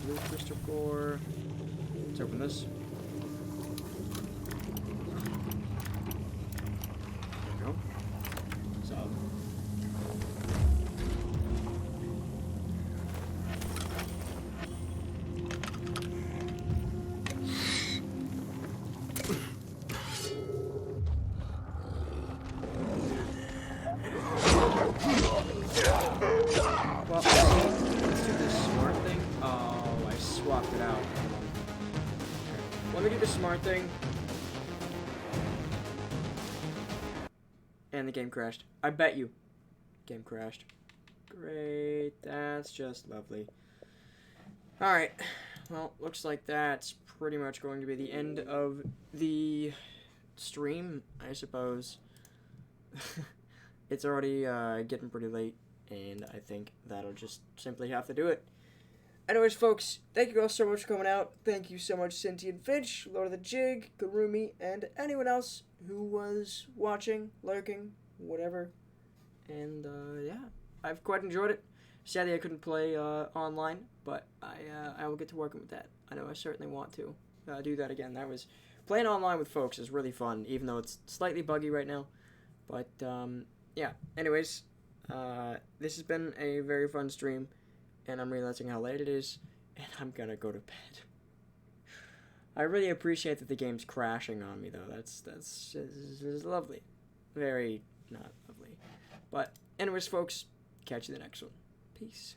A: Blue crystal core. Let's open this. There we go. Solid. Well, let's do this smart thing. Oh, I swapped it out. Let me do the smart thing. And the game crashed. I bet you. Game crashed. Great. That's just lovely. Alright. Well, looks like that's pretty much going to be the end of the stream, I suppose. It's already getting pretty late, and I think that'll just simply have to do it. Anyways, folks, thank you all so much for coming out. Thank you so much, Sentient Finch, Lord of the Jig, Garumi, and anyone else who was watching, lurking, whatever. And, yeah, I've quite enjoyed it. Sadly, I couldn't play online, but I will get to working with that. I know I certainly want to do that again. Playing online with folks is really fun, even though it's slightly buggy right now. But, yeah, anyways, this has been a very fun stream, and I'm realizing how late it is, and I'm gonna go to bed. I really appreciate that the game's crashing on me, though. That's lovely. Very not lovely. But, anyways, folks, catch you in the next one. Peace.